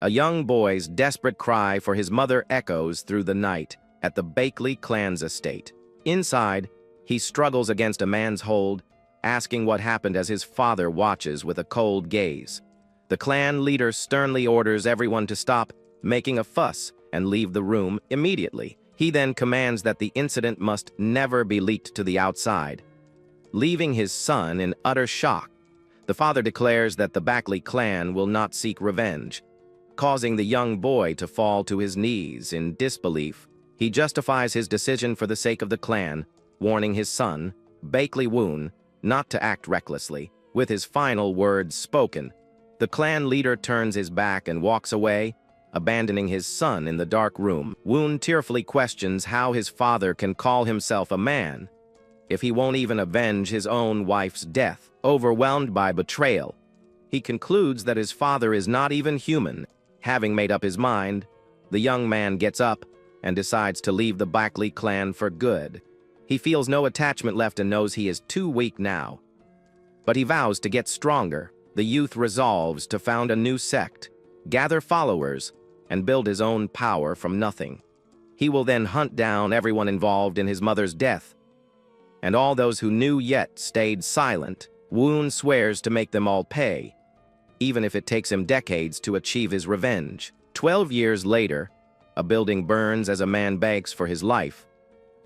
A young boy's desperate cry for his mother echoes through the night at the Bakley clan's estate. Inside, he struggles against a man's hold, asking what happened as his father watches with a cold gaze. The clan leader sternly orders everyone to stop making a fuss and leave the room immediately. He then commands that the incident must never be leaked to the outside. Leaving his son in utter shock, the father declares that the Bakley clan will not seek revenge, causing the young boy to fall to his knees in disbelief. He justifies his decision for the sake of the clan, warning his son, Bakley Woon, not to act recklessly. With his final words spoken, the clan leader turns his back and walks away, abandoning his son in the dark room. Woon tearfully questions how his father can call himself a man if he won't even avenge his own wife's death. Overwhelmed by betrayal, he concludes that his father is not even human. Having made up his mind, the young man gets up and decides to leave the Bakley clan for good. He feels no attachment left and knows he is too weak now. But he vows to get stronger. The youth resolves to found a new sect, gather followers, and build his own power from nothing. He will then hunt down everyone involved in his mother's death, and all those who knew yet stayed silent. Woon swears to make them all pay, even if it takes him decades to achieve his revenge. 12 years later, a building burns as a man begs for his life.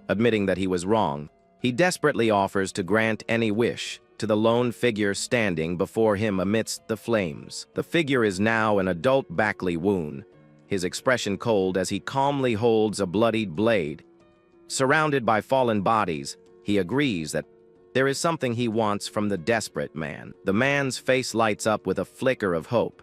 Admitting that he was wrong, he desperately offers to grant any wish to the lone figure standing before him amidst the flames. The figure is now an adult Bakley Woon, his expression cold as he calmly holds a bloodied blade. Surrounded by fallen bodies, he agrees that there is something he wants from the desperate man. The man's face lights up with a flicker of hope,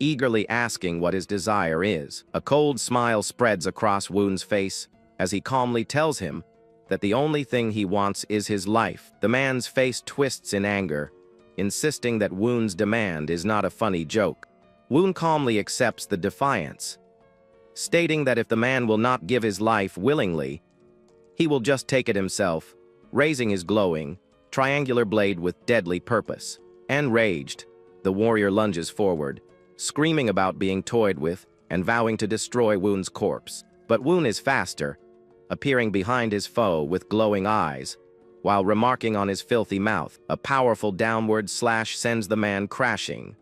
eagerly asking what his desire is. A cold smile spreads across Woon's face as he calmly tells him that the only thing he wants is his life. The man's face twists in anger, insisting that Woon's demand is not a funny joke. Woon calmly accepts the defiance, stating that if the man will not give his life willingly, he will just take it himself, raising his glowing, triangular blade with deadly purpose. Enraged, the warrior lunges forward, screaming about being toyed with and vowing to destroy Woon's corpse. But Woon is faster, appearing behind his foe with glowing eyes, while remarking on his filthy mouth. A powerful downward slash sends the man crashing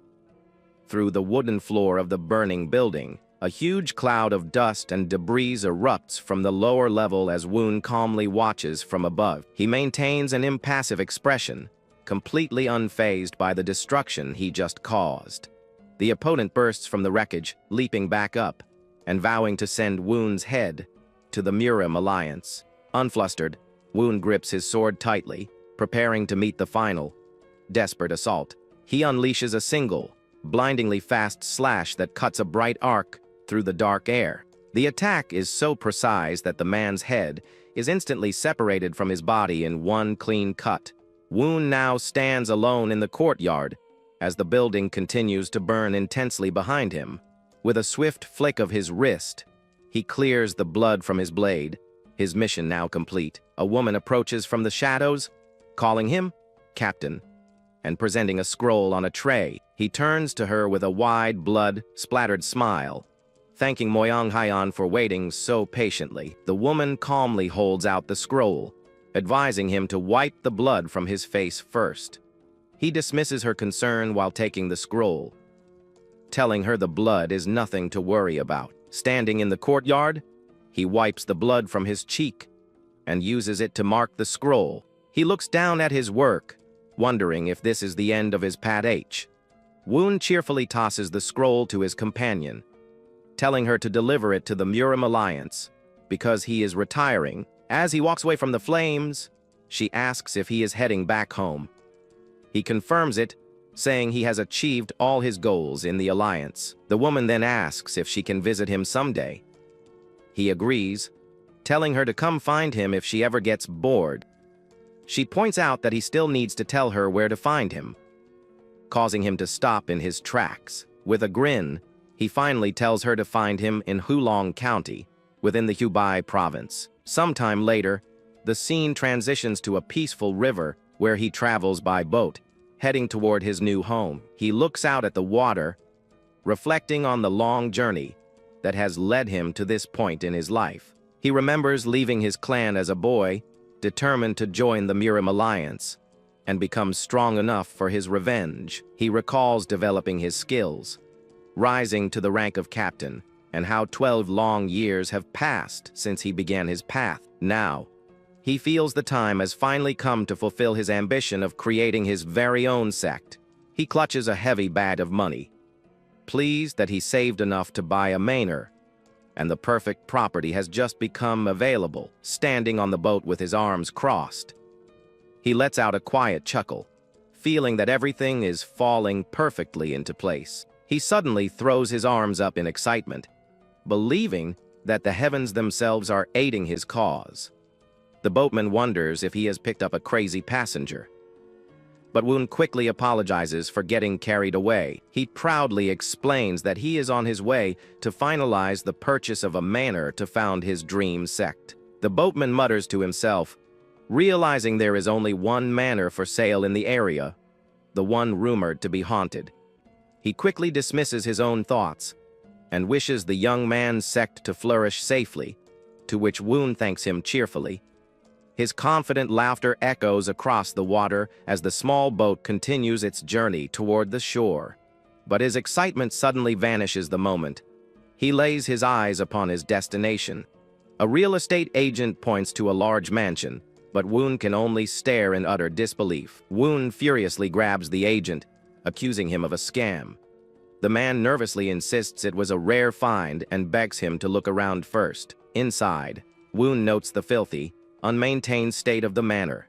through the wooden floor of the burning building. A huge cloud of dust and debris erupts from the lower level as Woon calmly watches from above. He maintains an impassive expression, completely unfazed by the destruction he just caused. The opponent bursts from the wreckage, leaping back up, and vowing to send Woon's head to the Murim Alliance. Unflustered, Woon grips his sword tightly, preparing to meet the final, desperate assault. He unleashes a single, blindingly fast slash that cuts a bright arc through the dark air. The attack is so precise that the man's head is instantly separated from his body in one clean cut. Woon now stands alone in the courtyard as the building continues to burn intensely behind him. With a swift flick of his wrist, he clears the blood from his blade, his mission now complete. A woman approaches from the shadows, calling him Captain, and presenting a scroll on a tray. He turns to her with a wide, blood-splattered smile, thanking Moyang Hyan for waiting so patiently. The woman calmly holds out the scroll, advising him to wipe the blood from his face first. He dismisses her concern while taking the scroll, telling her the blood is nothing to worry about. Standing in the courtyard, he wipes the blood from his cheek and uses it to mark the scroll. He looks down at his work, wondering if this is the end of his pad H. Woon cheerfully tosses the scroll to his companion, telling her to deliver it to the Murim Alliance because he is retiring. As he walks away from the flames, she asks if he is heading back home. He confirms it, saying he has achieved all his goals in the Alliance. The woman then asks if she can visit him someday. He agrees, telling her to come find him if she ever gets bored. She points out that he still needs to tell her where to find him, causing him to stop in his tracks. With a grin, he finally tells her to find him in Hulong County, within the Hubei province. Sometime later, the scene transitions to a peaceful river where he travels by boat, heading toward his new home. He looks out at the water reflecting on the long journey that has led him to this point in his life. He remembers leaving his clan as a boy, determined to join the Miram Alliance, and becomes strong enough for his revenge. He recalls developing his skills, rising to the rank of captain, and how 12 long years have passed since he began his path. Now, he feels the time has finally come to fulfill his ambition of creating his very own sect. He clutches a heavy bag of money, pleased that he saved enough to buy a manor, and the perfect property has just become available. Standing on the boat with his arms crossed, he lets out a quiet chuckle, feeling that everything is falling perfectly into place. He suddenly throws his arms up in excitement, believing that the heavens themselves are aiding his cause. The boatman wonders if he has picked up a crazy passenger, but Woon quickly apologizes for getting carried away. He proudly explains that he is on his way to finalize the purchase of a manor to found his dream sect. The boatman mutters to himself, realizing there is only one manor for sale in the area, the one rumored to be haunted. He quickly dismisses his own thoughts and wishes the young man's sect to flourish safely, to which Woon thanks him cheerfully. His confident laughter echoes across the water as the small boat continues its journey toward the shore. But his excitement suddenly vanishes the moment he lays his eyes upon his destination. A real estate agent points to a large mansion, but Woon can only stare in utter disbelief. Woon furiously grabs the agent, accusing him of a scam. The man nervously insists it was a rare find and begs him to look around first. Inside, Woon notes the filthy, unmaintained state of the manor.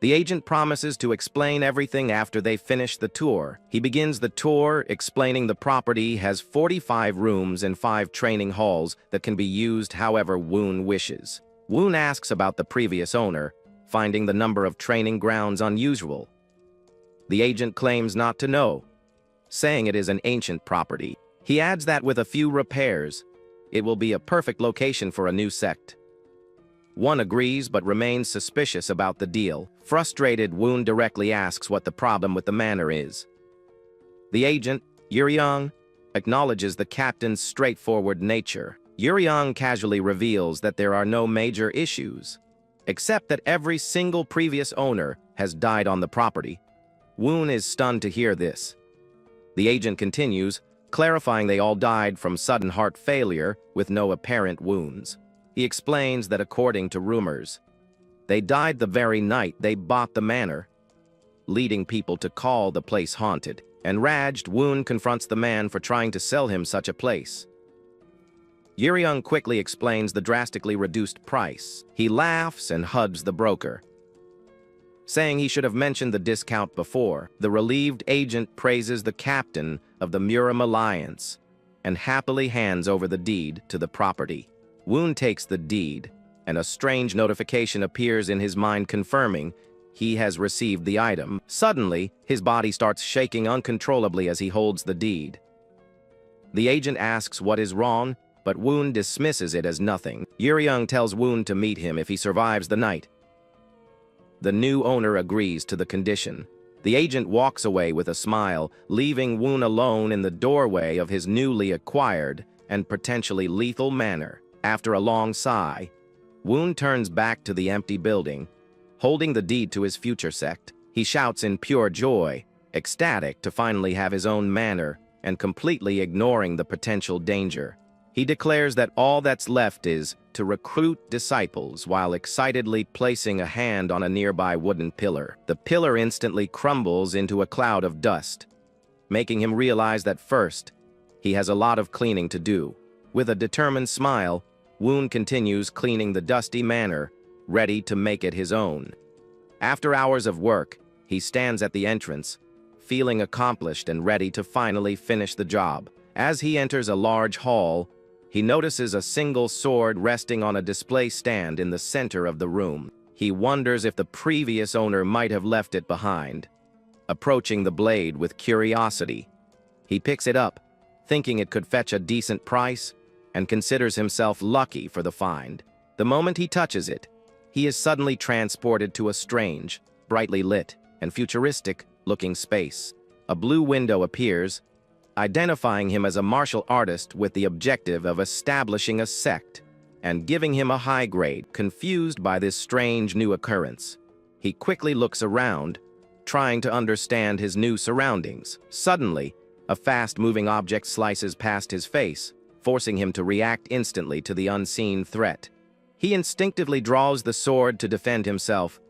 The agent promises to explain everything after they finish the tour. He begins the tour explaining the property has 45 rooms and 5 training halls that can be used however Woon wishes. Woon asks about the previous owner, finding the number of training grounds unusual. The agent claims not to know, saying it is an ancient property. He adds that with a few repairs, it will be a perfect location for a new sect. One agrees but remains suspicious about the deal. Frustrated, Woon directly asks what the problem with the manor is. The agent, Yuryong, acknowledges the captain's straightforward nature. Yuryong casually reveals that there are no major issues, except that every single previous owner has died on the property. Woon is stunned to hear this. The agent continues, clarifying they all died from sudden heart failure with no apparent wounds. He explains that according to rumors, they died the very night they bought the manor, leading people to call the place haunted. Enraged, Woon confronts the man for trying to sell him such a place. Yuryong quickly explains the drastically reduced price. He laughs and hugs the broker, saying he should have mentioned the discount before. The relieved agent praises the captain of the Miram Alliance and happily hands over the deed to the property. Woon takes the deed, and a strange notification appears in his mind confirming he has received the item. Suddenly, his body starts shaking uncontrollably as he holds the deed. The agent asks what is wrong, but Woon dismisses it as nothing. Yuryong tells Woon to meet him if he survives the night. The new owner agrees to the condition. The agent walks away with a smile, leaving Woon alone in the doorway of his newly acquired and potentially lethal manor. After a long sigh, Woon turns back to the empty building, holding the deed to his future sect. He shouts in pure joy, ecstatic to finally have his own manor and completely ignoring the potential danger. He declares that all that's left is to recruit disciples while excitedly placing a hand on a nearby wooden pillar. The pillar instantly crumbles into a cloud of dust, making him realize that first, he has a lot of cleaning to do. With a determined smile, Woon continues cleaning the dusty manor, ready to make it his own. After hours of work, he stands at the entrance, feeling accomplished and ready to finally finish the job. As he enters a large hall, he notices a single sword resting on a display stand in the center of the room. He wonders if the previous owner might have left it behind. Approaching the blade with curiosity, he picks it up, thinking it could fetch a decent price, and considers himself lucky for the find. The moment he touches it, he is suddenly transported to a strange, brightly lit, and futuristic-looking space. A blue window appears, identifying him as a martial artist with the objective of establishing a sect and giving him a high grade. Confused by this strange new occurrence, he quickly looks around, trying to understand his new surroundings. Suddenly, a fast-moving object slices past his face, forcing him to react instantly to the unseen threat. He instinctively draws the sword to defend himself,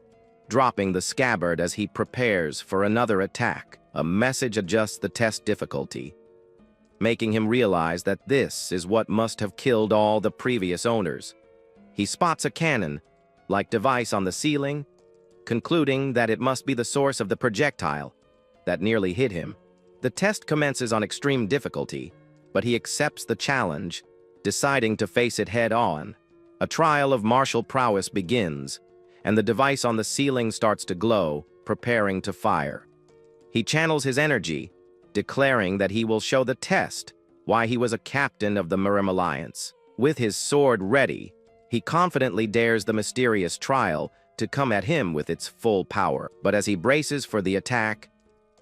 dropping the scabbard as he prepares for another attack. A message adjusts the test difficulty, making him realize that this is what must have killed all the previous owners. He spots a cannon-like device on the ceiling, concluding that it must be the source of the projectile that nearly hit him. The test commences on extreme difficulty, but he accepts the challenge, deciding to face it head-on. A trial of martial prowess begins, and the device on the ceiling starts to glow, preparing to fire. He channels his energy, declaring that he will show the test why he was a captain of the Mirim Alliance. With his sword ready, he confidently dares the mysterious trial to come at him with its full power. But as he braces for the attack,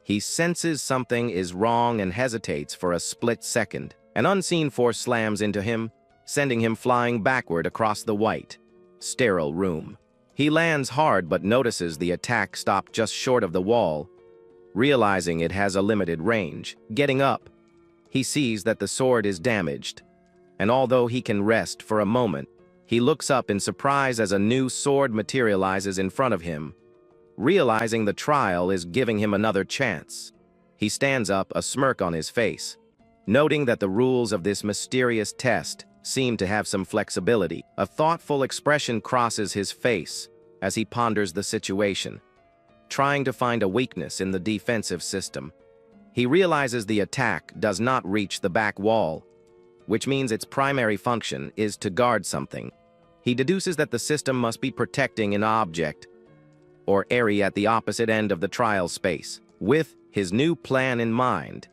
he senses something is wrong and hesitates for a split second. An unseen force slams into him, sending him flying backward across the white, sterile room. He lands hard but notices the attack stop just short of the wall, realizing it has a limited range. Getting up, he sees that the sword is damaged, and although he can rest for a moment, he looks up in surprise as a new sword materializes in front of him. Realizing the trial is giving him another chance, he stands up, a smirk on his face, noting that the rules of this mysterious test seem to have some flexibility. A thoughtful expression crosses his face as he ponders the situation, trying to find a weakness in the defensive system. He realizes the attack does not reach the back wall, which means its primary function is to guard something. He deduces that the system must be protecting an object or area at the opposite end of the trial space. With his new plan in mind,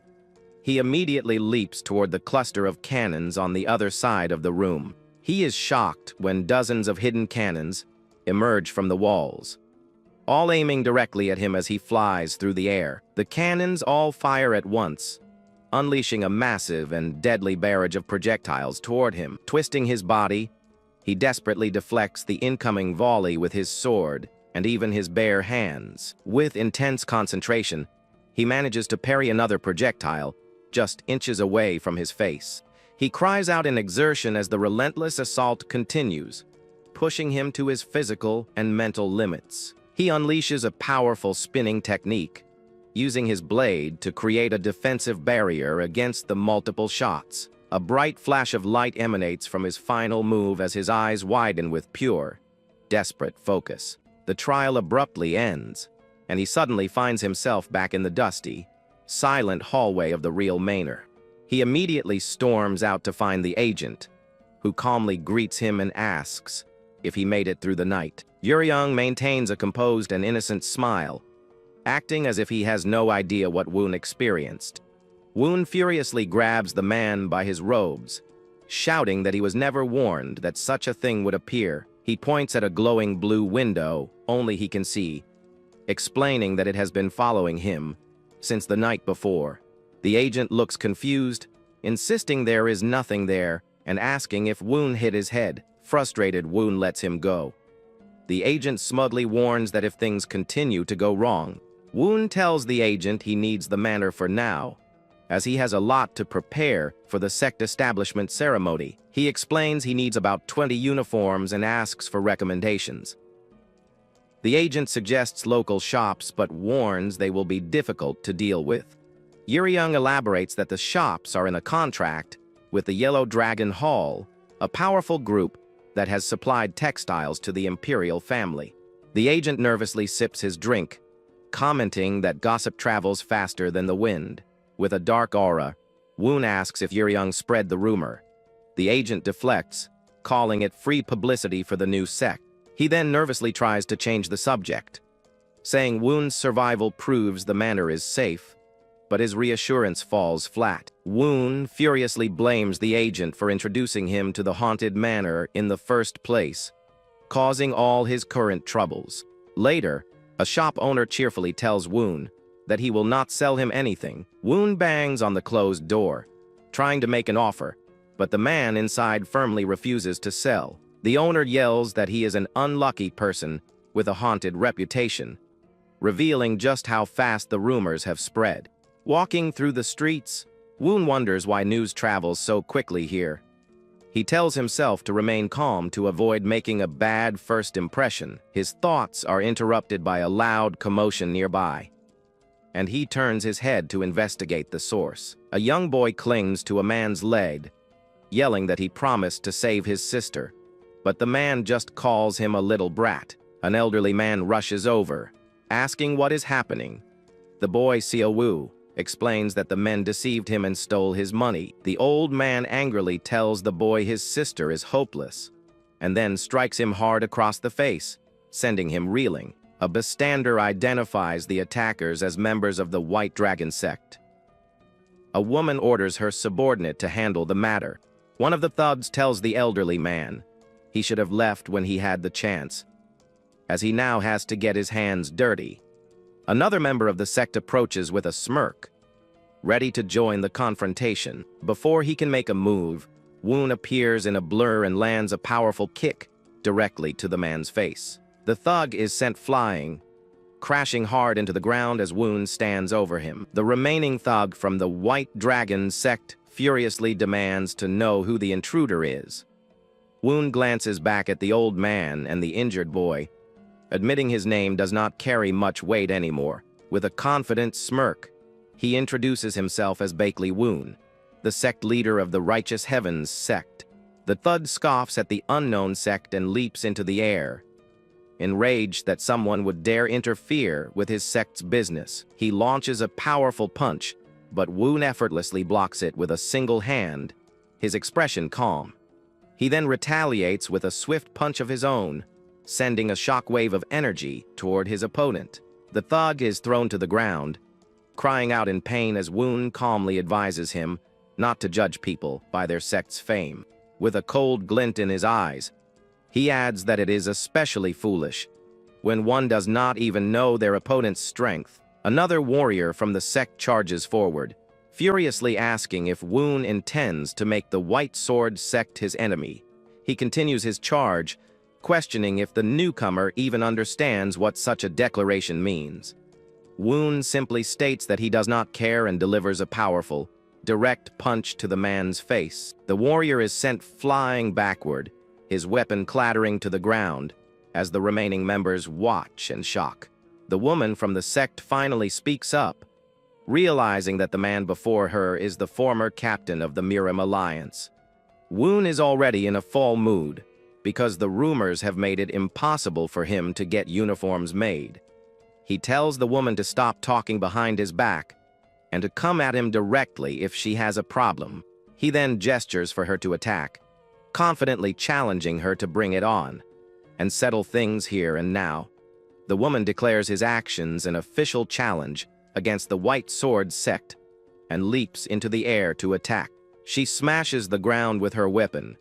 he immediately leaps toward the cluster of cannons on the other side of the room. He is shocked when dozens of hidden cannons emerge from the walls, all aiming directly at him as he flies through the air. The cannons all fire at once, unleashing a massive and deadly barrage of projectiles toward him. Twisting his body, he desperately deflects the incoming volley with his sword and even his bare hands. With intense concentration, he manages to parry another projectile just inches away from his face. He cries out in exertion as the relentless assault continues, pushing him to his physical and mental limits. He unleashes a powerful spinning technique, using his blade to create a defensive barrier against the multiple shots. A bright flash of light emanates from his final move as his eyes widen with pure, desperate focus. The trial abruptly ends, and he suddenly finds himself back in the dusty, silent hallway of the real manor. He immediately storms out to find the agent, who calmly greets him and asks if he made it through the night. Yuryung maintains a composed and innocent smile, acting as if he has no idea what Woon experienced. Woon furiously grabs the man by his robes, shouting that he was never warned that such a thing would appear. He points at a glowing blue window only he can see, explaining that it has been following him since the night before. The agent looks confused, insisting there is nothing there and asking if Woon hit his head. Frustrated, Woon lets him go. The agent smugly warns that if things continue to go wrong, Woon tells the agent he needs the manor for now, as he has a lot to prepare for the sect establishment ceremony. He explains he needs about 20 uniforms and asks for recommendations. The agent suggests local shops but warns they will be difficult to deal with. Yuryung elaborates that the shops are in a contract with the Yellow Dragon Hall, a powerful group that has supplied textiles to the imperial family. The agent nervously sips his drink, commenting that gossip travels faster than the wind. With a dark aura, Woon asks if Yuryung spread the rumor. The agent deflects, calling it free publicity for the new sect. He then nervously tries to change the subject, saying Woon's survival proves the manor is safe, but his reassurance falls flat. Woon furiously blames the agent for introducing him to the haunted manor in the first place, causing all his current troubles. Later, a shop owner cheerfully tells Woon that he will not sell him anything. Woon bangs on the closed door, trying to make an offer, but the man inside firmly refuses to sell. The owner yells that he is an unlucky person with a haunted reputation, revealing just how fast the rumors have spread. Walking through the streets, Woon wonders why news travels so quickly here. He tells himself to remain calm to avoid making a bad first impression. His thoughts are interrupted by a loud commotion nearby, and he turns his head to investigate the source. A young boy clings to a man's leg, yelling that he promised to save his sister, but the man just calls him a little brat. An elderly man rushes over, asking what is happening. The boy Xiao explains that the men deceived him and stole his money. The old man angrily tells the boy his sister is hopeless, and then strikes him hard across the face, sending him reeling. A bystander identifies the attackers as members of the White Dragon sect. A woman orders her subordinate to handle the matter. One of the thugs tells the elderly man he should have left when he had the chance, as he now has to get his hands dirty. Another member of the sect approaches with a smirk, ready to join the confrontation. Before he can make a move, Woon appears in a blur and lands a powerful kick directly to the man's face. The thug is sent flying, crashing hard into the ground as Woon stands over him. The remaining thug from the White Dragon sect furiously demands to know who the intruder is. Woon glances back at the old man and the injured boy, admitting his name does not carry much weight anymore. With a confident smirk, he introduces himself as Bakley Woon, the sect leader of the Righteous Heavens sect. The thug scoffs at the unknown sect and leaps into the air, enraged that someone would dare interfere with his sect's business. He launches a powerful punch, but Woon effortlessly blocks it with a single hand, his expression calm. He then retaliates with a swift punch of his own, sending a shockwave of energy toward his opponent. The thug is thrown to the ground, crying out in pain as Woon calmly advises him not to judge people by their sect's fame. With a cold glint in his eyes, he adds that it is especially foolish when one does not even know their opponent's strength. Another warrior from the sect charges forward, furiously asking if Woon intends to make the White Sword sect his enemy. He continues his charge, questioning if the newcomer even understands what such a declaration means. Woon simply states that he does not care and delivers a powerful, direct punch to the man's face. The warrior is sent flying backward, his weapon clattering to the ground, as the remaining members watch in shock. The woman from the sect finally speaks up, realizing that the man before her is the former captain of the Miram Alliance. Woon is already in a fall mood, because the rumors have made it impossible for him to get uniforms made. He tells the woman to stop talking behind his back and to come at him directly if she has a problem. He then gestures for her to attack, confidently challenging her to bring it on and settle things here and now. The woman declares his actions an official challenge against the White Sword sect and leaps into the air to attack. She smashes the ground with her weapon,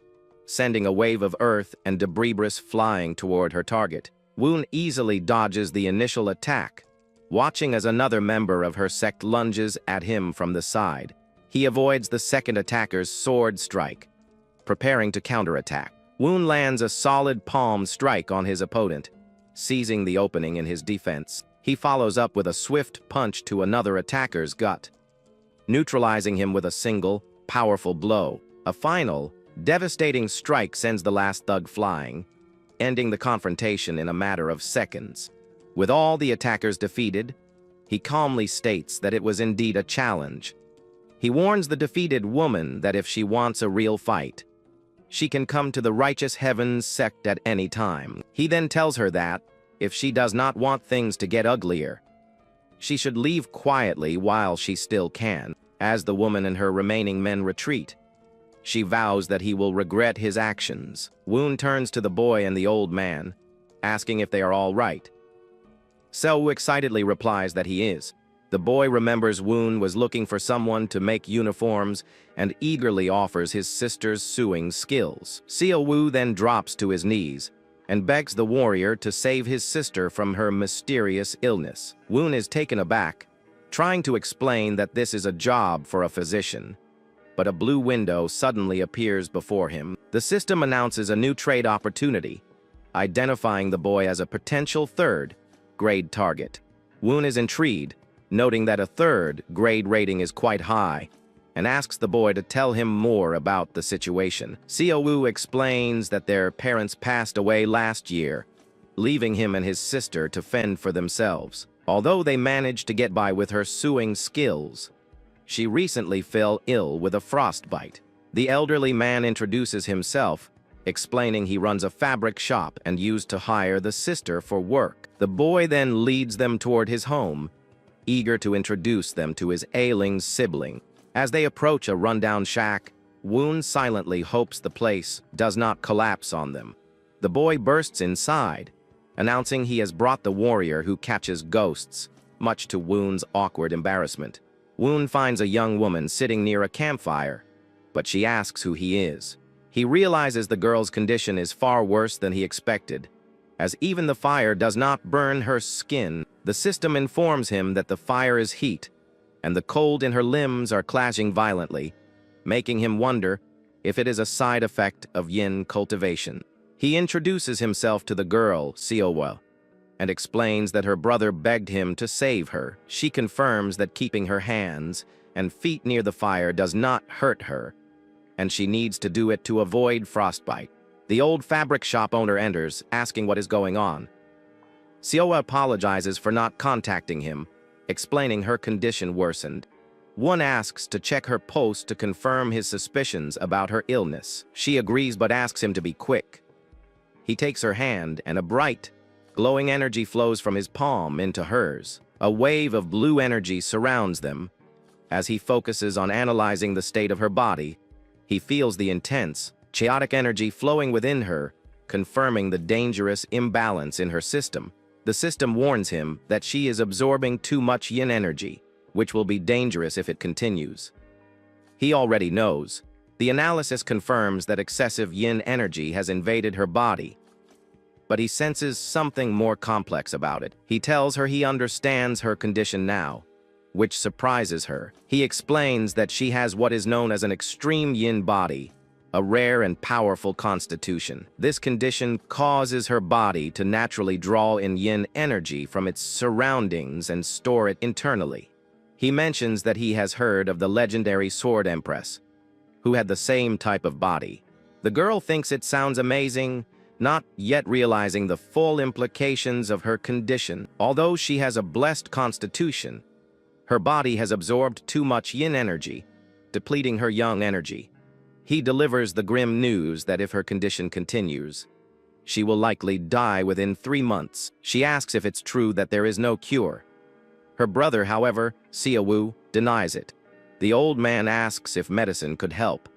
sending a wave of earth and debris flying toward her target. Woon easily dodges the initial attack, watching as another member of her sect lunges at him from the side. He avoids the second attacker's sword strike, preparing to counterattack. Woon lands a solid palm strike on his opponent, seizing the opening in his defense. He follows up with a swift punch to another attacker's gut, neutralizing him with a single, powerful blow. A final, devastating strike sends the last thug flying, ending the confrontation in a matter of seconds. With all the attackers defeated, he calmly states that it was indeed a challenge. He warns the defeated woman that if she wants a real fight, she can come to the Righteous Heavens sect at any time. He then tells her that, if she does not want things to get uglier, she should leave quietly while she still can. As the woman and her remaining men retreat, she vows that he will regret his actions. Woon turns to the boy and the old man, asking if they are all right. Seo excitedly replies that he is. The boy remembers Woon was looking for someone to make uniforms and eagerly offers his sister's sewing skills. Seo then drops to his knees and begs the warrior to save his sister from her mysterious illness. Woon is taken aback, trying to explain that this is a job for a physician. But a blue window suddenly appears before him. The system announces a new trade opportunity, identifying the boy as a potential third-grade target. Woon is intrigued, noting that a third-grade rating is quite high, and asks the boy to tell him more about the situation. Seo-woo explains that their parents passed away last year, leaving him and his sister to fend for themselves. Although they managed to get by with her sewing skills, she recently fell ill with a frostbite. The elderly man introduces himself, explaining he runs a fabric shop and used to hire the sister for work. The boy then leads them toward his home, eager to introduce them to his ailing sibling. As they approach a rundown shack, Woon silently hopes the place does not collapse on them. The boy bursts inside, announcing he has brought the warrior who catches ghosts, much to Woon's awkward embarrassment. Woon finds a young woman sitting near a campfire, but she asks who he is. He realizes the girl's condition is far worse than he expected, as even the fire does not burn her skin. The system informs him that the fire is heat, and the cold in her limbs are clashing violently, making him wonder if it is a side effect of yin cultivation. He introduces himself to the girl, Seo-woo, and explains that her brother begged him to save her. She confirms that keeping her hands and feet near the fire does not hurt her, and she needs to do it to avoid frostbite. The old fabric shop owner enters, asking what is going on. Seo-woo apologizes for not contacting him, explaining her condition worsened. One asks to check her pulse to confirm his suspicions about her illness. She agrees but asks him to be quick. He takes her hand, and a bright, glowing energy flows from his palm into hers. A wave of blue energy surrounds them. As he focuses on analyzing the state of her body, he feels the intense, chaotic energy flowing within her, confirming the dangerous imbalance in her system. The system warns him that she is absorbing too much yin energy, which will be dangerous if it continues. He already knows. The analysis confirms that excessive yin energy has invaded her body, but he senses something more complex about it. He tells her he understands her condition now, which surprises her. He explains that she has what is known as an extreme yin body, a rare and powerful constitution. This condition causes her body to naturally draw in yin energy from its surroundings and store it internally. He mentions that he has heard of the legendary Sword Empress, who had the same type of body. The girl thinks it sounds amazing, not yet realizing the full implications of her condition. Although she has a blessed constitution, her body has absorbed too much yin energy, depleting her yang energy. He delivers the grim news that if her condition continues, she will likely die within 3 months. She asks if it's true that there is no cure. Her brother, however, Seo-woo, denies it. The old man asks if medicine could help,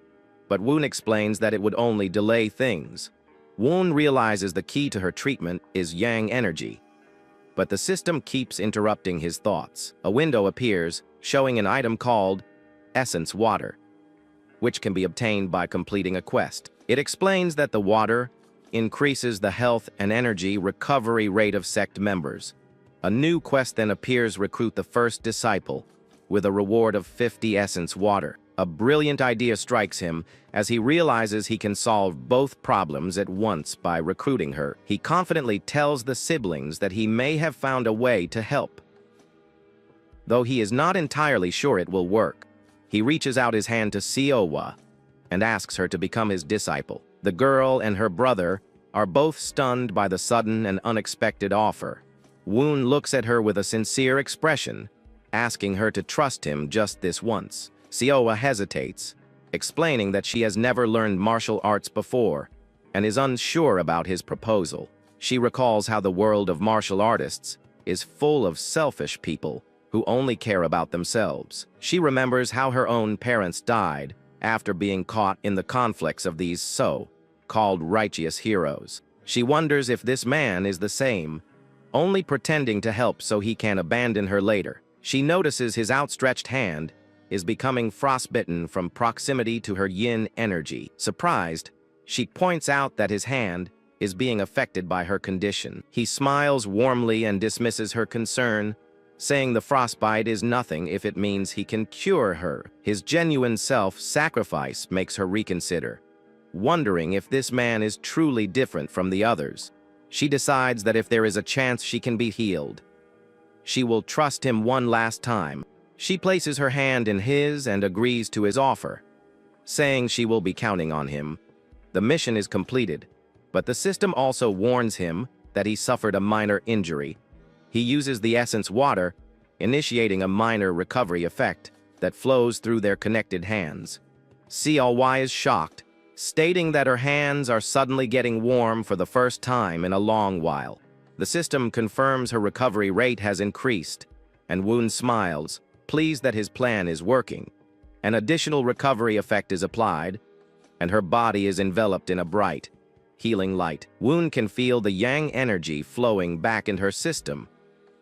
but Woon explains that it would only delay things. Woon realizes the key to her treatment is yang energy, but the system keeps interrupting his thoughts. A window appears, showing an item called Essence Water, which can be obtained by completing a quest. It explains that the water increases the health and energy recovery rate of sect members. A new quest then appears: recruit the first disciple, with a reward of 50 essence water. A brilliant idea strikes him as he realizes he can solve both problems at once by recruiting her. He confidently tells the siblings that he may have found a way to help, though he is not entirely sure it will work. He reaches out his hand to Seo-woo and asks her to become his disciple. The girl and her brother are both stunned by the sudden and unexpected offer. Woon looks at her with a sincere expression, asking her to trust him just this once. Seo-woo hesitates, explaining that she has never learned martial arts before and is unsure about his proposal. She recalls how the world of martial artists is full of selfish people who only care about themselves. She remembers how her own parents died after being caught in the conflicts of these so-called righteous heroes. She wonders if this man is the same, only pretending to help so he can abandon her later. She notices his outstretched hand is becoming frostbitten from proximity to her yin energy. Surprised, she points out that his hand is being affected by her condition. He smiles warmly and dismisses her concern, saying the frostbite is nothing if it means he can cure her. His genuine self-sacrifice makes her reconsider, wondering if this man is truly different from the others. She decides that if there is a chance she can be healed, she will trust him one last time. She places her hand in his and agrees to his offer, saying she will be counting on him. The mission is completed, but the system also warns him that he suffered a minor injury. He uses the essence water, initiating a minor recovery effect that flows through their connected hands. CLY is shocked, stating that her hands are suddenly getting warm for the first time in a long while. The system confirms her recovery rate has increased, and Woon smiles, pleased that his plan is working. An additional recovery effect is applied, and her body is enveloped in a bright, healing light. Woon can feel the yang energy flowing back in her system,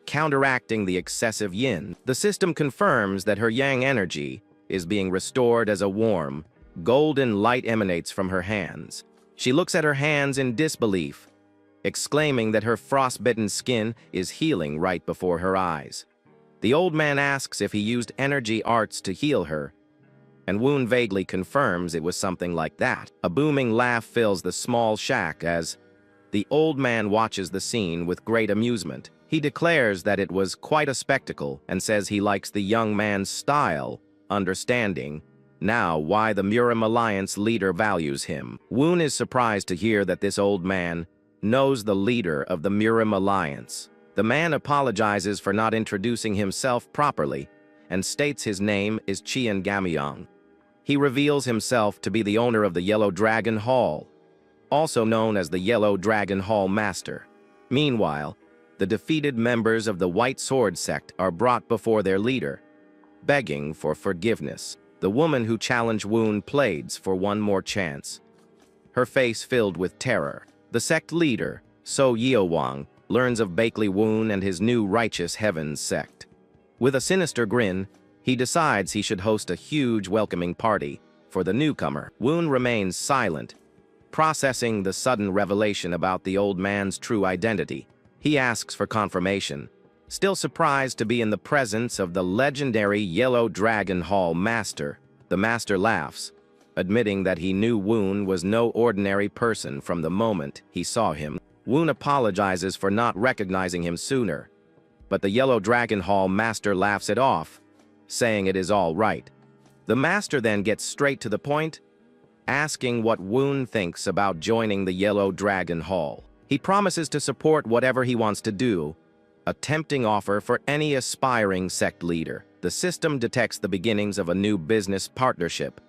counteracting the excessive yin. The system confirms that her yang energy is being restored as a warm, golden light emanates from her hands. She looks at her hands in disbelief, exclaiming that her frostbitten skin is healing right before her eyes. The old man asks if he used energy arts to heal her, and Woon vaguely confirms it was something like that. A booming laugh fills the small shack as the old man watches the scene with great amusement. He declares that it was quite a spectacle and says he likes the young man's style, understanding now why the Murim Alliance leader values him. Woon is surprised to hear that this old man knows the leader of the Murim Alliance. The man apologizes for not introducing himself properly and states his name is Qian Gamyong. He reveals himself to be the owner of the Yellow Dragon Hall, also known as the Yellow Dragon Hall Master. Meanwhile, the defeated members of the White Sword sect are brought before their leader, begging for forgiveness. The woman who challenged Woon pleads for one more chance, her face filled with terror. The sect leader, So Yeowang, learns of Bakley Woon and his new Righteous Heavens sect. With a sinister grin, he decides he should host a huge welcoming party for the newcomer. Woon remains silent, processing the sudden revelation about the old man's true identity. He asks for confirmation, still surprised to be in the presence of the legendary Yellow Dragon Hall Master. The Master laughs, admitting that he knew Woon was no ordinary person from the moment he saw him. Woon apologizes for not recognizing him sooner, but the Yellow Dragon Hall Master laughs it off, saying it is all right. The Master then gets straight to the point, asking what Woon thinks about joining the Yellow Dragon Hall. He promises to support whatever he wants to do, a tempting offer for any aspiring sect leader. The system detects the beginnings of a new business partnership,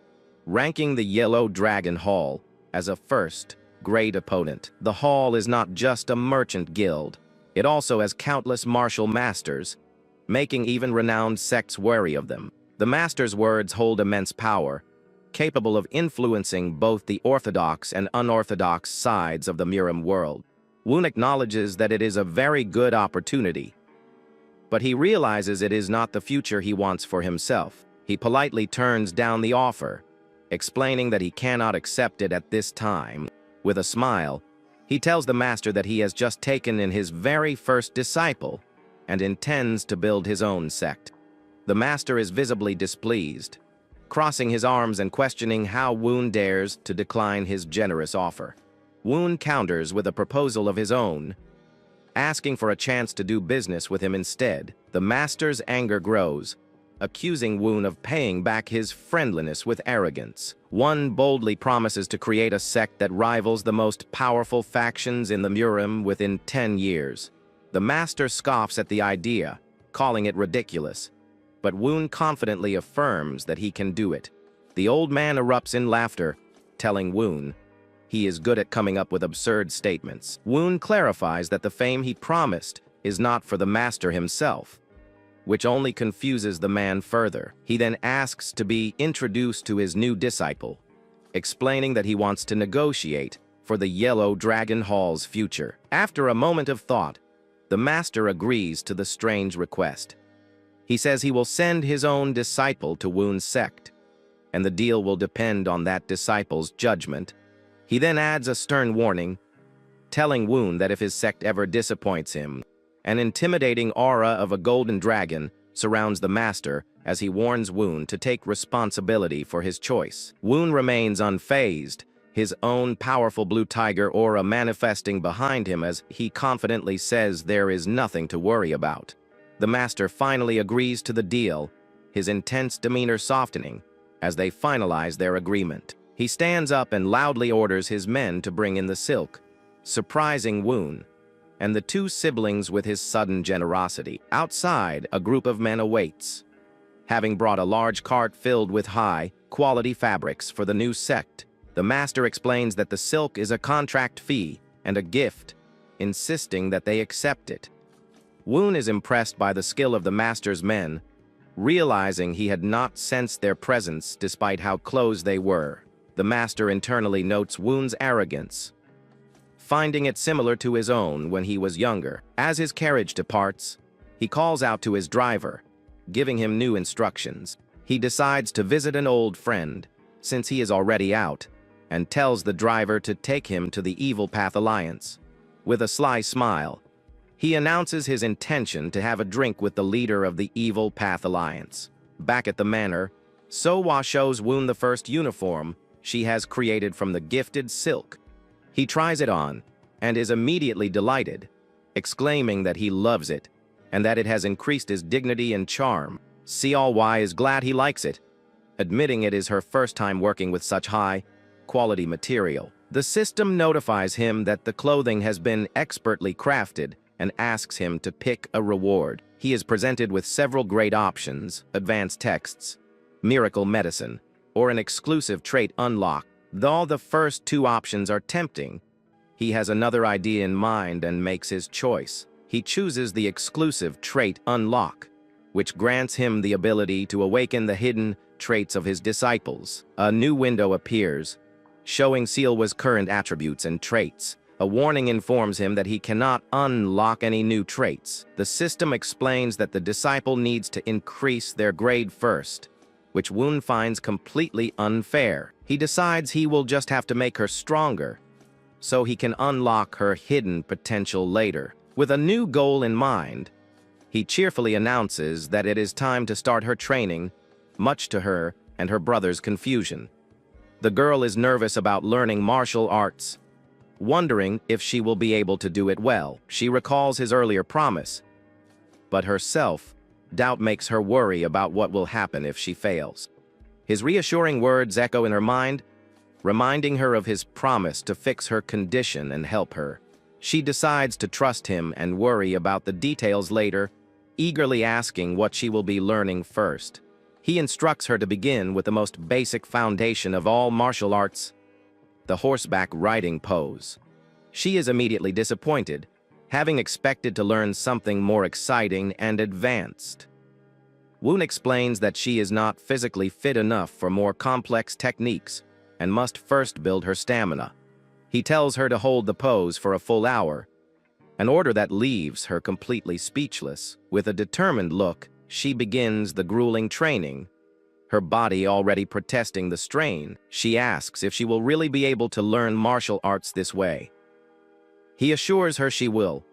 ranking the Yellow Dragon Hall as a first-grade opponent. The hall is not just a merchant guild, it also has countless martial masters, making even renowned sects wary of them. The master's words hold immense power, capable of influencing both the orthodox and unorthodox sides of the Murim world. Woon acknowledges that it is a very good opportunity, but he realizes it is not the future he wants for himself. He politely turns down the offer, explaining that he cannot accept it at this time. With a smile, he tells the master that he has just taken in his very first disciple and intends to build his own sect. The master is visibly displeased, crossing his arms and questioning how Woon dares to decline his generous offer. Woon counters with a proposal of his own, asking for a chance to do business with him instead. The master's anger grows, accusing Woon of paying back his friendliness with arrogance. One boldly promises to create a sect that rivals the most powerful factions in the Murim within 10 years. The master scoffs at the idea, calling it ridiculous, but Woon confidently affirms that he can do it. The old man erupts in laughter, telling Woon he is good at coming up with absurd statements. Woon clarifies that the fame he promised is not for the master himself, which only confuses the man further. He then asks to be introduced to his new disciple, explaining that he wants to negotiate for the Yellow Dragon Hall's future. After a moment of thought, the master agrees to the strange request. He says he will send his own disciple to Woon's sect, and the deal will depend on that disciple's judgment. He then adds a stern warning, telling Woon that if his sect ever disappoints him, An intimidating aura of a golden dragon surrounds the master as he warns Woon to take responsibility for his choice. Woon remains unfazed, his own powerful blue tiger aura manifesting behind him as he confidently says there is nothing to worry about. The master finally agrees to the deal, his intense demeanor softening as they finalize their agreement. He stands up and loudly orders his men to bring in the silk, surprising Woon and the two siblings with his sudden generosity. Outside, a group of men awaits, having brought a large cart filled with high-quality fabrics for the new sect. The master explains that the silk is a contract fee and a gift, insisting that they accept it. Woon is impressed by the skill of the master's men, realizing he had not sensed their presence despite how close they were. The master internally notes Woon's arrogance, finding it similar to his own when he was younger. As his carriage departs, he calls out to his driver, giving him new instructions. He decides to visit an old friend, since he is already out, and tells the driver to take him to the Evil Path Alliance. With a sly smile, he announces his intention to have a drink with the leader of the Evil Path Alliance. Back at the manor, So-Wa shows Woon the first uniform she has created from the gifted silk. He tries it on and is immediately delighted, exclaiming that he loves it and that it has increased his dignity and charm. So-Wa is glad he likes it, admitting it is her first time working with such high-quality material. The system notifies him that the clothing has been expertly crafted and asks him to pick a reward. He is presented with several great options: advanced texts, miracle medicine, or an exclusive trait unlock. Though the first two options are tempting, he has another idea in mind and makes his choice. He chooses the exclusive trait unlock, which grants him the ability to awaken the hidden traits of his disciples. A new window appears, showing So-Wa's current attributes and traits. A warning informs him that he cannot unlock any new traits. The system explains that the disciple needs to increase their grade first, which Woon finds completely unfair. He decides he will just have to make her stronger, so he can unlock her hidden potential later. With a new goal in mind, he cheerfully announces that it is time to start her training, much to her and her brother's confusion. The girl is nervous about learning martial arts, wondering if she will be able to do it well. She recalls his earlier promise, but her self-doubt makes her worry about what will happen if she fails. His reassuring words echo in her mind, reminding her of his promise to fix her condition and help her. She decides to trust him and worry about the details later, eagerly asking what she will be learning first. He instructs her to begin with the most basic foundation of all martial arts, the horseback riding pose. She is immediately disappointed, having expected to learn something more exciting and advanced. Woon explains that she is not physically fit enough for more complex techniques and must first build her stamina. He tells her to hold the pose for a full hour, an order that leaves her completely speechless. With a determined look, she begins the grueling training, her body already protesting the strain. She asks if she will really be able to learn martial arts this way. He assures her she will,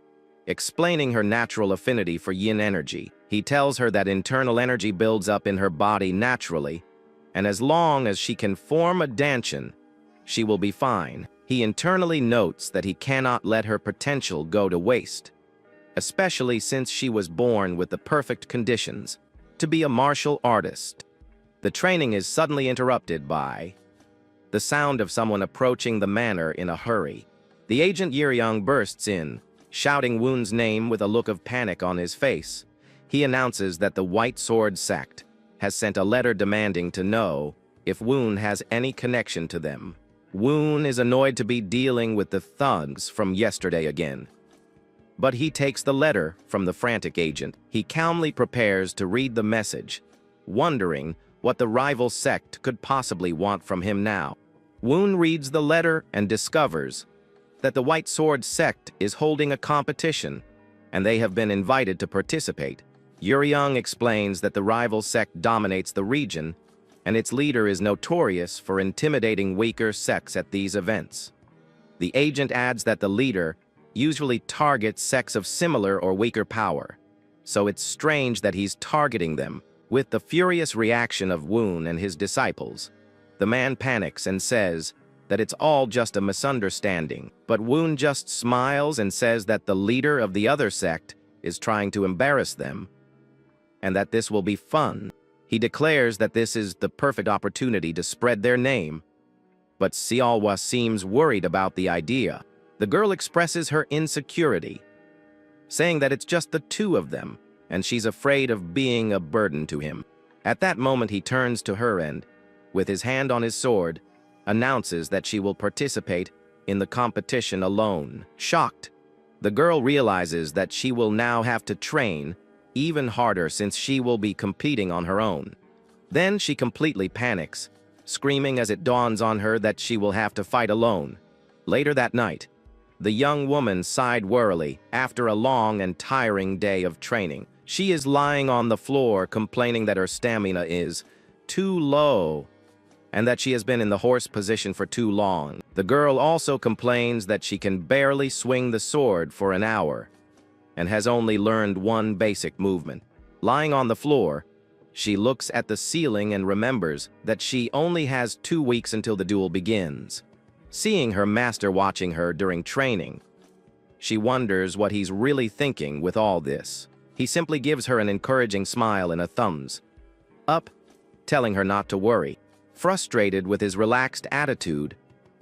explaining her natural affinity for yin energy. He tells her that internal energy builds up in her body naturally, and as long as she can form a danshin, she will be fine. He internally notes that he cannot let her potential go to waste, especially since she was born with the perfect conditions to be a martial artist. The training is suddenly interrupted by the sound of someone approaching the manor in a hurry. The agent Yeryong bursts in, shouting Woon's name with a look of panic on his face. He announces that the White Sword sect has sent a letter demanding to know if Woon has any connection to them. Woon is annoyed to be dealing with the thugs from yesterday again, but he takes the letter from the frantic agent. He calmly prepares to read the message, wondering what the rival sect could possibly want from him now. Woon reads the letter and discovers that the White Sword sect is holding a competition, and they have been invited to participate. Yeryong explains that the rival sect dominates the region, and its leader is notorious for intimidating weaker sects at these events. The agent adds that the leader, usually targets sects of similar or weaker power, so it's strange that he's targeting them. With the furious reaction of Woon and his disciples, the man panics and says that it's all just a misunderstanding, but Woon just smiles and says that the leader of the other sect is trying to embarrass them, and that this will be fun. He declares that this is the perfect opportunity to spread their name, but Seolwa seems worried about the idea. The girl expresses her insecurity, saying that it's just the two of them, and she's afraid of being a burden to him. At that moment, he turns to her and, with his hand on his sword, announces that she will participate in the competition alone. Shocked, the girl realizes that she will now have to train even harder since she will be competing on her own. Then she completely panics, screaming as it dawns on her that she will have to fight alone. Later that night, the young woman sighed wearily after a long and tiring day of training. She is lying on the floor complaining that her stamina is too low and that she has been in the horse position for too long. The girl also complains that she can barely swing the sword for an hour and has only learned one basic movement. Lying on the floor, she looks at the ceiling and remembers that she only has 2 weeks until the duel begins. Seeing her master watching her during training, she wonders what he's really thinking with all this. He simply gives her an encouraging smile and a thumbs up, telling her not to worry. Frustrated with his relaxed attitude,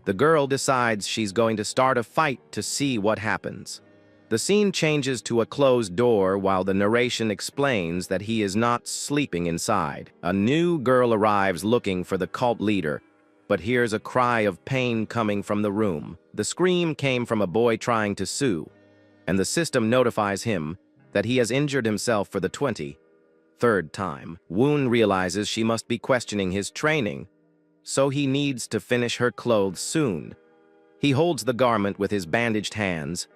the girl decides she's going to start a fight to see what happens. The scene changes to a closed door while the narration explains that he is not sleeping inside. A new girl arrives looking for the cult leader, but hears a cry of pain coming from the room. The scream came from a boy trying to sue, and the system notifies him that he has injured himself for the 23rd time. Woon realizes she must be questioning his training, so he needs to finish her clothes soon. He holds the garment with his bandaged hands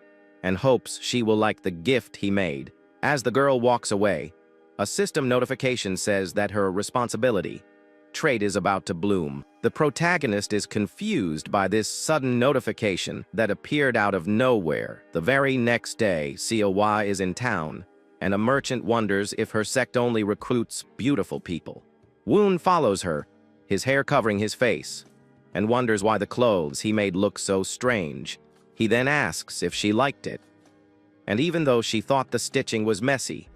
and hopes she will like the gift he made. As the girl walks away, a system notification says that her responsibility trait is about to bloom. The protagonist is confused by this sudden notification that appeared out of nowhere. The very next day, COY is in town, and a merchant wonders if her sect only recruits beautiful people. Woon follows her, his hair covering his face, and wonders why the clothes he made look so strange. He then asks if she liked it, and even though she thought the stitching was messy,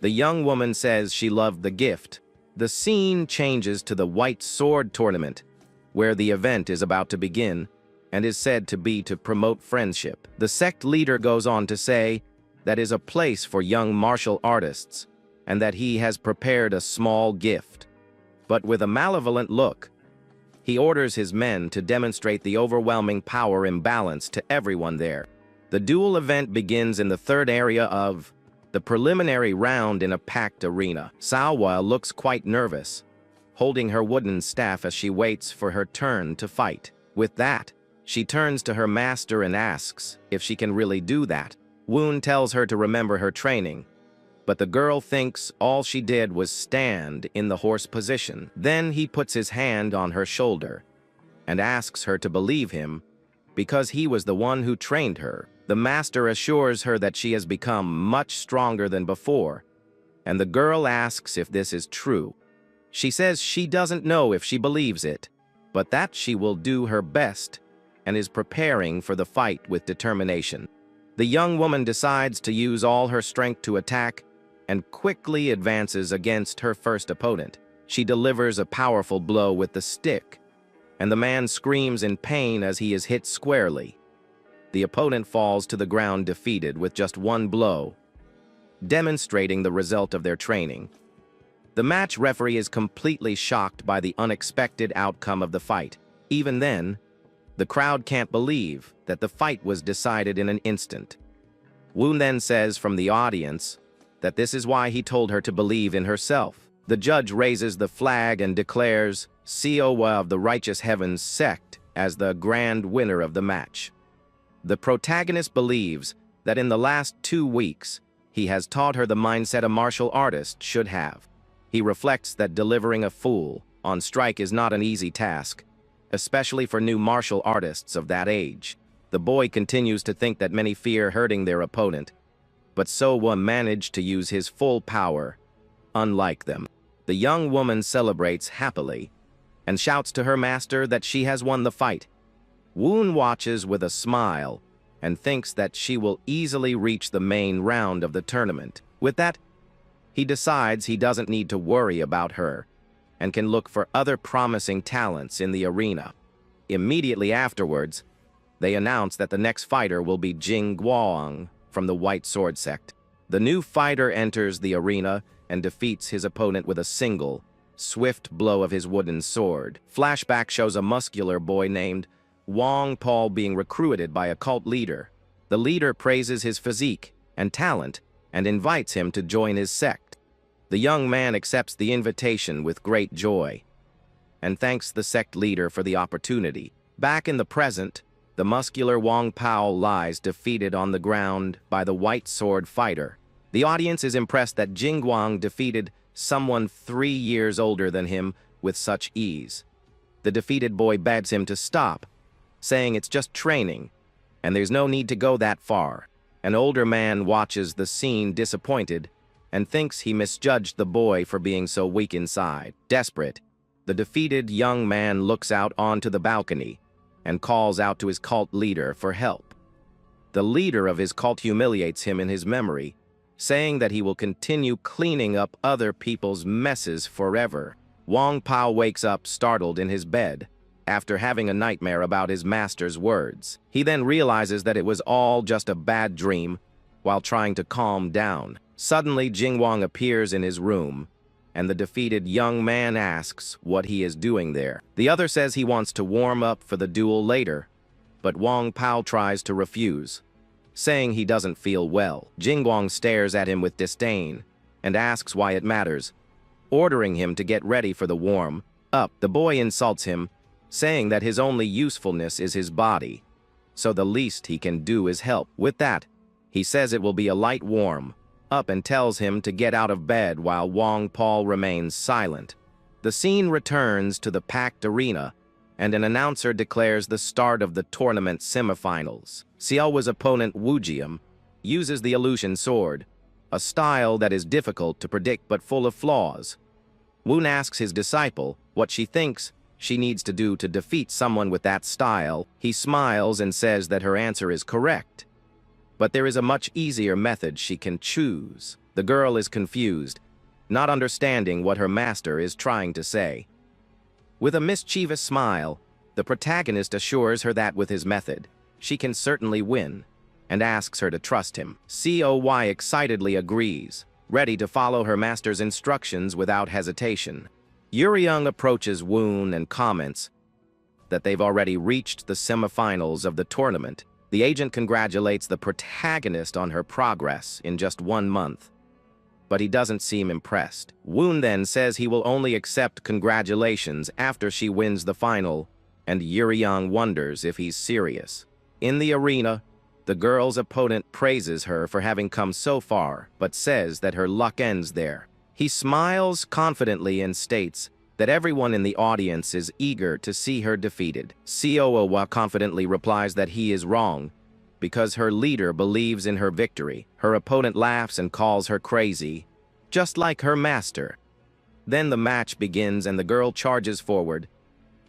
the young woman says she loved the gift. The scene changes to the White Sword Tournament, where the event is about to begin and is said to be to promote friendship. The sect leader goes on to say that is a place for young martial artists and that he has prepared a small gift. But with a malevolent look, he orders his men to demonstrate the overwhelming power imbalance to everyone there. The duel event begins in the third area of the preliminary round in a packed arena. Seolwa looks quite nervous, holding her wooden staff as she waits for her turn to fight. With that, she turns to her master and asks if she can really do that. Woon tells her to remember her training, but the girl thinks all she did was stand in the horse position. Then he puts his hand on her shoulder and asks her to believe him because he was the one who trained her. The master assures her that she has become much stronger than before, and the girl asks if this is true. She says she doesn't know if she believes it, but that she will do her best and is preparing for the fight with determination. The young woman decides to use all her strength to attack and quickly advances against her first opponent. She delivers a powerful blow with the stick, and the man screams in pain as he is hit squarely. The opponent falls to the ground defeated with just one blow, demonstrating the result of their training. The match referee is completely shocked by the unexpected outcome of the fight. Even then, the crowd can't believe that the fight was decided in an instant. Woon then says from the audience that this is why he told her to believe in herself. The judge raises the flag and declares Seolwa of the Righteous Heavens sect as the grand winner of the match. The protagonist believes that in the last 2 weeks, he has taught her the mindset a martial artist should have. He reflects that delivering a fool on strike is not an easy task, especially for new martial artists of that age. The boy continues to think that many fear hurting their opponent, but Sowa managed to use his full power, unlike them. The young woman celebrates happily and shouts to her master that she has won the fight. Woon watches with a smile and thinks that she will easily reach the main round of the tournament. With that, he decides he doesn't need to worry about her and can look for other promising talents in the arena. Immediately afterwards, they announce that the next fighter will be Jing Guang from the White Sword sect. The new fighter enters the arena and defeats his opponent with a single, swift blow of his wooden sword. Flashback shows a muscular boy named Wang Paul being recruited by a cult leader. The leader praises his physique and talent and invites him to join his sect. The young man accepts the invitation with great joy and thanks the sect leader for the opportunity. Back in the present, the muscular Wang Pao lies defeated on the ground by the White Sword fighter. The audience is impressed that Jing Guang defeated someone 3 years older than him with such ease. The defeated boy begs him to stop, saying it's just training, and there's no need to go that far. An older man watches the scene disappointed and thinks he misjudged the boy for being so weak inside. Desperate, the defeated young man looks out onto the balcony and calls out to his cult leader for help. The leader of his cult humiliates him in his memory, saying that he will continue cleaning up other people's messes forever. Wang Pao wakes up startled in his bed after having a nightmare about his master's words. He then realizes that it was all just a bad dream while trying to calm down. Suddenly, Jing Wang appears in his room, and the defeated young man asks what he is doing there. The other says he wants to warm up for the duel later, but Wang Pao tries to refuse, saying he doesn't feel well. Jing Wang stares at him with disdain and asks why it matters, ordering him to get ready for the warm-up. The boy insults him, saying that his only usefulness is his body, so the least he can do is help. With that, he says it will be a light warm-up and tells him to get out of bed while Wang Paul remains silent. The scene returns to the packed arena, and an announcer declares the start of the tournament semifinals. Xiaowa's opponent Wu Jiam uses the illusion sword, a style that is difficult to predict but full of flaws. Woon asks his disciple what she thinks she needs to do to defeat someone with that style. He smiles and says that her answer is correct, but there is a much easier method she can choose. The girl is confused, not understanding what her master is trying to say. With a mischievous smile, the protagonist assures her that with his method, she can certainly win, and asks her to trust him. Coy excitedly agrees, ready to follow her master's instructions without hesitation. Yuriyoung approaches Woon and comments that they've already reached the semifinals of the tournament. The agent congratulates the protagonist on her progress in just 1 month, but he doesn't seem impressed. Woon then says he will only accept congratulations after she wins the final, and Yuriyoung wonders if he's serious. In the arena, the girl's opponent praises her for having come so far, but says that her luck ends there. He smiles confidently and states that everyone in the audience is eager to see her defeated. Siowa confidently replies that he is wrong, because her leader believes in her victory. Her opponent laughs and calls her crazy, just like her master. Then the match begins and the girl charges forward,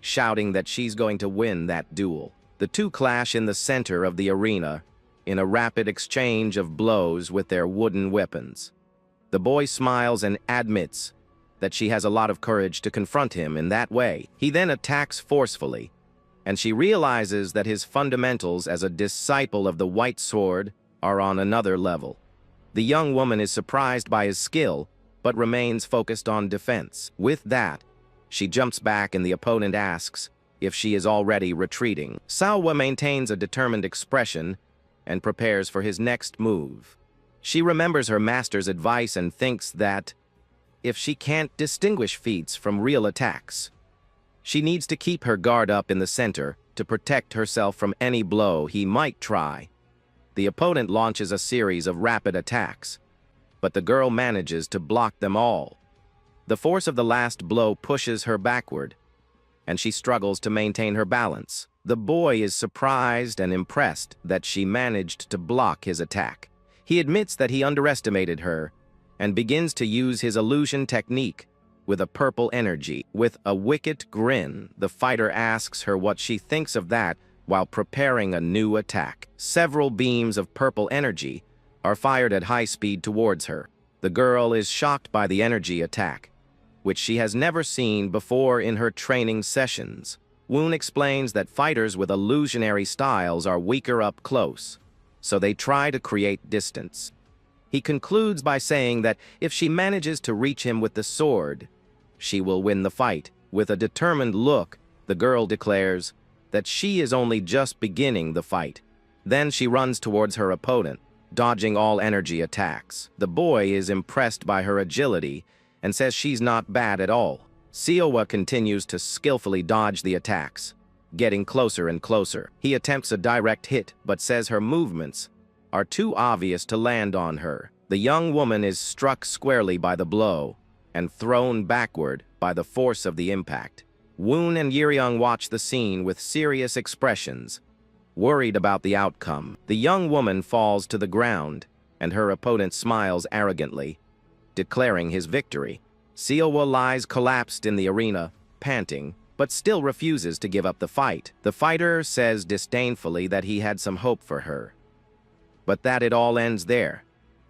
shouting that she's going to win that duel. The two clash in the center of the arena, in a rapid exchange of blows with their wooden weapons. The boy smiles and admits that she has a lot of courage to confront him in that way. He then attacks forcefully, and she realizes that his fundamentals as a disciple of the White Sword are on another level. The young woman is surprised by his skill, but remains focused on defense. With that, she jumps back and the opponent asks if she is already retreating. Sawa maintains a determined expression and prepares for his next move. She remembers her master's advice and thinks that if she can't distinguish feats from real attacks, she needs to keep her guard up in the center to protect herself from any blow he might try. The opponent launches a series of rapid attacks, but the girl manages to block them all. The force of the last blow pushes her backward, and she struggles to maintain her balance. The boy is surprised and impressed that she managed to block his attack. He admits that he underestimated her and begins to use his illusion technique with a purple energy. With a wicked grin, the fighter asks her what she thinks of that while preparing a new attack. Several beams of purple energy are fired at high speed towards her. The girl is shocked by the energy attack, which she has never seen before in her training sessions. Woon explains that fighters with illusionary styles are weaker up close, so they try to create distance. He concludes by saying that if she manages to reach him with the sword, she will win the fight. With a determined look, the girl declares that she is only just beginning the fight. Then she runs towards her opponent, dodging all energy attacks. The boy is impressed by her agility and says she's not bad at all. Seowa continues to skillfully dodge the attacks, getting closer and closer. He attempts a direct hit, but says her movements are too obvious to land on her. The young woman is struck squarely by the blow and thrown backward by the force of the impact. Woon and Yeryung watch the scene with serious expressions, worried about the outcome. The young woman falls to the ground, and her opponent smiles arrogantly, declaring his victory. Seowa lies collapsed in the arena, panting, but still refuses to give up the fight. The fighter says disdainfully that he had some hope for her, but that it all ends there.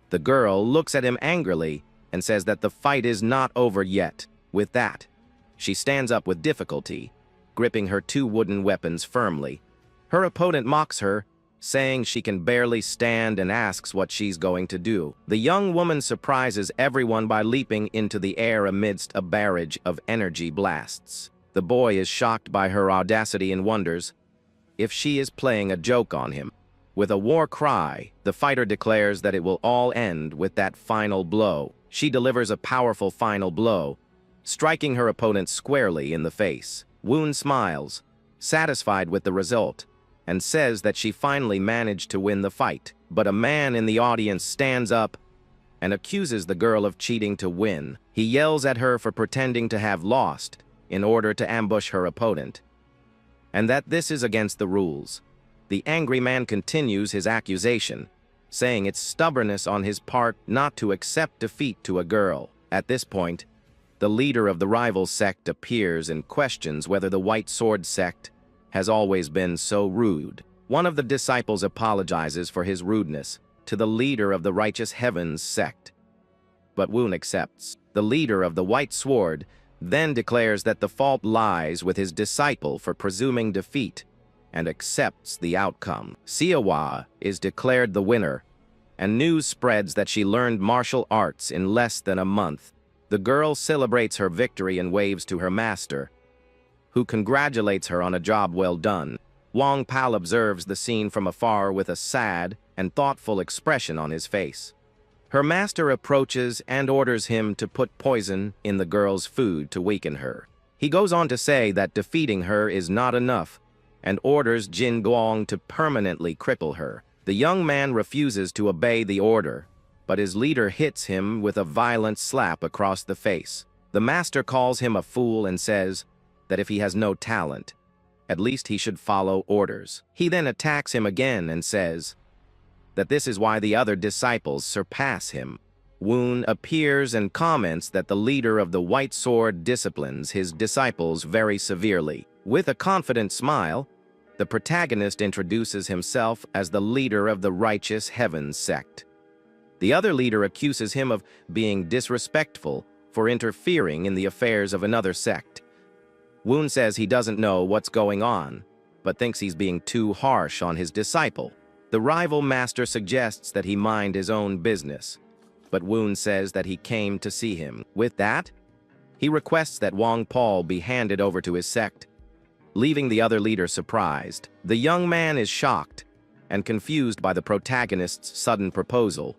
The girl looks at him angrily and says that the fight is not over yet. With that, she stands up with difficulty, gripping her two wooden weapons firmly. Her opponent mocks her, saying she can barely stand, and asks what she's going to do. The young woman surprises everyone by leaping into the air amidst a barrage of energy blasts. The boy is shocked by her audacity and wonders if she is playing a joke on him. With a war cry, the fighter declares that it will all end with that final blow. She delivers a powerful final blow, striking her opponent squarely in the face. Woon smiles, satisfied with the result, and says that she finally managed to win the fight. But a man in the audience stands up and accuses the girl of cheating to win. He yells at her for pretending to have lost in order to ambush her opponent, and that this is against the rules. The angry man continues his accusation, saying it's stubbornness on his part not to accept defeat to a girl. At this point, the leader of the rival sect appears and questions whether the White Sword sect has always been so rude. One of the disciples apologizes for his rudeness to the leader of the Righteous Heavens sect, but Woon accepts. The leader of the White Sword then declares that the fault lies with his disciple for presuming defeat and accepts the outcome. Seowa is declared the winner, and news spreads that she learned martial arts in less than a month. The girl celebrates her victory and waves to her master, who congratulates her on a job well done. Wong Pal observes the scene from afar with a sad and thoughtful expression on his face. Her master approaches and orders him to put poison in the girl's food to weaken her. He goes on to say that defeating her is not enough and orders Jin Guang to permanently cripple her. The young man refuses to obey the order, but his leader hits him with a violent slap across the face. The master calls him a fool and says that if he has no talent, at least he should follow orders. He then attacks him again and says that this is why the other disciples surpass him. Woon appears and comments that the leader of the White Sword disciplines his disciples very severely. With a confident smile, the protagonist introduces himself as the leader of the Righteous Heavens sect. The other leader accuses him of being disrespectful for interfering in the affairs of another sect. Woon says he doesn't know what's going on, but thinks he's being too harsh on his disciple. The rival master suggests that he mind his own business, but Woon says that he came to see him. With that, he requests that Wong Paul be handed over to his sect, leaving the other leader surprised. The young man is shocked and confused by the protagonist's sudden proposal.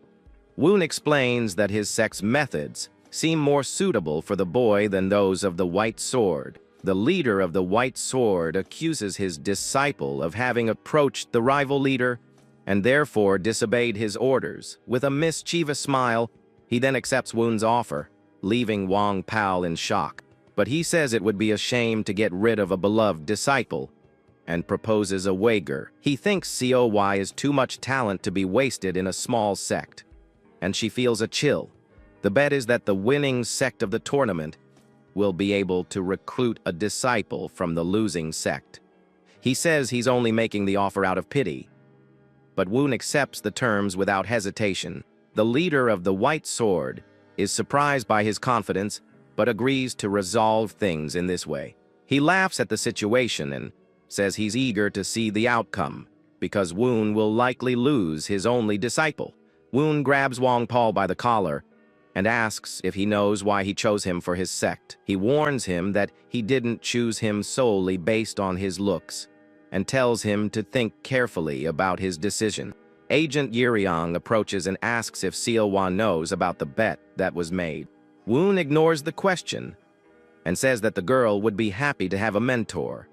Woon explains that his sect's methods seem more suitable for the boy than those of the White Sword. The leader of the White Sword accuses his disciple of having approached the rival leader and therefore disobeyed his orders. With a mischievous smile, he then accepts Woon's offer, leaving Wong Pal in shock. but he says it would be a shame to get rid of a beloved disciple, and proposes a wager. He thinks COY is too much talent to be wasted in a small sect, and she feels a chill. The bet is that the winning sect of the tournament will be able to recruit a disciple from the losing sect. He says he's only making the offer out of pity, but Woon accepts the terms without hesitation. The leader of the White Sword is surprised by his confidence, but agrees to resolve things in this way. He laughs at the situation and says he's eager to see the outcome, because Woon will likely lose his only disciple. Woon grabs Wong Paul by the collar and asks if he knows why he chose him for his sect. He warns him that he didn't choose him solely based on his looks, and tells him to think carefully about his decision. Agent Yuriang approaches and asks if Seowa knows about the bet that was made. Woon ignores the question and says that the girl would be happy to have a mentor,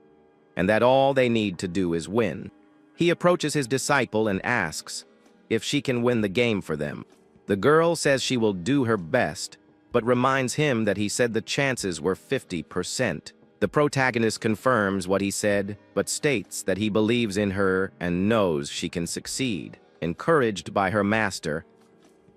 and that all they need to do is win. He approaches his disciple and asks if she can win the game for them. The girl says she will do her best, but reminds him that he said the chances were 50%. The protagonist confirms what he said, but states that he believes in her and knows she can succeed. Encouraged by her master,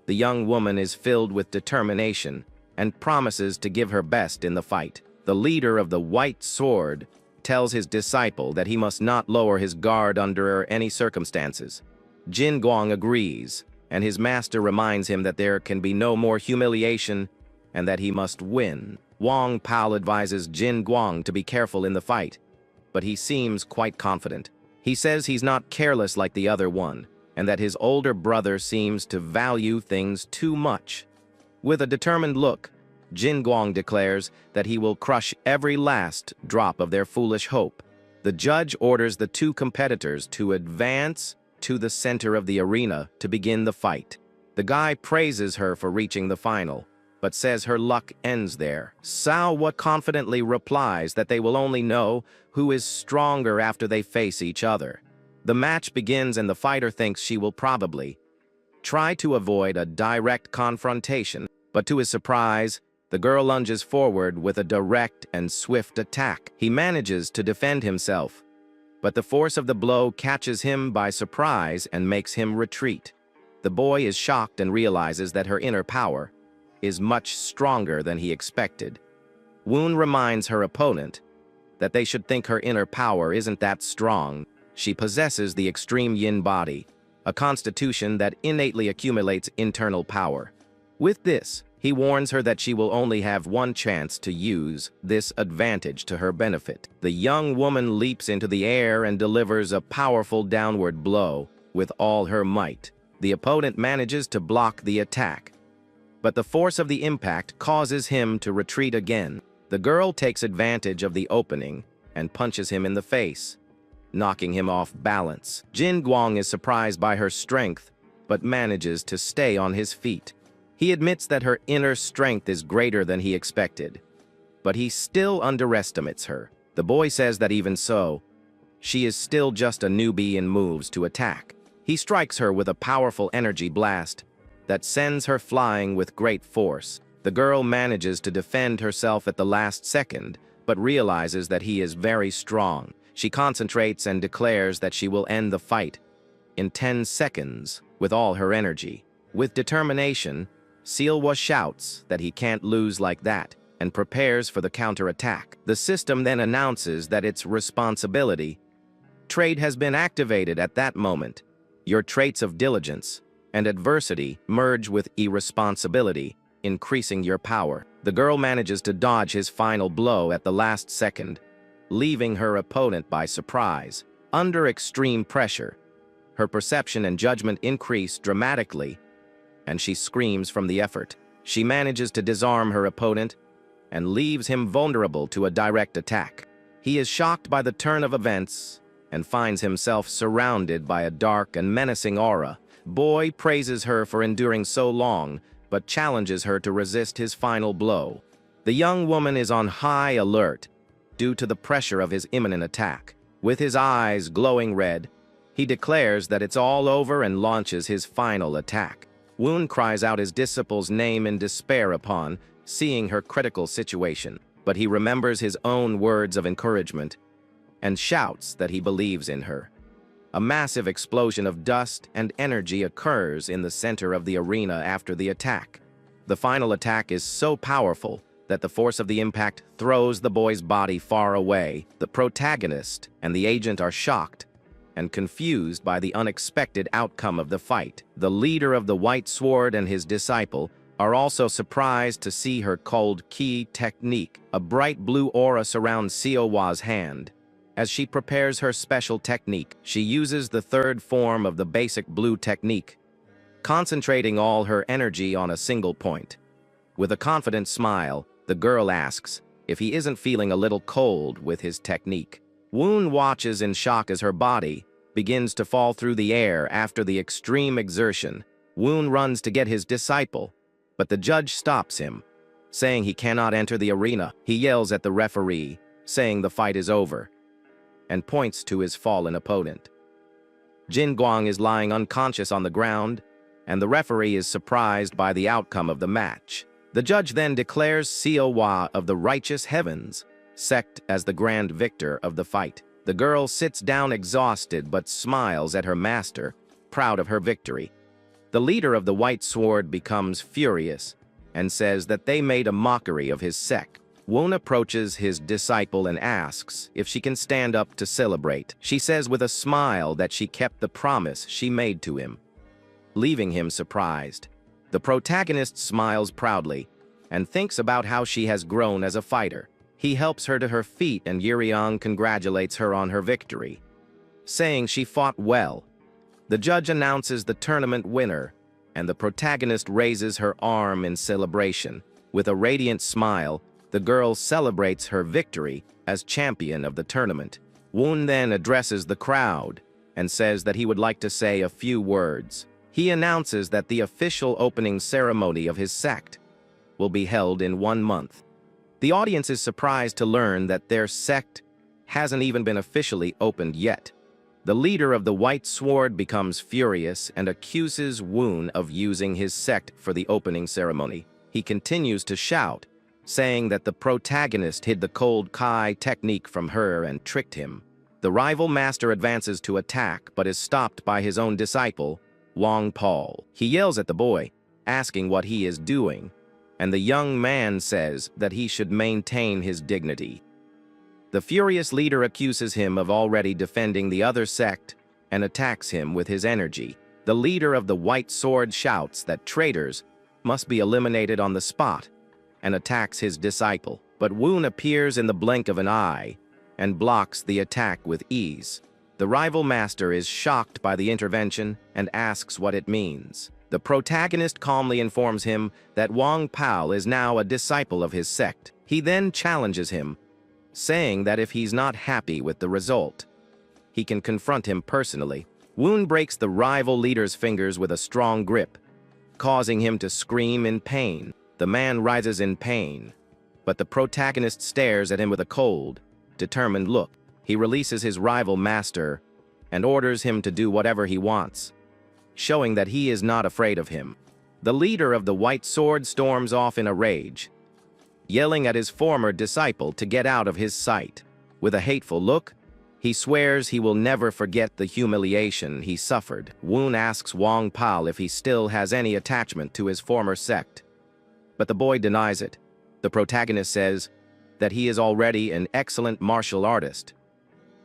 the young woman is filled with determination and promises to give her best in the fight. The leader of the White Sword tells his disciple that he must not lower his guard under any circumstances. Jin Guang agrees, and his master reminds him that there can be no more humiliation and that he must win. Wong Pao advises Jin Guang to be careful in the fight, but he seems quite confident. He says he's not careless like the other one, and that his older brother seems to value things too much. With a determined look, Jin Guang declares that he will crush every last drop of their foolish hope. The judge orders the two competitors to advance to the center of the arena to begin the fight. The guy praises her for reaching the final, but says her luck ends there. Sao confidently replies that they will only know who is stronger after they face each other. The match begins and the fighter thinks she will probably try to avoid a direct confrontation, but to his surprise, the girl lunges forward with a direct and swift attack. He manages to defend himself, but the force of the blow catches him by surprise and makes him retreat. The boy is shocked and realizes that her inner power is much stronger than he expected. Woon reminds her opponent that they should think her inner power isn't that strong. She possesses the extreme yin body, a constitution that innately accumulates internal power. With this, he warns her that she will only have one chance to use this advantage to her benefit. The young woman leaps into the air and delivers a powerful downward blow with all her might. The opponent manages to block the attack, but the force of the impact causes him to retreat again. The girl takes advantage of the opening and punches him in the face, knocking him off balance. Jin Guang is surprised by her strength, but manages to stay on his feet. He admits that her inner strength is greater than he expected, but he still underestimates her. The boy says that even so, she is still just a newbie and moves to attack. He strikes her with a powerful energy blast that sends her flying with great force. The girl manages to defend herself at the last second, but realizes that he is very strong. She concentrates and declares that she will end the fight in 10 seconds with all her energy. With determination, Sealwa shouts that he can't lose like that and prepares for the counterattack. The system then announces that its responsibility trait has been activated at that moment. Your traits of diligence and adversity merge with irresponsibility, increasing your power. The girl manages to dodge his final blow at the last second, leaving her opponent by surprise. Under extreme pressure, her perception and judgment increase dramatically, and she screams from the effort. She manages to disarm her opponent and leaves him vulnerable to a direct attack. He is shocked by the turn of events and finds himself surrounded by a dark and menacing aura. Boy praises her for enduring so long, but challenges her to resist his final blow. The young woman is on high alert due to the pressure of his imminent attack. With his eyes glowing red, he declares that it's all over and launches his final attack. Woon cries out his disciple's name in despair upon seeing her critical situation. but he remembers his own words of encouragement and shouts that he believes in her. A massive explosion of dust and energy occurs in the center of the arena after the attack. The final attack is so powerful that the force of the impact throws the boy's body far away. The protagonist and the agent are shocked and confused by the unexpected outcome of the fight. The leader of the White Sword and his disciple are also surprised to see her cold key technique. A bright blue aura surrounds Siowa's hand. As she prepares her special technique, she uses the third form of the basic blue technique, concentrating all her energy on a single point. With a confident smile, the girl asks if he isn't feeling a little cold with his technique. Woon watches in shock as her body begins to fall through the air after the extreme exertion. Woon runs to get his disciple, but the judge stops him, saying he cannot enter the arena. He yells at the referee, saying the fight is over, and points to his fallen opponent. Jin Guang is lying unconscious on the ground, and the referee is surprised by the outcome of the match. The judge then declares Siowa of the Righteous Heavens sect as the grand victor of the fight. The girl sits down exhausted but smiles at her master, proud of her victory. The leader of the White Sword becomes furious and says that they made a mockery of his sect. Woon approaches his disciple and asks if she can stand up to celebrate. She says with a smile that she kept the promise she made to him, leaving him surprised. The protagonist smiles proudly and thinks about how she has grown as a fighter. He helps her to her feet and Yuriang congratulates her on her victory, saying she fought well. The judge announces the tournament winner, and the protagonist raises her arm in celebration. With a radiant smile, the girl celebrates her victory as champion of the tournament. Woon then addresses the crowd and says that he would like to say a few words. He announces that the official opening ceremony of his sect will be held in 1 month. The audience is surprised to learn that their sect hasn't even been officially opened yet. The leader of the White Sword becomes furious and accuses Woon of using his sect for the opening ceremony. He continues to shout, saying that the protagonist hid the cold Kai technique from her and tricked him. The rival master advances to attack but is stopped by his own disciple, Wang Paul. He yells at the boy, asking what he is doing, and the young man says that he should maintain his dignity. The furious leader accuses him of already defending the other sect and attacks him with his energy. The leader of the White Sword shouts that traitors must be eliminated on the spot and attacks his disciple. But Woon appears in the blink of an eye and blocks the attack with ease. The rival master is shocked by the intervention and asks what it means. The protagonist calmly informs him that Wang Pao is now a disciple of his sect. He then challenges him, saying that if he's not happy with the result, he can confront him personally. Woon breaks the rival leader's fingers with a strong grip, causing him to scream in pain. The man rises in pain, but the protagonist stares at him with a cold, determined look. He releases his rival master and orders him to do whatever he wants, showing that he is not afraid of him. The leader of the White Sword storms off in a rage, yelling at his former disciple to get out of his sight. With a hateful look, he swears he will never forget the humiliation he suffered. Woon asks Wang Pao if he still has any attachment to his former sect, but the boy denies it. The protagonist says that he is already an excellent martial artist,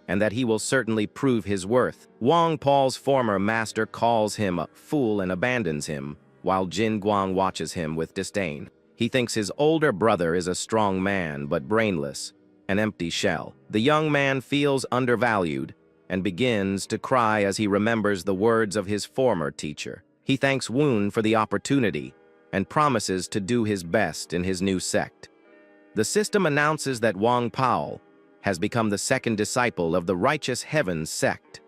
and that he will certainly prove his worth. Wang Pao's former master calls him a fool and abandons him, while Jin Guang watches him with disdain. He thinks his older brother is a strong man, but brainless, an empty shell. The young man feels undervalued and begins to cry as he remembers the words of his former teacher. He thanks Woon for the opportunity and promises to do his best in his new sect. The system announces that Wang Pao has become the second disciple of the Righteous Heavens sect.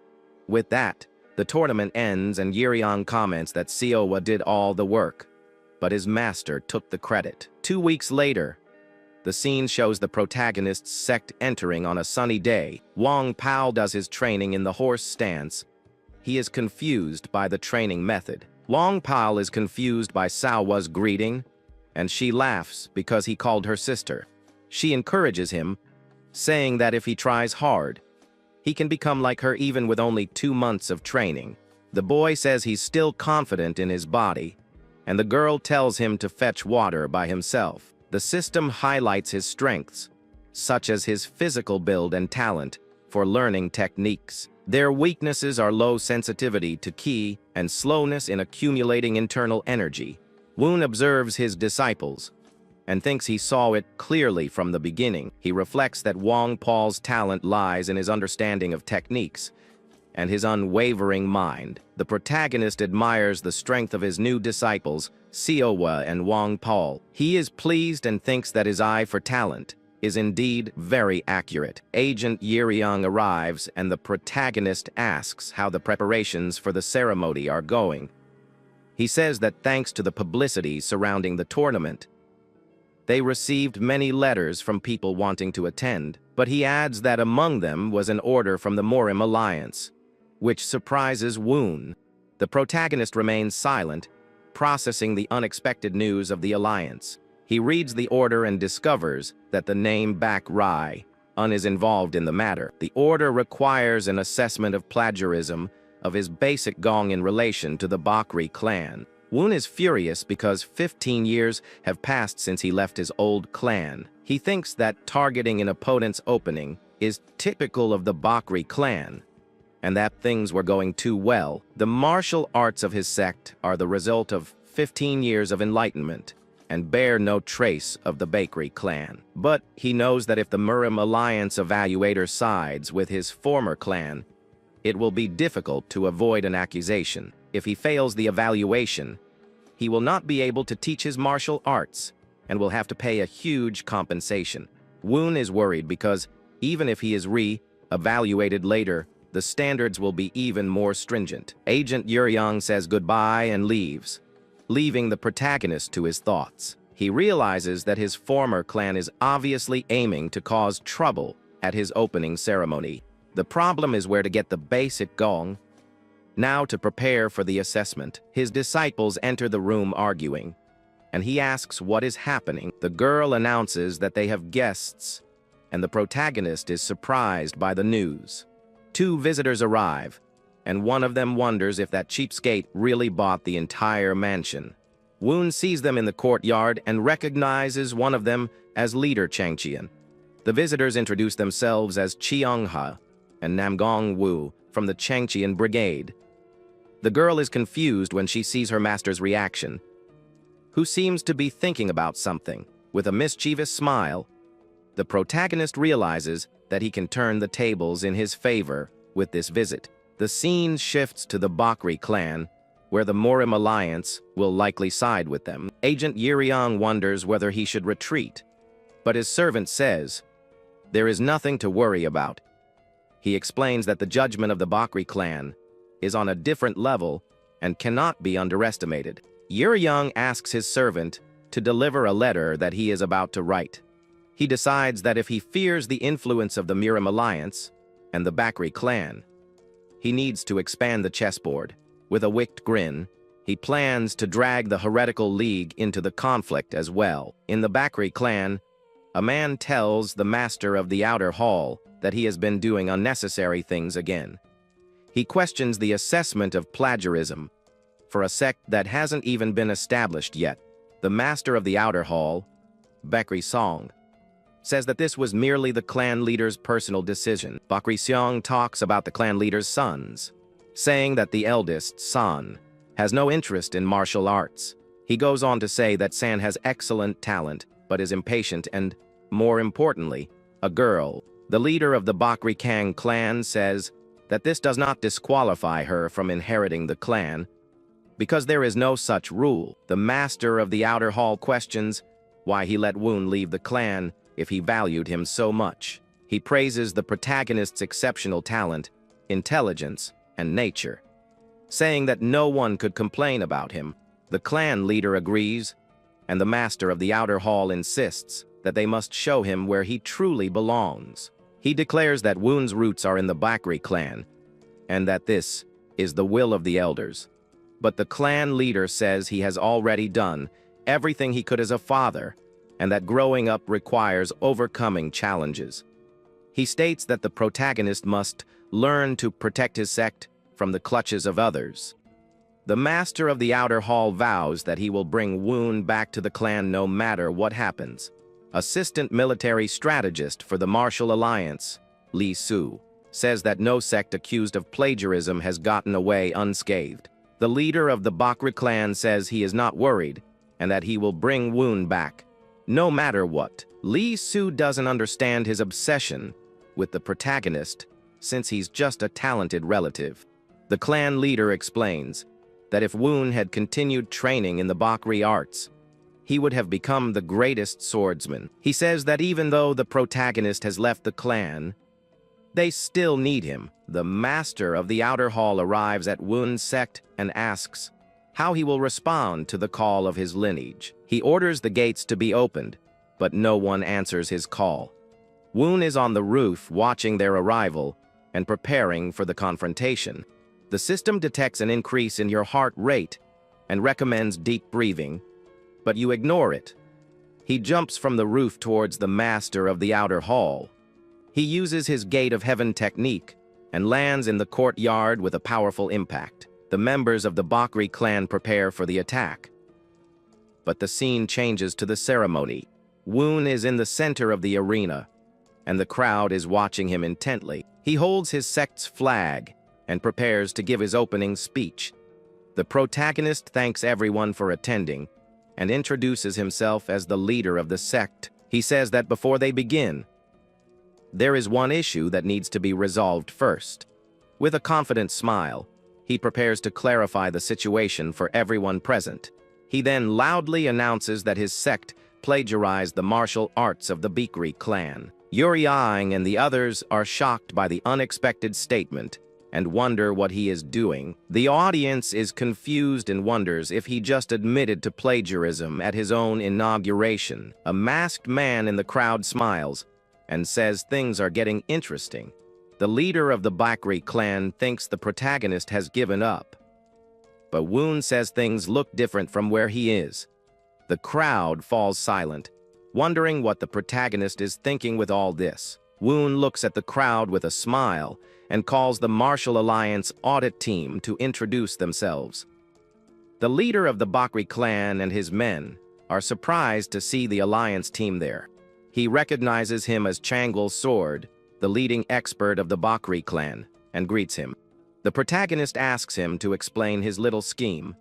With that, the tournament ends and Yuriang comments that Siowa did all the work, but his master took the credit. 2 weeks later, the scene shows the protagonist's sect entering on a sunny day. Wang Pao does his training in the horse stance. He is confused by the training method. Wang Pao is confused by Saowa's greeting, and she laughs because he called her sister. She encourages him, saying that if he tries hard, he can become like her even with only 2 months of training. The boy says he's still confident in his body, and the girl tells him to fetch water by himself. The system highlights his strengths, such as his physical build and talent for learning techniques. Their weaknesses are low sensitivity to ki and slowness in accumulating internal energy. Woon observes his disciples and thinks he saw it clearly from the beginning. He reflects that Wang Paul's talent lies in his understanding of techniques and his unwavering mind. The protagonist admires the strength of his new disciples, Siowa and Wang Paul. He is pleased and thinks that his eye for talent is indeed very accurate. Agent Yeryong arrives and the protagonist asks how the preparations for the ceremony are going. He says that thanks to the publicity surrounding the tournament, they received many letters from people wanting to attend, but he adds that among them was an order from the Morim Alliance, which surprises Woon. The protagonist remains silent, processing the unexpected news of the alliance. He reads the order and discovers that the name Bak Rai is involved in the matter. The order requires an assessment of plagiarism of his basic gong in relation to the Bakri clan. Woon is furious because 15 years have passed since he left his old clan. He thinks that targeting an opponent's opening is typical of the Bakri clan, and that things were going too well. The martial arts of his sect are the result of 15 years of enlightenment and bear no trace of the Bakri clan. But he knows that if the Morim Alliance evaluator sides with his former clan, it will be difficult to avoid an accusation. If he fails the evaluation, he will not be able to teach his martial arts and will have to pay a huge compensation. Woon is worried because even if he is re-evaluated later, the standards will be even more stringent. Agent Yeryong says goodbye and leaves, leaving the protagonist to his thoughts. He realizes that his former clan is obviously aiming to cause trouble at his opening ceremony. The problem is where to get the basic gong. Now, to prepare for the assessment, his disciples enter the room arguing, and he asks what is happening. The girl announces that they have guests, and the protagonist is surprised by the news. 2 visitors arrive, and one of them wonders if that cheapskate really bought the entire mansion. Woon sees them in the courtyard and recognizes one of them as leader Changqian. The visitors introduce themselves as Cheongha and Namgong Wu from the Changqian brigade. The girl is confused when she sees her master's reaction, who seems to be thinking about something. With a mischievous smile, the protagonist realizes that he can turn the tables in his favor with this visit. The scene shifts to the Bakri clan, where the Morim Alliance will likely side with them. Agent Yeryong wonders whether he should retreat, but his servant says there is nothing to worry about. He explains that the judgment of the Bakri clan is on a different level and cannot be underestimated. Yeryong asks his servant to deliver a letter that he is about to write. He decides that if he fears the influence of the Morim Alliance and the Bakri clan, he needs to expand the chessboard. With a wicked grin, he plans to drag the heretical league into the conflict as well. In the Bakri clan, a man tells the master of the outer hall that he has been doing unnecessary things again. He questions the assessment of plagiarism for a sect that hasn't even been established yet. The master of the outer hall, Bakri Song, says that this was merely the clan leader's personal decision. Bakri Song talks about the clan leader's sons, saying that the eldest, San, has no interest in martial arts. He goes on to say that San has excellent talent, but is impatient and, more importantly, a girl. The leader of the Bakri Kang clan says that this does not disqualify her from inheriting the clan, because there is no such rule. The master of the outer hall questions why he let Woon leave the clan if he valued him so much. He praises the protagonist's exceptional talent, intelligence, and nature, saying that no one could complain about him. The clan leader agrees, and the master of the outer hall insists that they must show him where he truly belongs. He declares that Woon's roots are in the Bakri clan, and that this is the will of the elders. But the clan leader says he has already done everything he could as a father, and that growing up requires overcoming challenges. He states that the protagonist must learn to protect his sect from the clutches of others. The master of the outer hall vows that he will bring Woon back to the clan no matter what happens. Assistant military strategist for the Martial Alliance, Lee Soo, says that no sect accused of plagiarism has gotten away unscathed. The leader of the Bakri clan says he is not worried and that he will bring Woon back, no matter what. Lee Soo doesn't understand his obsession with the protagonist since he's just a talented relative. The clan leader explains that if Woon had continued training in the Bakri arts, he would have become the greatest swordsman. He says that even though the protagonist has left the clan, they still need him. The master of the outer hall arrives at Woon's sect and asks how he will respond to the call of his lineage. He orders the gates to be opened, but no one answers his call. Woon is on the roof watching their arrival and preparing for the confrontation. The system detects an increase in your heart rate and recommends deep breathing, but you ignore it. He jumps from the roof towards the master of the outer hall. He uses his Gate of Heaven technique and lands in the courtyard with a powerful impact. The members of the Bakri clan prepare for the attack. But the scene changes to the ceremony. Woon is in the center of the arena, and the crowd is watching him intently. He holds his sect's flag and prepares to give his opening speech. The protagonist thanks everyone for attending and introduces himself as the leader of the sect. He says that before they begin, there is one issue that needs to be resolved first. With a confident smile, he prepares to clarify the situation for everyone present. He then loudly announces that his sect plagiarized the martial arts of the Bakri clan. Yuri Aang and the others are shocked by the unexpected statement and wonder what he is doing. The audience is confused and wonders if he just admitted to plagiarism at his own inauguration. A masked man in the crowd smiles and says things are getting interesting. The leader of the Bakri clan thinks the protagonist has given up, but Woon says things look different from where he is. The crowd falls silent, wondering what the protagonist is thinking with all this. Woon looks at the crowd with a smile and calls the Martial Alliance audit team to introduce themselves. The leader of the Bakri clan and his men are surprised to see the Alliance team there. He recognizes him as Changul Sword, the leading expert of the Bakri clan, and greets him. The protagonist asks him to explain his little scheme,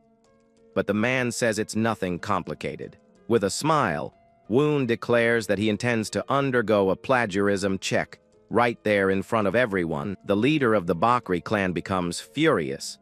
but the man says it's nothing complicated. With a smile, Woon declares that he intends to undergo a plagiarism check right there in front of everyone. The leader of the Bakri clan becomes furious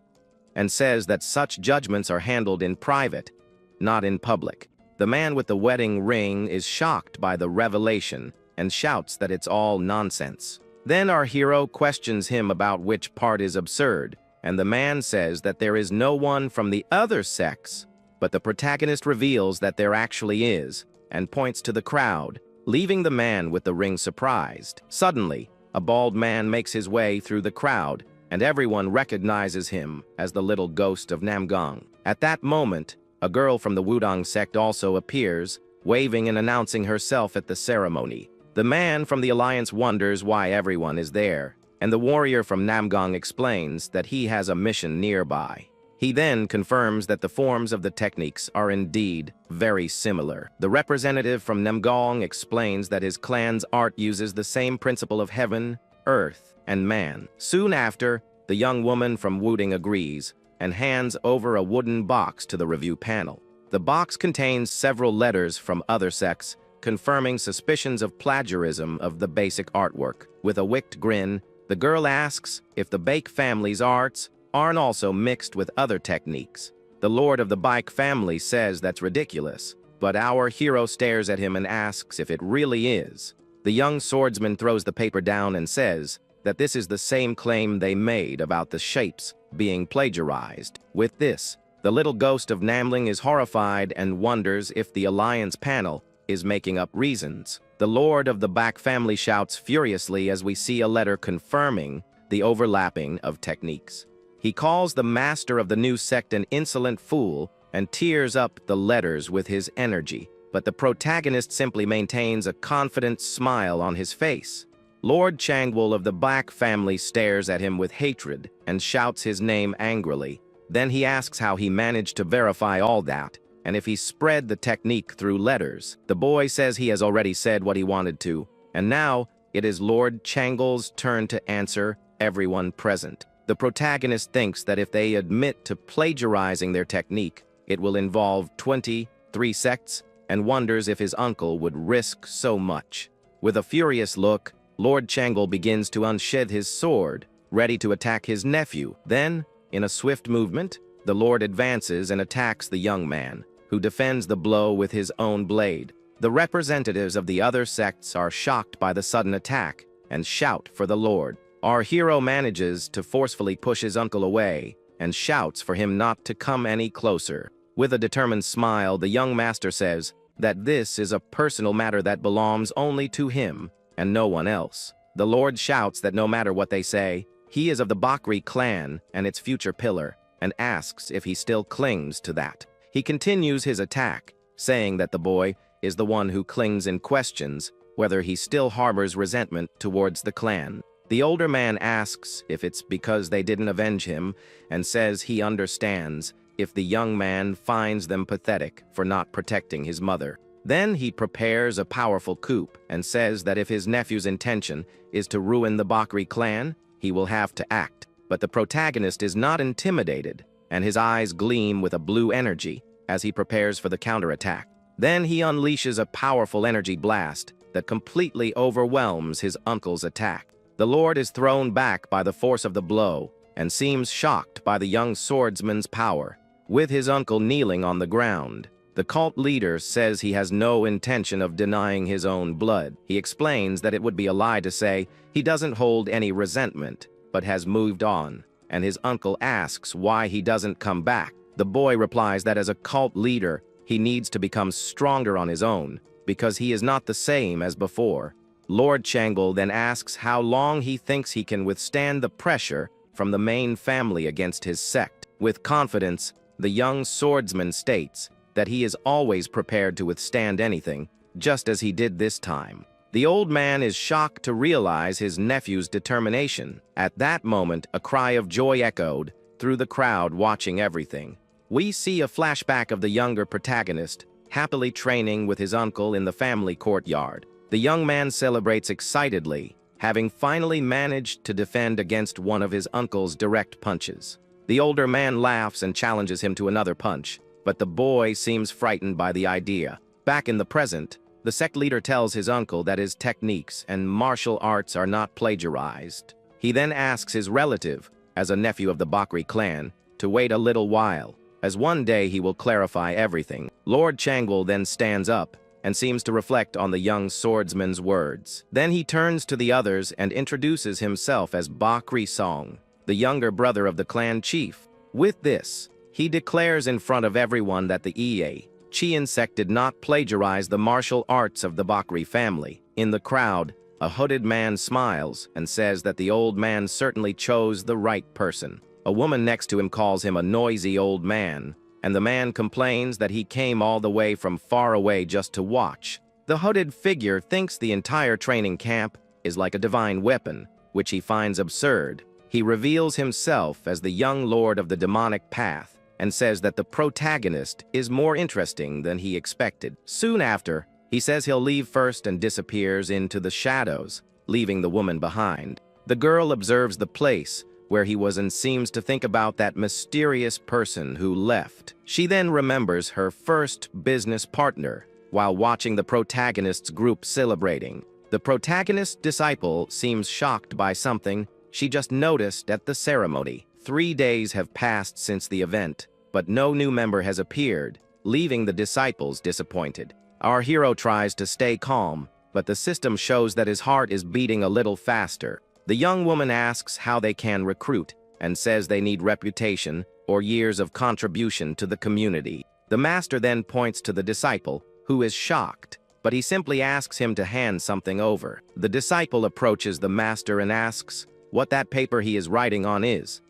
and says that such judgments are handled in private, not in public. The man with the wedding ring is shocked by the revelation and shouts that it's all nonsense. Then our hero questions him about which part is absurd, and the man says that there is no one from the other sex, but the protagonist reveals that there actually is, and points to the crowd, leaving the man with the ring surprised. Suddenly, a bald man makes his way through the crowd, and everyone recognizes him as the little ghost of Namgang. At that moment, a girl from the Wudang sect also appears, waving and announcing herself at the ceremony. The man from the Alliance wonders why everyone is there, and the warrior from Namgang explains that he has a mission nearby. He then confirms that the forms of the techniques are indeed very similar. The representative from Namgang explains that his clan's art uses the same principle of heaven, earth, and man. Soon after, the young woman from Wuding agrees and hands over a wooden box to the review panel. The box contains several letters from other sects, confirming suspicions of plagiarism of the basic artwork. With a wicked grin, the girl asks if the Bake family's arts aren't also mixed with other techniques. The lord of the Bake family says that's ridiculous, but our hero stares at him and asks if it really is. The young swordsman throws the paper down and says that this is the same claim they made about the shapes being plagiarized. With this, the little ghost of Namling is horrified and wonders if the Alliance panel is making up reasons. The lord of the Bake family shouts furiously as we see a letter confirming the overlapping of techniques. He calls the master of the new sect an insolent fool and tears up the letters with his energy. but the protagonist simply maintains a confident smile on his face. Lord Changwol of the Black family stares at him with hatred and shouts his name angrily. Then he asks how he managed to verify all that, and if he spread the technique through letters. The boy says he has already said what he wanted to, and now it is Lord Changwol's turn to answer everyone present. The protagonist thinks that if they admit to plagiarizing their technique, it will involve 23 sects, and wonders if his uncle would risk so much. With a furious look, Lord Changwol begins to unsheath his sword, ready to attack his nephew. Then, in a swift movement, the Lord advances and attacks the young man, who defends the blow with his own blade. The representatives of the other sects are shocked by the sudden attack and shout for the Lord. Our hero manages to forcefully push his uncle away and shouts for him not to come any closer. With a determined smile, the young master says that this is a personal matter that belongs only to him and no one else. The Lord shouts that no matter what they say, he is of the Bakri clan and its future pillar, and asks if he still clings to that. He continues his attack, saying that the boy is the one who clings and questions whether he still harbors resentment towards the clan. The older man asks if it's because they didn't avenge him, and says he understands if the young man finds them pathetic for not protecting his mother. Then he prepares a powerful coup and says that if his nephew's intention is to ruin the Bakri clan, he will have to act. But the protagonist is not intimidated, and his eyes gleam with a blue energy as he prepares for the counterattack. Then he unleashes a powerful energy blast that completely overwhelms his uncle's attack. The Lord is thrown back by the force of the blow and seems shocked by the young swordsman's power. With his uncle kneeling on the ground, the cult leader says he has no intention of denying his own blood. He explains that it would be a lie to say he doesn't hold any resentment, but has moved on, and his uncle asks why he doesn't come back. The boy replies that as a cult leader, he needs to become stronger on his own, because he is not the same as before. Lord Changwol then asks how long he thinks he can withstand the pressure from the main family against his sect. With confidence, the young swordsman states that he is always prepared to withstand anything, just as he did this time. The old man is shocked to realize his nephew's determination. At that moment, a cry of joy echoed through the crowd watching everything. We see a flashback of the younger protagonist, happily training with his uncle in the family courtyard. The young man celebrates excitedly, having finally managed to defend against one of his uncle's direct punches. The older man laughs and challenges him to another punch, but the boy seems frightened by the idea. Back in the present, the sect leader tells his uncle that his techniques and martial arts are not plagiarized. He then asks his relative, as a nephew of the Bakri clan, to wait a little while, as one day he will clarify everything. Lord Changwol then stands up and seems to reflect on the young swordsman's words. Then he turns to the others and introduces himself as Bakri Song, the younger brother of the clan chief. With this, he declares in front of everyone that the Chian sect did not plagiarize the martial arts of the Bakri family. In the crowd, a hooded man smiles and says that the old man certainly chose the right person. A woman next to him calls him a noisy old man, and the man complains that he came all the way from far away just to watch. The hooded figure thinks the entire training camp is like a divine weapon, which he finds absurd. He reveals himself as the young lord of the demonic path, and says that the protagonist is more interesting than he expected. Soon after, he says he'll leave first and disappears into the shadows, leaving the woman behind. The girl observes the place where he was and seems to think about that mysterious person who left. She then remembers her first business partner while watching the protagonist's group celebrating. The protagonist's disciple seems shocked by something she just noticed at the ceremony. 3 days have passed since the event, but no new member has appeared, leaving the disciples disappointed. Our hero tries to stay calm, but the system shows that his heart is beating a little faster. The young woman asks how they can recruit, and says they need reputation or years of contribution to the community. The master then points to the disciple, who is shocked, but he simply asks him to hand something over. The disciple approaches the master and asks what that paper he is writing on is.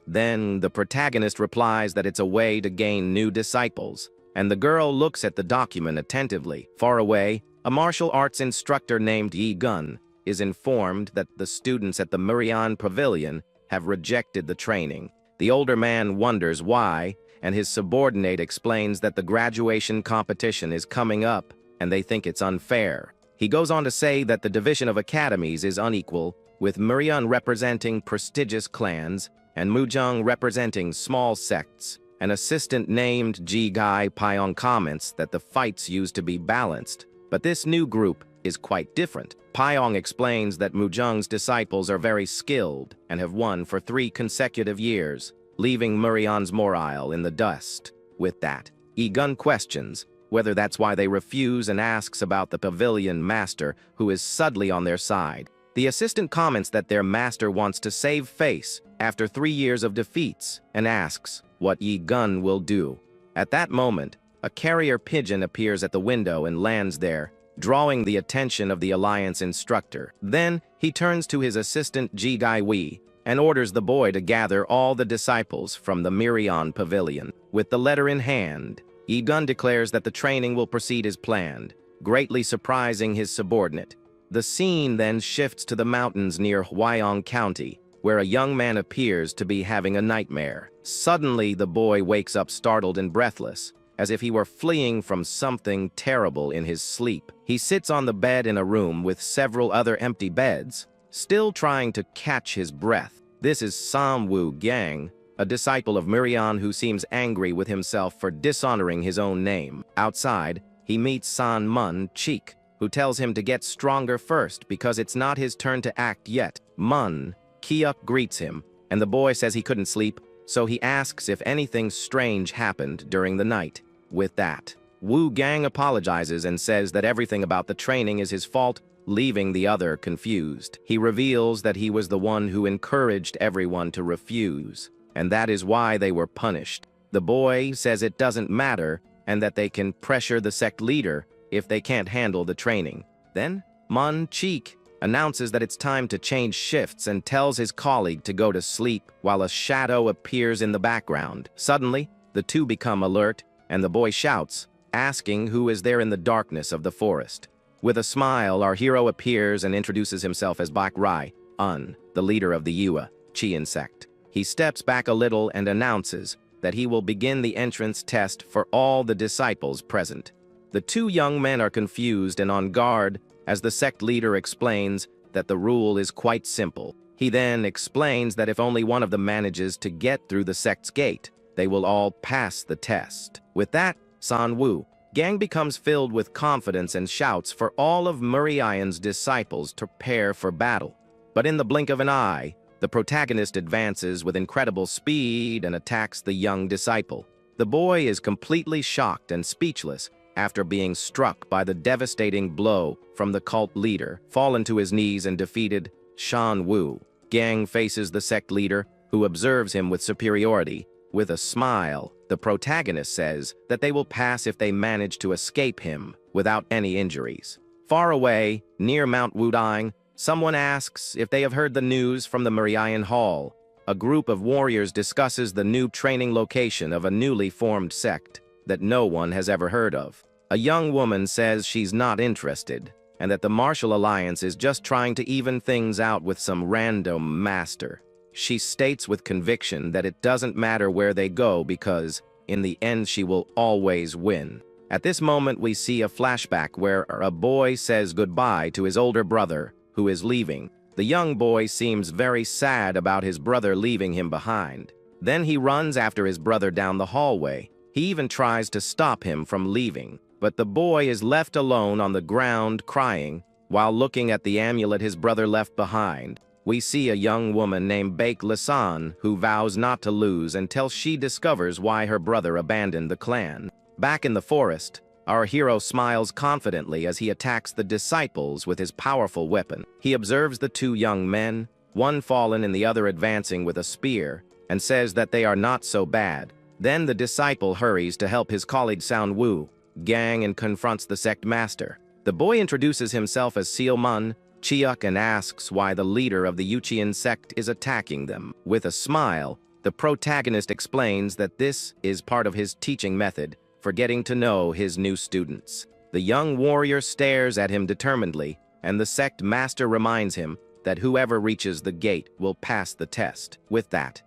Then the protagonist replies that it's a way to gain new disciples. and the girl looks at the document attentively. Far away, a martial arts instructor named Yi Gun is informed that the students at the Murian Pavilion have rejected the training. The older man wonders why, and his subordinate explains that the graduation competition is coming up and they think it's unfair. He goes on to say that the division of academies is unequal, with Murian representing prestigious clans and Mujang representing small sects. An assistant named Ji Gai Pyong comments that the fights used to be balanced, but this new group is quite different. Pyong explains that Mujang's disciples are very skilled and have won for 3 consecutive years, leaving Murian's morale in the dust. With that, Yi-gun questions whether that's why they refuse and asks about the pavilion master, who is suddenly on their side. The assistant comments that their master wants to save face after 3 years of defeats and asks what Yi-gun will do. At that moment, a carrier pigeon appears at the window and lands there, drawing the attention of the Alliance instructor. Then, he turns to his assistant Ji Gai Wei and orders the boy to gather all the disciples from the Murian Pavilion. With the letter in hand, Yi-gun declares that the training will proceed as planned, greatly surprising his subordinate. The scene then shifts to the mountains near Huayong County, where a young man appears to be having a nightmare. Suddenly, the boy wakes up startled and breathless, as if he were fleeing from something terrible in his sleep. He sits on the bed in a room with several other empty beds, still trying to catch his breath. This is Sam Wu Gang, a disciple of Murian who seems angry with himself for dishonoring his own name. Outside, he meets San Mun Cheek, who tells him to get stronger first because it's not his turn to act yet. Mun Kiuk greets him, and the boy says he couldn't sleep, so he asks if anything strange happened during the night. With that, Wu Gang apologizes and says that everything about the training is his fault, leaving the other confused. He reveals that he was the one who encouraged everyone to refuse, and that is why they were punished. The boy says it doesn't matter and that they can pressure the sect leader if they can't handle the training. Then, Mun Cheek announces that it's time to change shifts and tells his colleague to go to sleep while a shadow appears in the background. Suddenly, the two become alert, and the boy shouts, asking who is there in the darkness of the forest. With a smile, our hero appears and introduces himself as Bak Rai, the leader of the Yua Chian sect. He steps back a little and announces that he will begin the entrance test for all the disciples present. The two young men are confused and on guard as the sect leader explains that the rule is quite simple. He then explains that if only one of them manages to get through the sect's gate, they will all pass the test. With that, San Wu Gang becomes filled with confidence and shouts for all of Murian's disciples to prepare for battle. But in the blink of an eye, the protagonist advances with incredible speed and attacks the young disciple. The boy is completely shocked and speechless after being struck by the devastating blow from the cult leader. Fallen to his knees and defeated, Shan Wu Gang faces the sect leader, who observes him with superiority. With a smile, the protagonist says that they will pass if they manage to escape him without any injuries. Far away, near Mount Wudang, someone asks if they have heard the news from the Murian Hall. A group of warriors discusses the new training location of a newly formed sect that no one has ever heard of. A young woman says she's not interested, and that the Martial Alliance is just trying to even things out with some random master. She states with conviction that it doesn't matter where they go because, in the end, she will always win. At this moment, we see a flashback where a boy says goodbye to his older brother, who is leaving. The young boy seems very sad about his brother leaving him behind. Then he runs after his brother down the hallway. He even tries to stop him from leaving, but the boy is left alone on the ground crying while looking at the amulet his brother left behind. We see a young woman named Baek Lisan who vows not to lose until she discovers why her brother abandoned the clan. Back in the forest, our hero smiles confidently as he attacks the disciples with his powerful weapon. He observes the two young men, one fallen and the other advancing with a spear, and says that they are not so bad. Then the disciple hurries to help his colleague San Wu Gang and confronts the sect master. The boy introduces himself as Seal Mun Chiuk and asks why the leader of the Yuchian sect is attacking them. With a smile, the protagonist explains that this is part of his teaching method for getting to know his new students. The young warrior stares at him determinedly, and the sect master reminds him that whoever reaches the gate will pass the test. With that,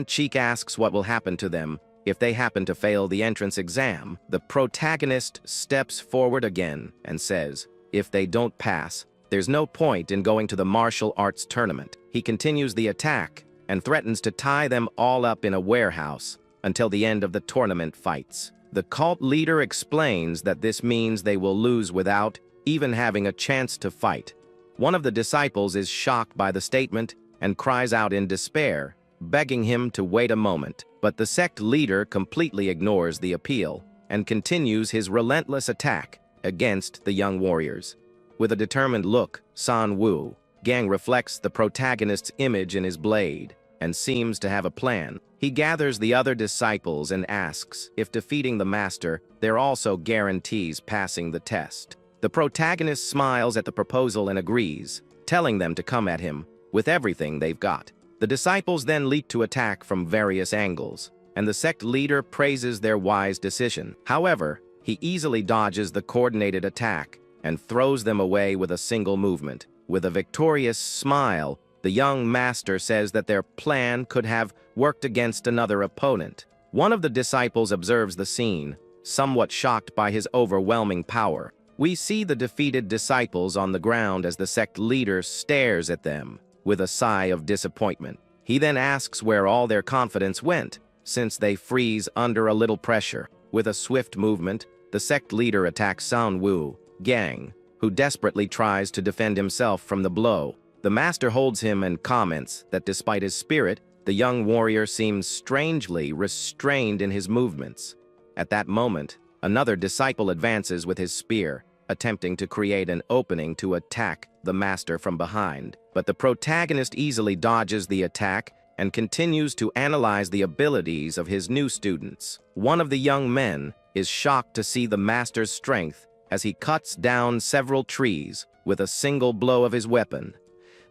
Cheek asks what will happen to them if they happen to fail the entrance exam. The protagonist steps forward again and says, if they don't pass, there's no point in going to the martial arts tournament. He continues the attack and threatens to tie them all up in a warehouse until the end of the tournament fights. The cult leader explains that this means they will lose without even having a chance to fight. One of the disciples is shocked by the statement and cries out in despair, begging him to wait a moment. But the sect leader completely ignores the appeal and continues his relentless attack against the young warriors. With a determined look, San Wu Gang reflects the protagonist's image in his blade and seems to have a plan. He gathers the other disciples and asks if defeating the master, there also guarantees passing the test. The protagonist smiles at the proposal and agrees, telling them to come at him with everything they've got. The disciples then leap to attack from various angles, and the sect leader praises their wise decision. However, he easily dodges the coordinated attack and throws them away with a single movement. With a victorious smile, the young master says that their plan could have worked against another opponent. One of the disciples observes the scene, somewhat shocked by his overwhelming power. We see the defeated disciples on the ground as the sect leader stares at them with a sigh of disappointment. He then asks where all their confidence went, since they freeze under a little pressure. With a swift movement, the sect leader attacks San Wu Gang, who desperately tries to defend himself from the blow. The master holds him and comments that despite his spirit, the young warrior seems strangely restrained in his movements. At that moment, another disciple advances with his spear, attempting to create an opening to attack the master from behind. But the protagonist easily dodges the attack and continues to analyze the abilities of his new students. One of the young men is shocked to see the master's strength as he cuts down several trees with a single blow of his weapon.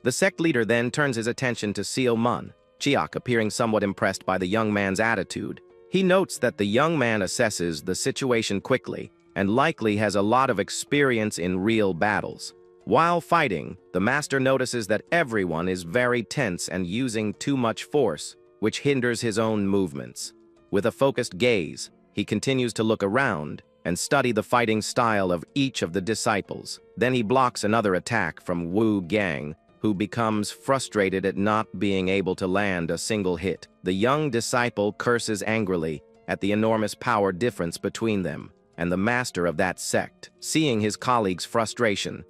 The sect leader then turns his attention to Seo Mun Chiak, appearing somewhat impressed by the young man's attitude. He notes that the young man assesses the situation quickly and likely has a lot of experience in real battles. While fighting, the master notices that everyone is very tense and using too much force, which hinders his own movements. With a focused gaze, he continues to look around and study the fighting style of each of the disciples. Then he blocks another attack from Wu Gang, who becomes frustrated at not being able to land a single hit. The young disciple curses angrily at the enormous power difference between them and the master of that sect. Seeing his colleague's frustration,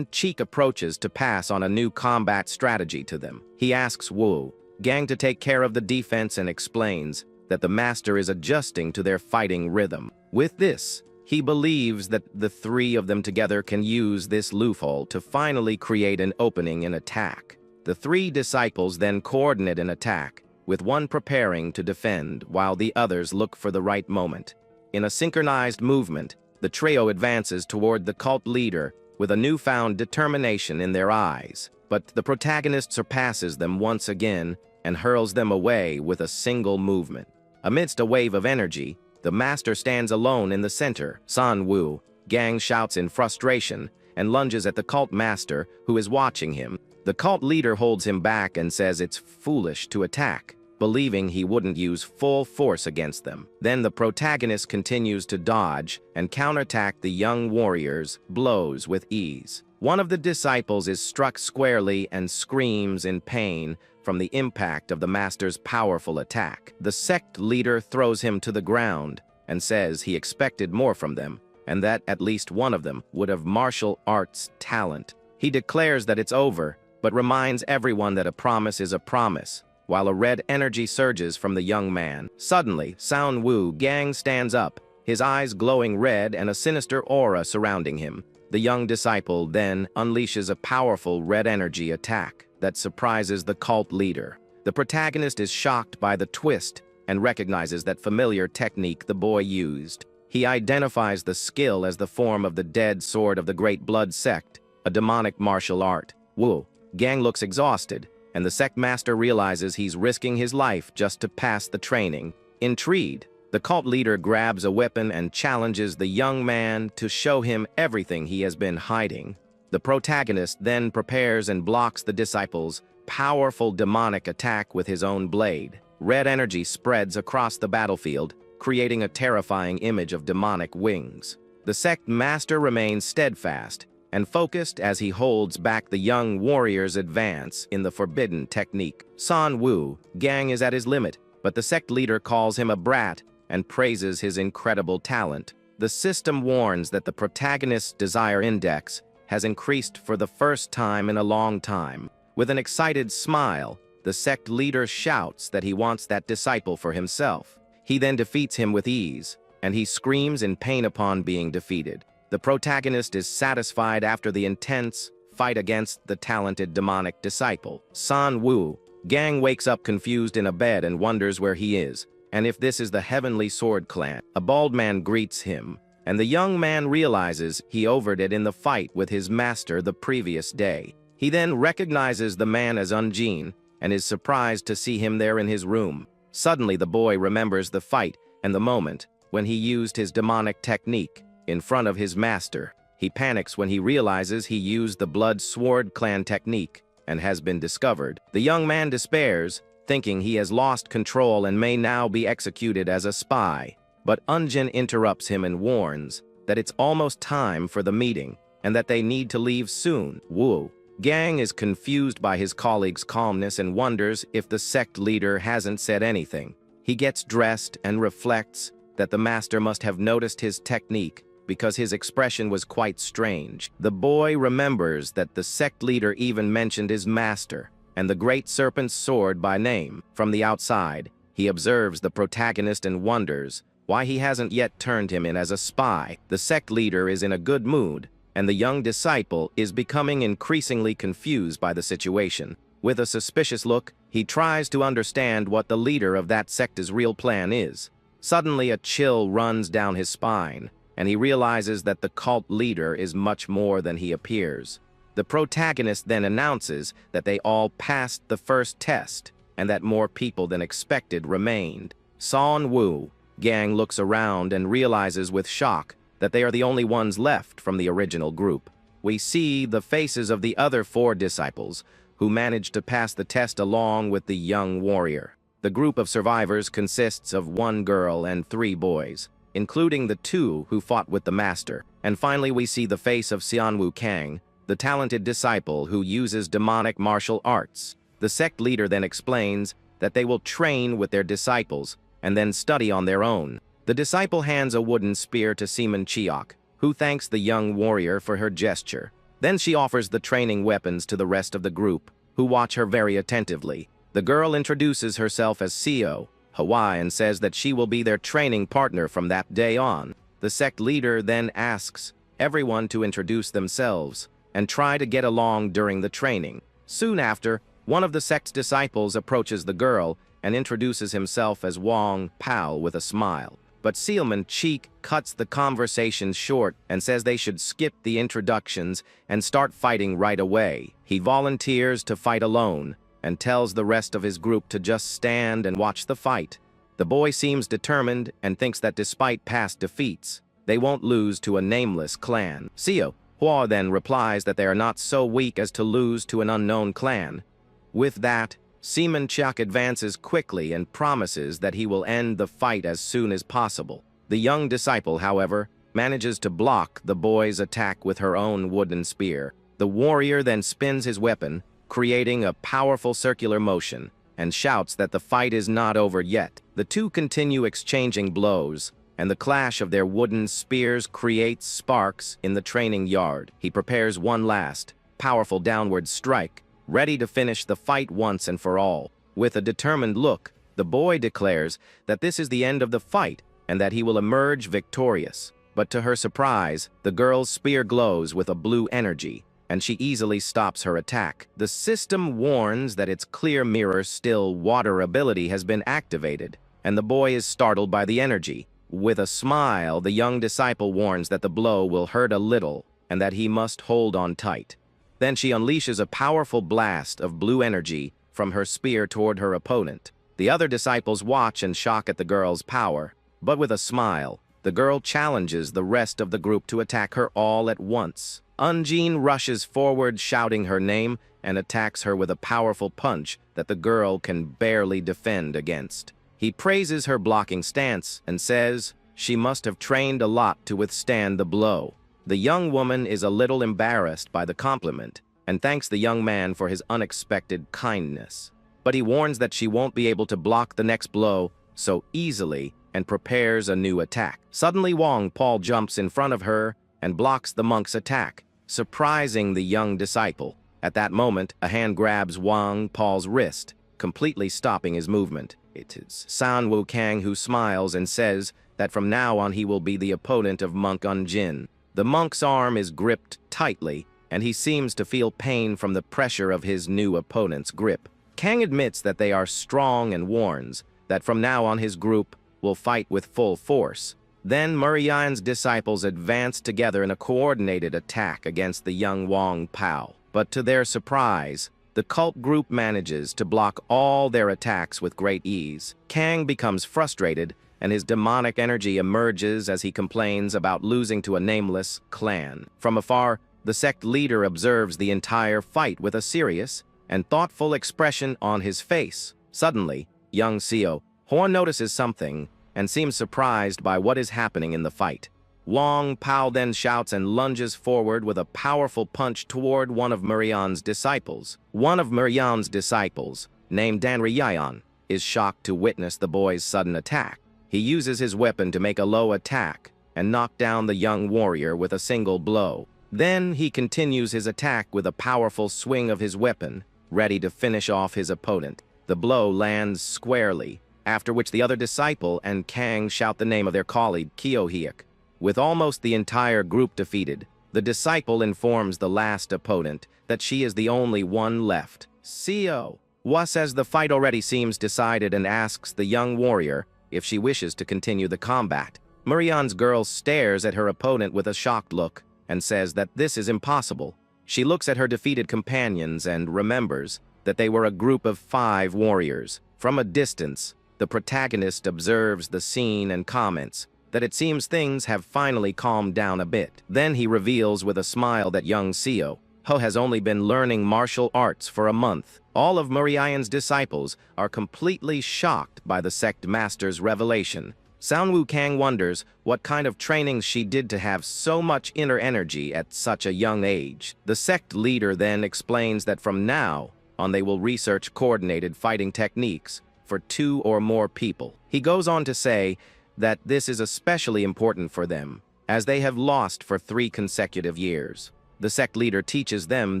Cheek approaches to pass on a new combat strategy to them. He asks Wu Gang to take care of the defense and explains that the master is adjusting to their fighting rhythm. With this, he believes that the three of them together can use this loophole to finally create an opening in attack. The three disciples then coordinate an attack, with one preparing to defend while the others look for the right moment. In a synchronized movement, the trio advances toward the cult leader with a newfound determination in their eyes. But the protagonist surpasses them once again and hurls them away with a single movement. Amidst a wave of energy, the master stands alone in the center. San Wu Gang shouts in frustration and lunges at the cult master, who is watching him. The cult leader holds him back and says it's foolish to attack, believing he wouldn't use full force against them. Then the protagonist continues to dodge and counterattack the young warrior's blows with ease. One of the disciples is struck squarely and screams in pain from the impact of the master's powerful attack. The sect leader throws him to the ground and says he expected more from them, and that at least one of them would have martial arts talent. He declares that it's over, but reminds everyone that a promise is a promise, while a red energy surges from the young man. Suddenly, San Wu Gang stands up, his eyes glowing red and a sinister aura surrounding him. The young disciple then unleashes a powerful red energy attack that surprises the cult leader. The protagonist is shocked by the twist and recognizes that familiar technique the boy used. He identifies the skill as the form of the dead sword of the Great Blood Sect, a demonic martial art. Wu Gang looks exhausted, and the sect master realizes he's risking his life just to pass the training. Intrigued, The cult leader grabs a weapon and challenges the young man to show him everything he has been hiding. The protagonist then prepares and blocks the disciple's powerful demonic attack with his own blade. Red energy spreads across the battlefield, creating a terrifying image of demonic wings. The sect master remains steadfast and focused as he holds back the young warrior's advance in the forbidden technique. San Wu Gang is at his limit, but the sect leader calls him a brat and praises his incredible talent. The system warns that the protagonist's desire index has increased for the first time in a long time. With an excited smile, the sect leader shouts that he wants that disciple for himself. He then defeats him with ease, and he screams in pain upon being defeated. The protagonist is satisfied after the intense fight against the talented demonic disciple. San Wu Gang wakes up confused in a bed and wonders where he is, and if this is the Heavenly Sword Clan. A bald man greets him, and the young man realizes he overdid it in the fight with his master the previous day. He then recognizes the man as Unjin and is surprised to see him there in his room. Suddenly the boy remembers the fight and the moment when he used his demonic technique in front of his master. He panics when he realizes he used the Blood Sword Clan technique and has been discovered. The young man despairs, thinking he has lost control and may now be executed as a spy. But Unjin interrupts him and warns that it's almost time for the meeting and that they need to leave soon. Wu Gang is confused by his colleague's calmness and wonders if the sect leader hasn't said anything. He gets dressed and reflects that the master must have noticed his technique because his expression was quite strange. The boy remembers that the sect leader even mentioned his master and the great serpent's sword by name. From the outside, he observes the protagonist and wonders why he hasn't yet turned him in as a spy. The sect leader is in a good mood, and the young disciple is becoming increasingly confused by the situation. With a suspicious look, he tries to understand what the leader of that sect's real plan is. Suddenly, a chill runs down his spine, and he realizes that the cult leader is much more than he appears. The protagonist then announces that they all passed the first test, and that more people than expected remained. San Wu Gang looks around and realizes with shock that they are the only ones left from the original group. We see the faces of the other 4 disciples who managed to pass the test along with the young warrior. The group of survivors consists of 1 girl and 3 boys, including the 2 who fought with the master. And finally we see the face of Xianwu Kang, the talented disciple who uses demonic martial arts. The sect leader then explains that they will train with their disciples and then study on their own. The disciple hands a wooden spear to Seaman Chiok, who thanks the young warrior for her gesture. Then she offers the training weapons to the rest of the group, who watch her very attentively. The girl introduces herself as Seo Hawaii and says that she will be their training partner from that day on. The sect leader then asks everyone to introduce themselves and try to get along during the training. Soon after, one of the sect's disciples approaches the girl and introduces himself as Wong Pao with a smile. But Sealman Cheek cuts the conversation short and says they should skip the introductions and start fighting right away. He volunteers to fight alone and tells the rest of his group to just stand and watch the fight. The boy seems determined and thinks that despite past defeats, they won't lose to a nameless clan. Seo Hua then replies that they are not so weak as to lose to an unknown clan. With that, Seaman Chuck advances quickly and promises that he will end the fight as soon as possible. The young disciple, however, manages to block the boy's attack with her own wooden spear. The warrior then spins his weapon, creating a powerful circular motion, and shouts that the fight is not over yet. The 2 continue exchanging blows, and the clash of their wooden spears creates sparks in the training yard. He prepares one last, powerful downward strike, ready to finish the fight once and for all. With a determined look, the boy declares that this is the end of the fight and that he will emerge victorious. But to her surprise, the girl's spear glows with a blue energy, and she easily stops her attack. The system warns that its clear mirror still water ability has been activated, and the boy is startled by the energy. With a smile, the young disciple warns that the blow will hurt a little and that he must hold on tight. Then she unleashes a powerful blast of blue energy from her spear toward her opponent. The other disciples watch in shock at the girl's power, But with a smile, the girl challenges the rest of the group to attack her all at once. Unjin rushes forward shouting her name and attacks her with a powerful punch that the girl can barely defend against. He praises her blocking stance and says she must have trained a lot to withstand the blow. The young woman is a little embarrassed by the compliment and thanks the young man for his unexpected kindness. But he warns that she won't be able to block the next blow so easily and prepares a new attack. Suddenly Wang Paul jumps in front of her and blocks the monk's attack, surprising the young disciple. At that moment, a hand grabs Wang Paul's wrist, completely stopping his movement. It is San Wukang who smiles and says that from now on he will be the opponent of Monk Unjin. The monk's arm is gripped tightly, and he seems to feel pain from the pressure of his new opponent's grip. Kang admits that they are strong and warns that from now on his group will fight with full force. Then Murian's disciples advance together in a coordinated attack against the young Wang Pao. But to their surprise, the cult group manages to block all their attacks with great ease. Kang becomes frustrated, and his demonic energy emerges as he complains about losing to a nameless clan. From afar, the sect leader observes the entire fight with a serious and thoughtful expression on his face. Suddenly, young Seo Horn notices something and seems surprised by what is happening in the fight. Wang Pao then shouts and lunges forward with a powerful punch toward one of Murian's disciples. One of Murian's disciples, named Danriyan, is shocked to witness the boy's sudden attack. He uses his weapon to make a low attack and knock down the young warrior with a single blow. Then he continues his attack with a powerful swing of his weapon, ready to finish off his opponent. The blow lands squarely, after which the other disciple and Kang shout the name of their colleague, Kyohyuk. With almost the entire group defeated, the disciple informs the last opponent that she is the only one left. Seo Hwa says the fight already seems decided and asks the young warrior if she wishes to continue the combat. Murian's girl stares at her opponent with a shocked look and says that this is impossible. She looks at her defeated companions and remembers that they were a group of 5 warriors. From a distance, the protagonist observes the scene and comments that it seems things have finally calmed down a bit. Then he reveals with a smile that young Seo Ho has only been learning martial arts for a month. All of Murian's disciples are completely shocked by the sect master's revelation. San Wukang wonders what kind of training she did to have so much inner energy at such a young age. The sect leader then explains that from now on they will research coordinated fighting techniques for 2 or more people. He goes on to say that this is especially important for them, as they have lost for 3 consecutive years. The sect leader teaches them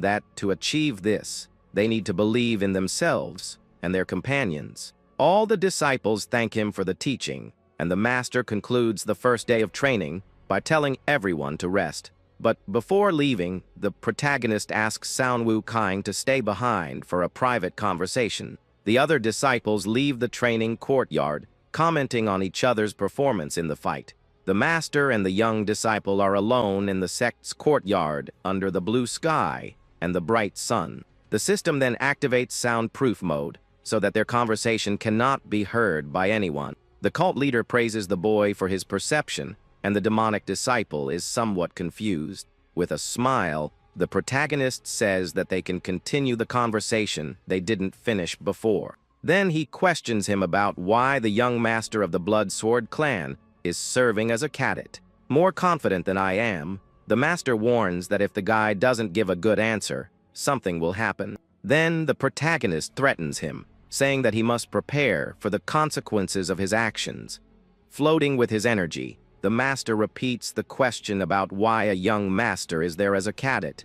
that to achieve this, they need to believe in themselves and their companions. All the disciples thank him for the teaching, and the master concludes the first day of training by telling everyone to rest. But before leaving, the protagonist asks San Wukang to stay behind for a private conversation. The other disciples leave the training courtyard, commenting on each other's performance in the fight. The master and the young disciple are alone in the sect's courtyard under the blue sky and the bright sun. The system then activates soundproof mode so that their conversation cannot be heard by anyone. The cult leader praises the boy for his perception, and the demonic disciple is somewhat confused. With a smile, the protagonist says that they can continue the conversation they didn't finish before. Then he questions him about why the young master of the Blood Sword clan is serving as a cadet. More confident than I am, the master warns that if the guy doesn't give a good answer, something will happen. Then the protagonist threatens him, saying that he must prepare for the consequences of his actions. Floating with his energy, the master repeats the question about why a young master is there as a cadet.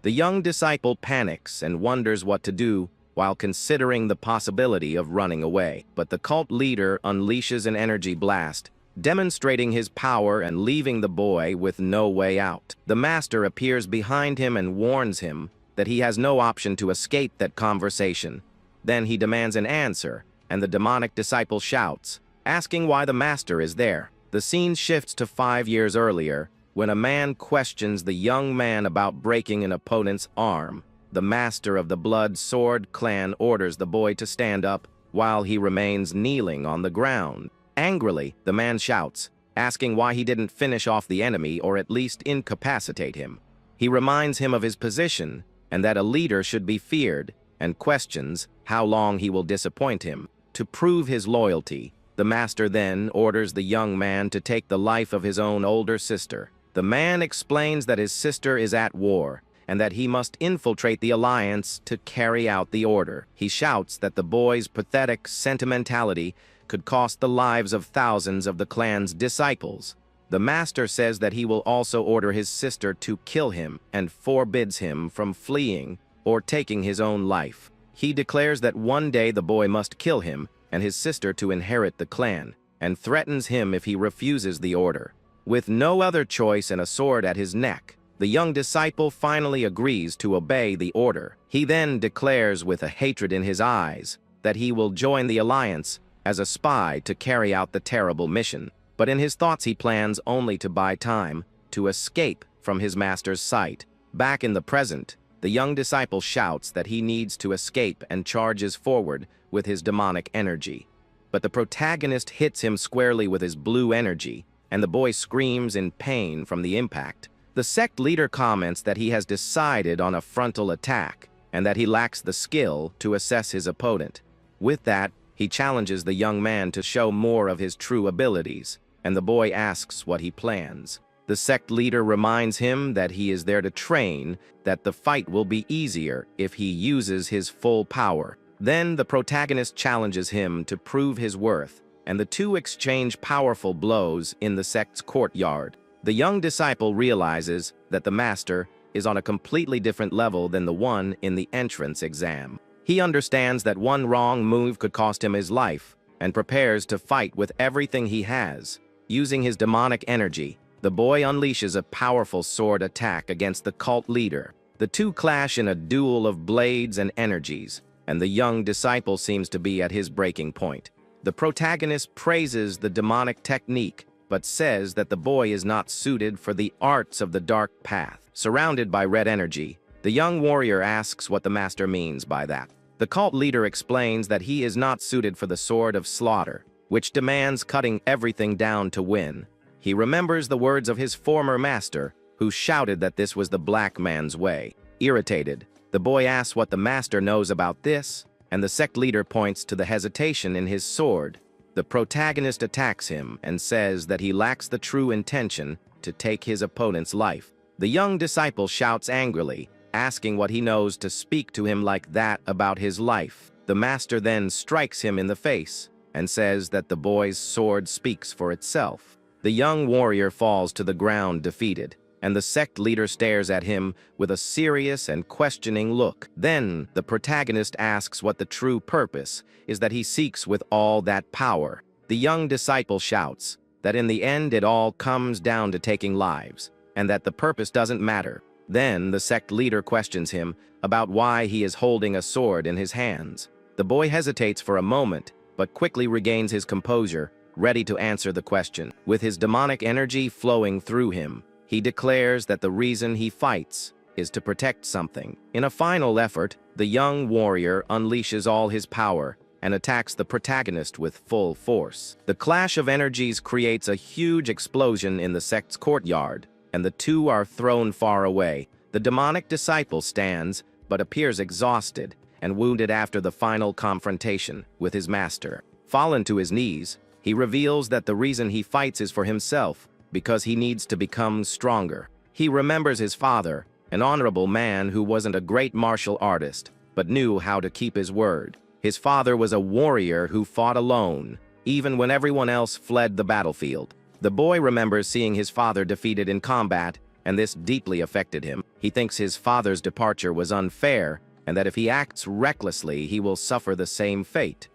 The young disciple panics and wonders what to do while considering the possibility of running away. But the cult leader unleashes an energy blast, demonstrating his power and leaving the boy with no way out. The master appears behind him and warns him that he has no option to escape that conversation. Then he demands an answer, and the demonic disciple shouts, asking why the master is there. The scene shifts to 5 years earlier, when a man questions the young man about breaking an opponent's arm. The master of the Blood Sword clan orders the boy to stand up while he remains kneeling on the ground. Angrily, the man shouts, asking why he didn't finish off the enemy or at least incapacitate him. He reminds him of his position and that a leader should be feared, and questions how long he will disappoint him. To prove his loyalty, the master then orders the young man to take the life of his own older sister. The man explains that his sister is at war and that he must infiltrate the alliance to carry out the order. He shouts that the boy's pathetic sentimentality could cost the lives of thousands of the clan's disciples. The master says that he will also order his sister to kill him and forbids him from fleeing or taking his own life. He declares that one day the boy must kill him and his sister to inherit the clan, and threatens him if he refuses the order. With no other choice and a sword at his neck, the young disciple finally agrees to obey the order. He then declares with a hatred in his eyes that he will join the alliance as a spy to carry out the terrible mission. But in his thoughts he plans only to buy time, to escape from his master's sight. Back in the present, the young disciple shouts that he needs to escape and charges forward with his demonic energy. But the protagonist hits him squarely with his blue energy, and the boy screams in pain from the impact. The sect leader comments that he has decided on a frontal attack, and that he lacks the skill to assess his opponent. With that, he challenges the young man to show more of his true abilities, and the boy asks what he plans. The sect leader reminds him that he is there to train, that the fight will be easier if he uses his full power. Then the protagonist challenges him to prove his worth, and the two exchange powerful blows in the sect's courtyard. The young disciple realizes that the master is on a completely different level than the one in the entrance exam. He understands that one wrong move could cost him his life, and prepares to fight with everything he has. Using his demonic energy, the boy unleashes a powerful sword attack against the cult leader. The two clash in a duel of blades and energies, and the young disciple seems to be at his breaking point. The protagonist praises the demonic technique, but says that the boy is not suited for the arts of the dark path. Surrounded by red energy, the young warrior asks what the master means by that. The cult leader explains that he is not suited for the sword of slaughter, which demands cutting everything down to win. He remembers the words of his former master, who shouted that this was the black man's way. Irritated, the boy asks what the master knows about this, and the sect leader points to the hesitation in his sword. The protagonist attacks him and says that he lacks the true intention to take his opponent's life. The young disciple shouts angrily, asking what he knows to speak to him like that about his life. The master then strikes him in the face and says that the boy's sword speaks for itself. The young warrior falls to the ground defeated, and the sect leader stares at him with a serious and questioning look. Then the protagonist asks what the true purpose is that he seeks with all that power. The young disciple shouts that in the end it all comes down to taking lives, and that the purpose doesn't matter. Then the sect leader questions him about why he is holding a sword in his hands. The boy hesitates for a moment, but quickly regains his composure, ready to answer the question. With his demonic energy flowing through him, he declares that the reason he fights is to protect something. In a final effort, the young warrior unleashes all his power and attacks the protagonist with full force. The clash of energies creates a huge explosion in the sect's courtyard, and the two are thrown far away. The demonic disciple stands, but appears exhausted and wounded after the final confrontation with his master. Fallen to his knees, he reveals that the reason he fights is for himself, because he needs to become stronger. He remembers his father, an honorable man who wasn't a great martial artist, but knew how to keep his word. His father was a warrior who fought alone, even when everyone else fled the battlefield. The boy remembers seeing his father defeated in combat, and this deeply affected him. He thinks his father's departure was unfair, and that if he acts recklessly, he will suffer the same fate.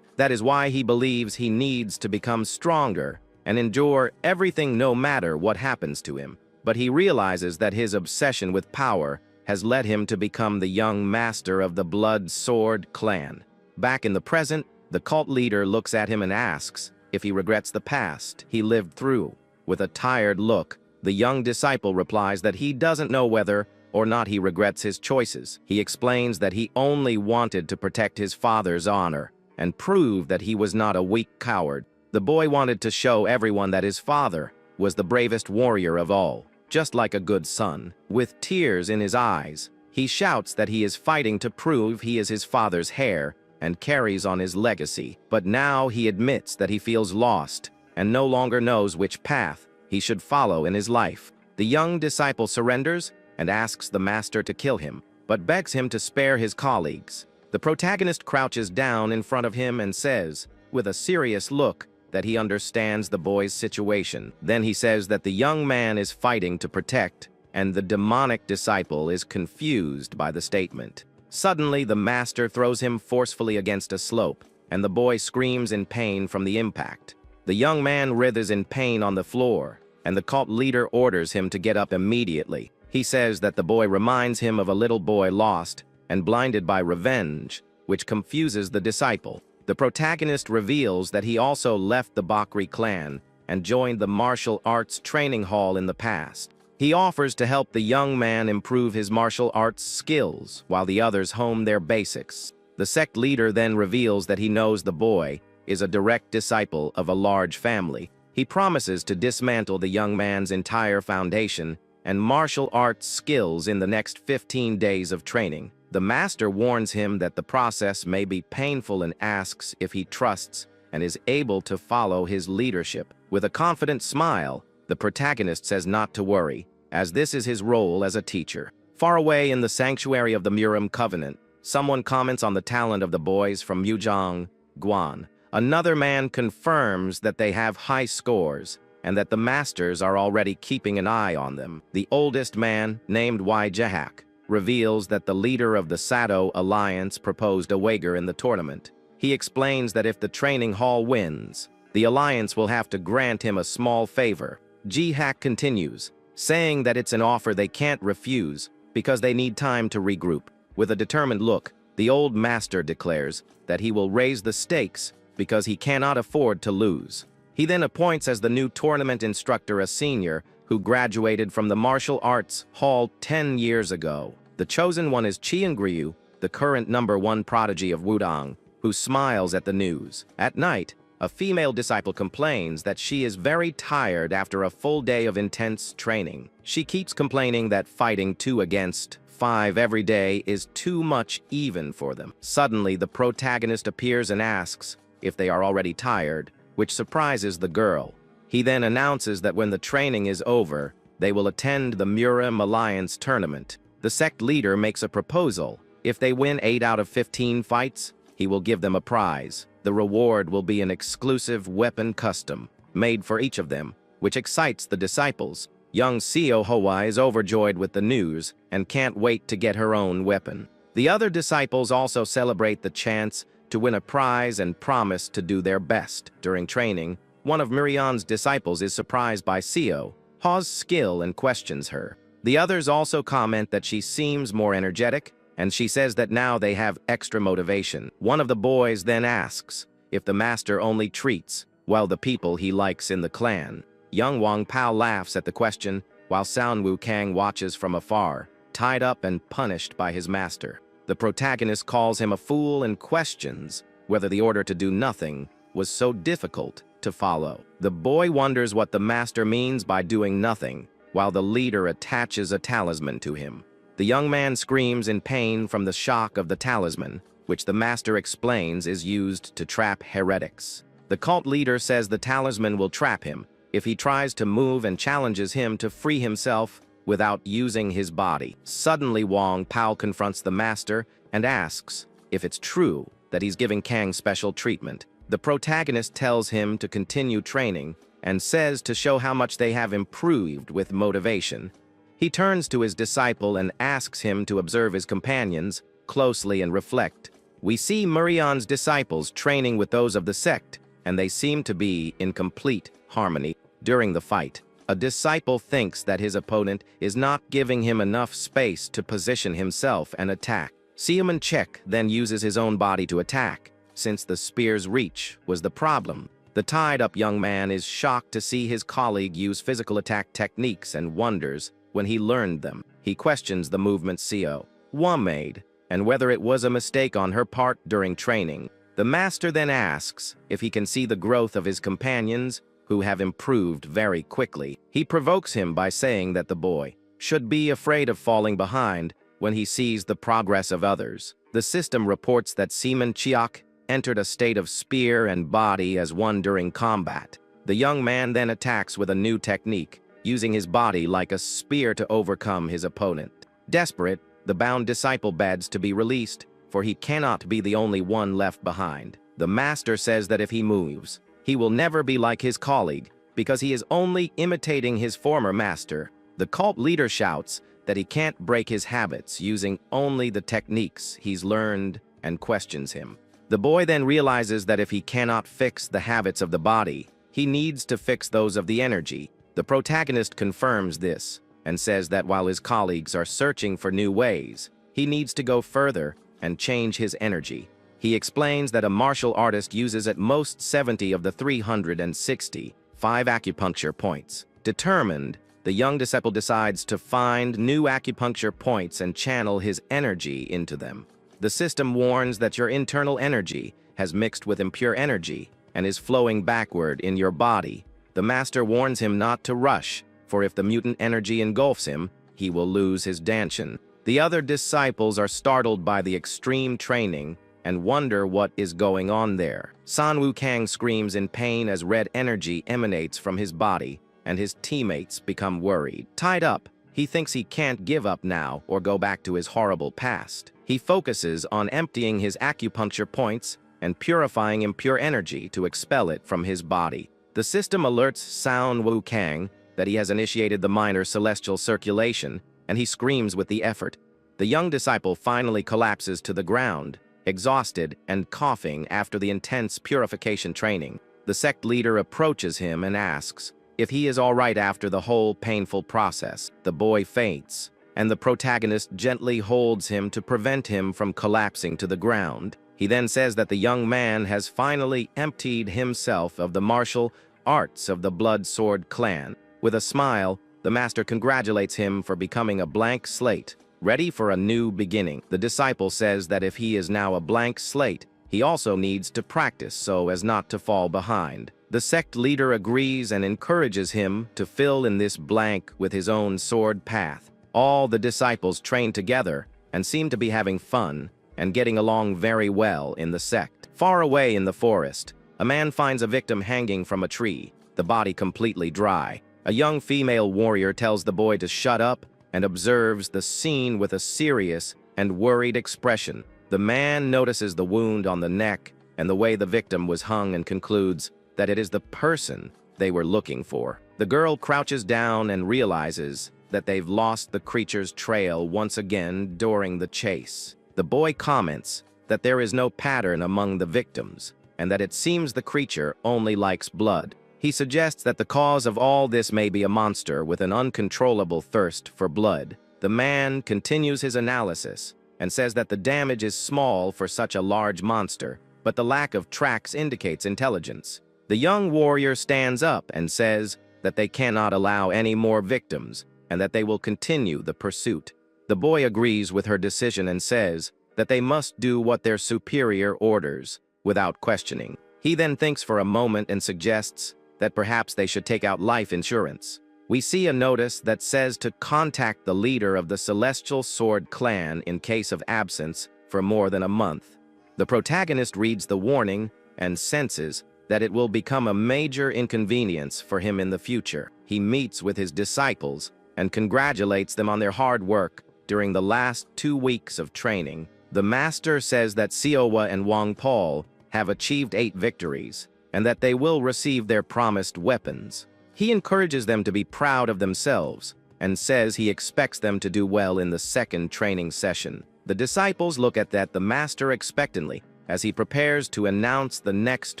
That is why he believes he needs to become stronger and endure everything no matter what happens to him. But he realizes that his obsession with power has led him to become the young master of the Blood Sword clan. Back in the present, the cult leader looks at him and asks if he regrets the past he lived through. With a tired look, the young disciple replies that he doesn't know whether or not he regrets his choices. He explains that he only wanted to protect his father's honor and prove that he was not a weak coward. The boy wanted to show everyone that his father was the bravest warrior of all, just like a good son. With tears in his eyes, he shouts that he is fighting to prove he is his father's heir and carries on his legacy. But now he admits that he feels lost and no longer knows which path he should follow in his life. The young disciple surrenders and asks the master to kill him, but begs him to spare his colleagues. The protagonist crouches down in front of him and says, with a serious look, that he understands the boy's situation. Then he says that the young man is fighting to protect, and the demonic disciple is confused by the statement. Suddenly, the master throws him forcefully against a slope, and the boy screams in pain from the impact. The young man writhes in pain on the floor, and the cult leader orders him to get up immediately. He says that the boy reminds him of a little boy lost and blinded by revenge, which confuses the disciple. The protagonist reveals that he also left the Bakri clan and joined the martial arts training hall in the past. He offers to help the young man improve his martial arts skills while the others hone their basics. The sect leader then reveals that he knows the boy is a direct disciple of a large family. He promises to dismantle the young man's entire foundation and martial arts skills in the next 15 days of training. The master warns him that the process may be painful and asks if he trusts and is able to follow his leadership. With a confident smile, the protagonist says not to worry, as this is his role as a teacher. Far away in the sanctuary of the Murim Covenant, someone comments on the talent of the boys from Muzhong, Guan. Another man confirms that they have high scores and that the masters are already keeping an eye on them. The oldest man, named Wai Jahak, reveals that the leader of the Sado Alliance proposed a wager in the tournament. He explains that if the training hall wins, the Alliance will have to grant him a small favor. Jihak continues, saying that it's an offer they can't refuse because they need time to regroup. With a determined look, the old master declares that he will raise the stakes because he cannot afford to lose. He then appoints as the new tournament instructor a senior who graduated from the martial arts hall 10 years ago. The chosen one is Qiangryu, the current #1 prodigy of Wudong, who smiles at the news. At night, a female disciple complains that she is very tired after a full day of intense training. She keeps complaining that fighting 2 against 5 every day is too much even for them. Suddenly, the protagonist appears and asks if they are already tired, which surprises the girl. He then announces that when the training is over, they will attend the Murim Alliance tournament. The sect leader makes a proposal. If they win 8 out of 15 fights, he will give them a prize. The reward will be an exclusive weapon custom, made for each of them, which excites the disciples. Young Seo Hoa is overjoyed with the news and can't wait to get her own weapon. The other disciples also celebrate the chance to win a prize and promise to do their best. During training, one of Miriam's disciples is surprised by Seo Ha's skill and questions her. The others also comment that she seems more energetic, and she says that now they have extra motivation. One of the boys then asks if the master only treats well the people he likes in the clan. Young Wang Pao laughs at the question, while San Wu Kang watches from afar, tied up and punished by his master. The protagonist calls him a fool and questions whether the order to do nothing was so difficult to follow. The boy wonders what the master means by doing nothing, while the leader attaches a talisman to him. The young man screams in pain from the shock of the talisman, which the master explains is used to trap heretics. The cult leader says the talisman will trap him if he tries to move and challenges him to free himself without using his body. Suddenly, Wang Pao confronts the master and asks if it's true that he's giving Kang special treatment. The protagonist tells him to continue training and says to show how much they have improved with motivation. He turns to his disciple and asks him to observe his companions closely and reflect. We see Murian's disciples training with those of the sect, and they seem to be in complete harmony. During the fight, a disciple thinks that his opponent is not giving him enough space to position himself and attack. Seaman Chek then uses his own body to attack, since the spear's reach was the problem. The tied-up young man is shocked to see his colleague use physical attack techniques and wonders when he learned them. He questions the movement Seo Hua made and whether it was a mistake on her part during training. The master then asks if he can see the growth of his companions, who have improved very quickly. He provokes him by saying that the boy should be afraid of falling behind when he sees the progress of others. The system reports that Seaman Chiak entered a state of spear and body as one during combat. The young man then attacks with a new technique, using his body like a spear to overcome his opponent. Desperate, the bound disciple begs to be released, for he cannot be the only one left behind. The master says that if he moves, he will never be like his colleague, because he is only imitating his former master. The cult leader shouts that he can't break his habits using only the techniques he's learned and questions him. The boy then realizes that if he cannot fix the habits of the body, he needs to fix those of the energy. The protagonist confirms this and says that while his colleagues are searching for new ways, he needs to go further and change his energy. He explains that a martial artist uses at most 70 of the 365 acupuncture points. Determined, the young disciple decides to find new acupuncture points and channel his energy into them. The system warns that your internal energy has mixed with impure energy and is flowing backward in your body. The master warns him not to rush, for if the mutant energy engulfs him, he will lose his danshin. The other disciples are startled by the extreme training and wonder what is going on there. San Wukang screams in pain as red energy emanates from his body, and his teammates become worried. Tied up, he thinks he can't give up now or go back to his horrible past. He focuses on emptying his acupuncture points and purifying impure energy to expel it from his body. The system alerts San Wukang that he has initiated the minor celestial circulation, and he screams with the effort. The young disciple finally collapses to the ground, exhausted and coughing after the intense purification training. The sect leader approaches him and asks if he is all right after the whole painful process. The boy faints, and the protagonist gently holds him to prevent him from collapsing to the ground. He then says that the young man has finally emptied himself of the martial arts of the Blood Sword clan. With a smile, the master congratulates him for becoming a blank slate, ready for a new beginning. The disciple says that if he is now a blank slate, he also needs to practice so as not to fall behind. The sect leader agrees and encourages him to fill in this blank with his own sword path. All the disciples train together and seem to be having fun and getting along very well in the sect. Far away in the forest, a man finds a victim hanging from a tree, the body completely dry. A young female warrior tells the boy to shut up and observes the scene with a serious and worried expression. The man notices the wound on the neck and the way the victim was hung and concludes that it is the person they were looking for. The girl crouches down and realizes that they've lost the creature's trail once again during the chase. The boy comments that there is no pattern among the victims and that it seems the creature only likes blood. He suggests that the cause of all this may be a monster with an uncontrollable thirst for blood. The man continues his analysis and says that the damage is small for such a large monster, but the lack of tracks indicates intelligence. The young warrior stands up and says that they cannot allow any more victims and that they will continue the pursuit. The boy agrees with her decision and says that they must do what their superior orders without questioning. He then thinks for a moment and suggests that perhaps they should take out life insurance. We see a notice that says to contact the leader of the Celestial Sword clan in case of absence for more than a month. The protagonist reads the warning and senses that it will become a major inconvenience for him in the future. He meets with his disciples and congratulates them on their hard work during the last 2 weeks of training. The master says that Siowa and Wang Paul have achieved 8 victories and that they will receive their promised weapons. He encourages them to be proud of themselves and says he expects them to do well in the second training session. The disciples look at the master expectantly as he prepares to announce the next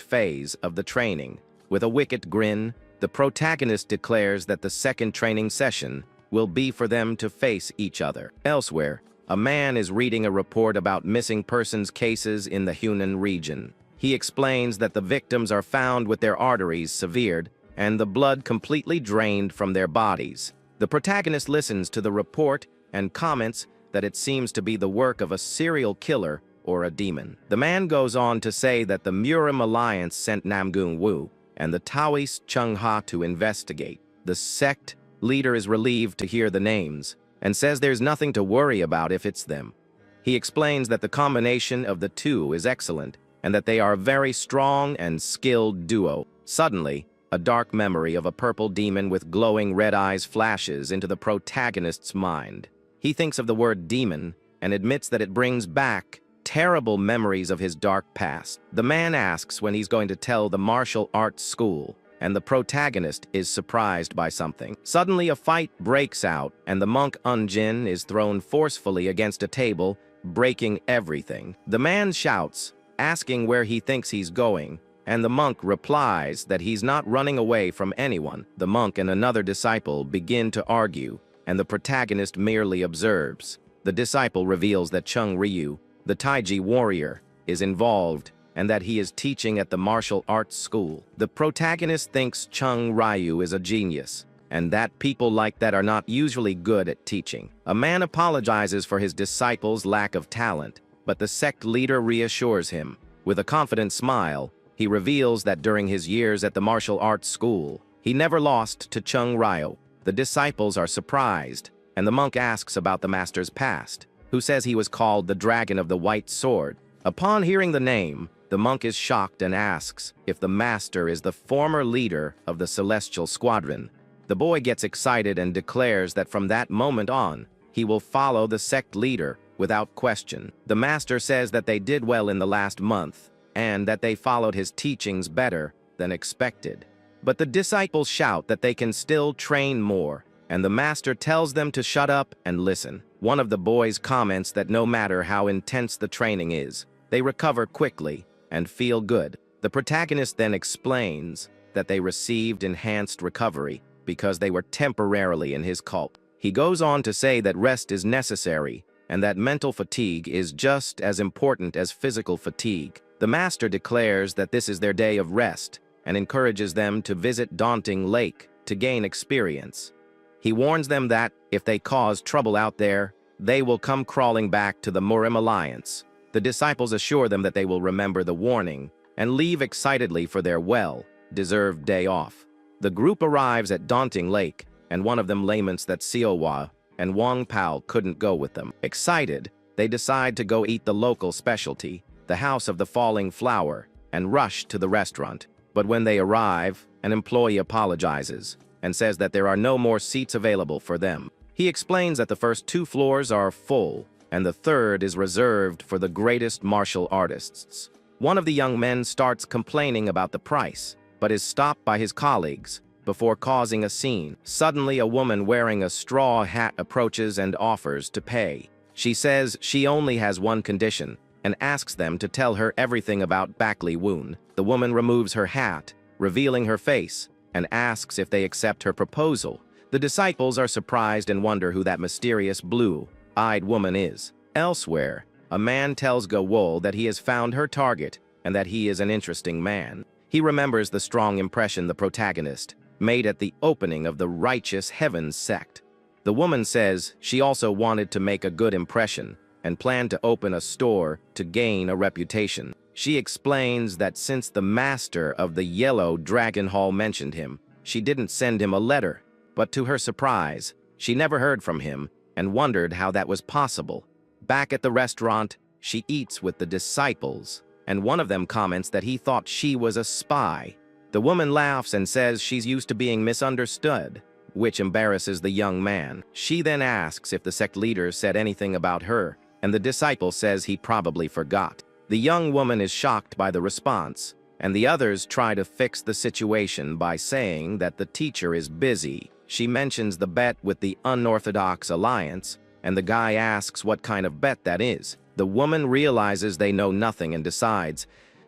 phase of the training. With a wicked grin, the protagonist declares that the second training session will be for them to face each other. Elsewhere, a man is reading a report about missing persons cases in the Hunan region. He explains that the victims are found with their arteries severed and the blood completely drained from their bodies. The protagonist listens to the report and comments that it seems to be the work of a serial killer or a demon. The man goes on to say that the Murim Alliance sent Namgung Wu and the Taoist Chung Ha to investigate. The sect leader is relieved to hear the names and says there's nothing to worry about if it's them. He explains that the combination of the two is excellent and that they are a very strong and skilled duo. Suddenly, a dark memory of a purple demon with glowing red eyes flashes into the protagonist's mind. He thinks of the word demon and admits that it brings back terrible memories of his dark past. The man asks when he's going to tell the martial arts school, and the protagonist is surprised by something. Suddenly, a fight breaks out, and the monk Unjin is thrown forcefully against a table, breaking everything. The man shouts, asking where he thinks he's going, and the monk replies that he's not running away from anyone. The monk and another disciple begin to argue, and the protagonist merely observes. The disciple reveals that Chung Ryu, the Taiji warrior, is involved and that he is teaching at the martial arts school. The protagonist thinks Chung Ryu is a genius, and that people like that are not usually good at teaching. A man apologizes for his disciple's lack of talent, but the sect leader reassures him. With a confident smile, he reveals that during his years at the martial arts school, he never lost to Chung Ryu. The disciples are surprised, and the monk asks about the master's past, who says he was called the Dragon of the White Sword. Upon hearing the name, the monk is shocked and asks if the master is the former leader of the Celestial Squadron. The boy gets excited and declares that from that moment on, he will follow the sect leader without question. The master says that they did well in the last month, and that they followed his teachings better than expected. But the disciples shout that they can still train more, and the master tells them to shut up and listen. One of the boys comments that no matter how intense the training is, they recover quickly and feel good. The protagonist then explains that they received enhanced recovery because they were temporarily in his cult. He goes on to say that rest is necessary and that mental fatigue is just as important as physical fatigue. The master declares that this is their day of rest and encourages them to visit Daunting Lake to gain experience. He warns them that if they cause trouble out there, they will come crawling back to the Murim Alliance. The disciples assure them that they will remember the warning and leave excitedly for their well-deserved day off. The group arrives at Daunting Lake, and one of them laments that Siowa and Wang Pao couldn't go with them. Excited, they decide to go eat the local specialty, the House of the Falling Flower, and rush to the restaurant. But when they arrive, an employee apologizes and says that there are no more seats available for them. He explains that the first 2 floors are full, and the third is reserved for the greatest martial artists. One of the young men starts complaining about the price, but is stopped by his colleagues before causing a scene. Suddenly, a woman wearing a straw hat approaches and offers to pay. She says she only has one condition and asks them to tell her everything about Bakley Woon. The woman removes her hat, revealing her face, and asks if they accept her proposal. The disciples are surprised and wonder who that mysterious blue-eyed woman is. Elsewhere, a man tells Gawol that he has found her target and that he is an interesting man. He remembers the strong impression the protagonist made at the opening of the Righteous Heavens sect. The woman says she also wanted to make a good impression and planned to open a store to gain a reputation. She explains that since the master of the Yellow Dragon Hall mentioned him, she didn't send him a letter. But to her surprise, she never heard from him and wondered how that was possible. Back at the restaurant, she eats with the disciples, and one of them comments that he thought she was a spy. The woman laughs and says she's used to being misunderstood, which embarrasses the young man. She then asks if the sect leader said anything about her, and the disciple says he probably forgot. The young woman is shocked by the response, and the others try to fix the situation by saying that the teacher is busy. She mentions the bet with the Unorthodox Alliance, and the guy asks what kind of bet that is. The woman realizes they know nothing and decides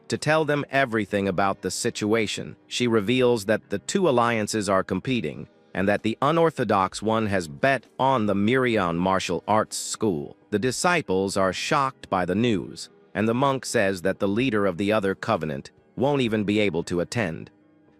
to tell them everything about the situation. She reveals that the 2 alliances are competing, and that the unorthodox one has bet on the Mirion Martial Arts School. The disciples are shocked by the news, and the monk says that the leader of the other covenant won't even be able to attend.